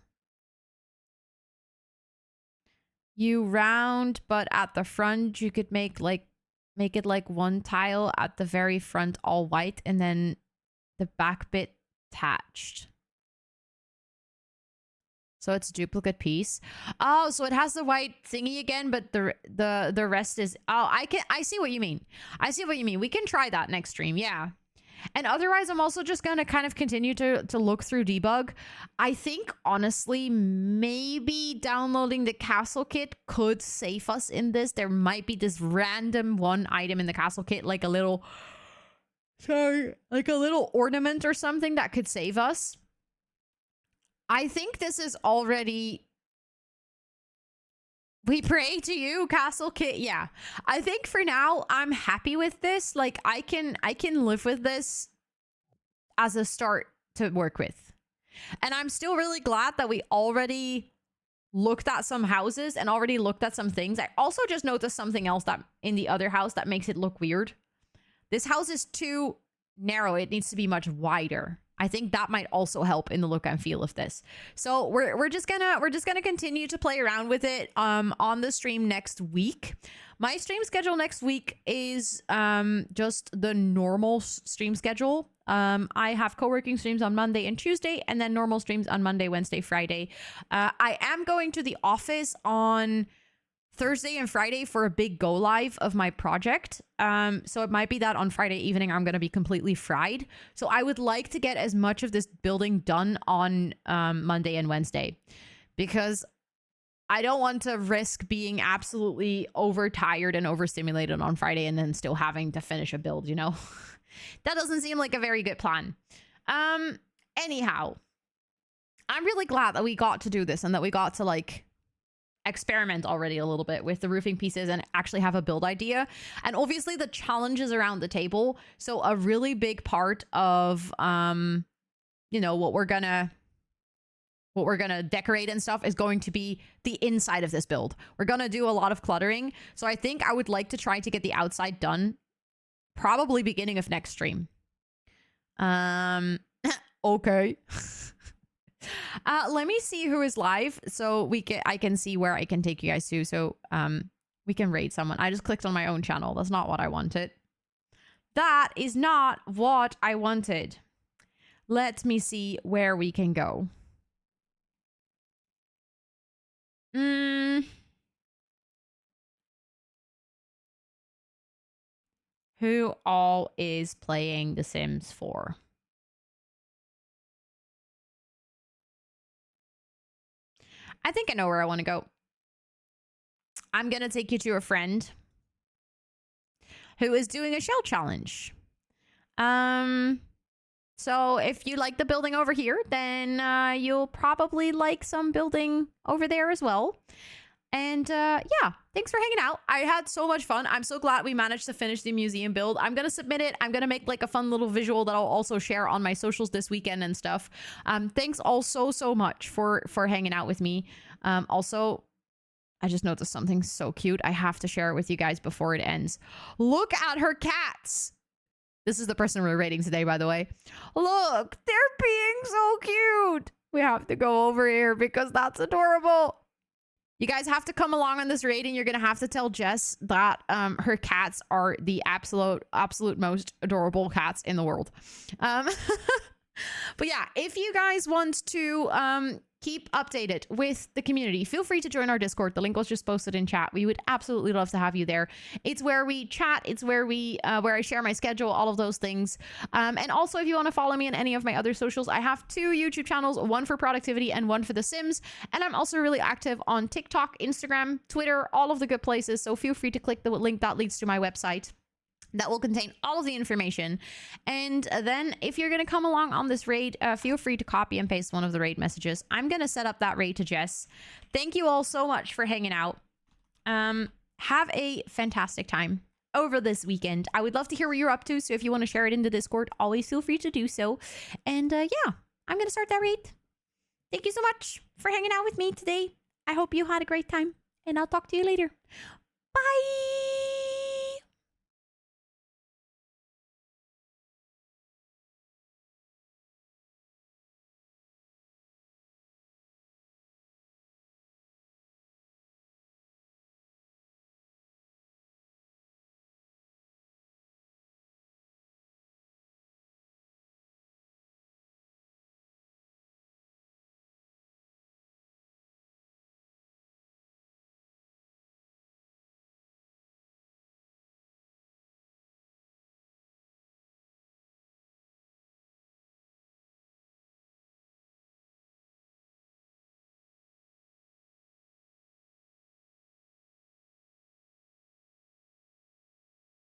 You round, but at the front you could make it like one tile at the very front all white and then the back bit attached. So it's a duplicate piece. Oh, so it has the white thingy again, but the rest is... Oh, I see what you mean. I see what you mean. We can try that next stream, yeah. And otherwise, I'm also just going to kind of continue to look through debug. I think, honestly, maybe downloading the castle kit could save us in this. There might be this random one item in the castle kit, like a little... Sorry, like a little ornament or something that could save us. I think this is already... We pray to you, Castle Kit. Yeah. I think for now, I'm happy with this. Like, I can live with this as a start to work with. And I'm still really glad that we already looked at some houses and already looked at some things. I also just noticed something else that in the other house that makes it look weird. This house is too narrow. It needs to be much wider. I think that might also help in the look and feel of this. So we're just gonna continue to play around with it on the stream next week. My stream schedule next week is just the normal stream schedule. I have co-working streams on Monday and Tuesday, and then normal streams on Monday, Wednesday, Friday. I am going to the office on Thursday and Friday for a big go live of my project. So it might be that on Friday evening I'm going to be completely fried. So I would like to get as much of this building done on Monday and Wednesday, because I don't want to risk being absolutely overtired and overstimulated on Friday and then still having to finish a build, you know? That doesn't seem like a very good plan. Anyhow, I'm really glad that we got to do this and that we got to like experiment already a little bit with the roofing pieces and actually have a build idea. And obviously the challenges around the table. So a really big part of, you know, what we're gonna decorate and stuff is going to be the inside of this build. We're gonna do a lot of cluttering. So I think I would like to try to get the outside done probably beginning of next stream. Okay. Let me see who is live so I can see where I can take you guys to. So we can raid someone. I just clicked on my own channel. That's not what I wanted. That is not what I wanted. Let me see where we can go. Who all is playing The Sims 4? I think I know where I want to go. I'm going to take you to a friend who is doing a shell challenge. So if you like the building over here, then you'll probably like some building over there as well. And yeah, thanks for hanging out. I had so much fun. I'm so glad we managed to finish the museum build. I'm going to submit it. I'm going to make like a fun little visual that I'll also share on my socials this weekend and stuff. Thanks all so much for hanging out with me. Also, I just noticed something so cute. I have to share it with you guys before it ends. Look at her cats. This is the person we're rating today, by the way. Look, they're being so cute. We have to go over here because that's adorable. You guys have to come along on this raid, and you're going to have to tell Jess that her cats are the absolute most adorable cats in the world. But yeah, if you guys want to keep updated with the community, feel free to join our Discord. The link was just posted in chat. We would absolutely love to have you there. It's where we chat. It's where where I share my schedule, all of those things. And also, if you want to follow me on any of my other socials, I have 2 YouTube channels, one for productivity and one for The Sims. And I'm also really active on TikTok, Instagram, Twitter, all of the good places. So feel free to click the link that leads to my website. That will contain all of the information. And then if you're going to come along on this raid, feel free to copy and paste one of the raid messages. I'm going to set up that raid to Jess. Thank you all so much for hanging out. Have a fantastic time over this weekend. I would love to hear what you're up to. So if you want to share it into Discord, always feel free to do so. And yeah, I'm going to start that raid. Thank you so much for hanging out with me today. I hope you had a great time. And I'll talk to you later. Bye!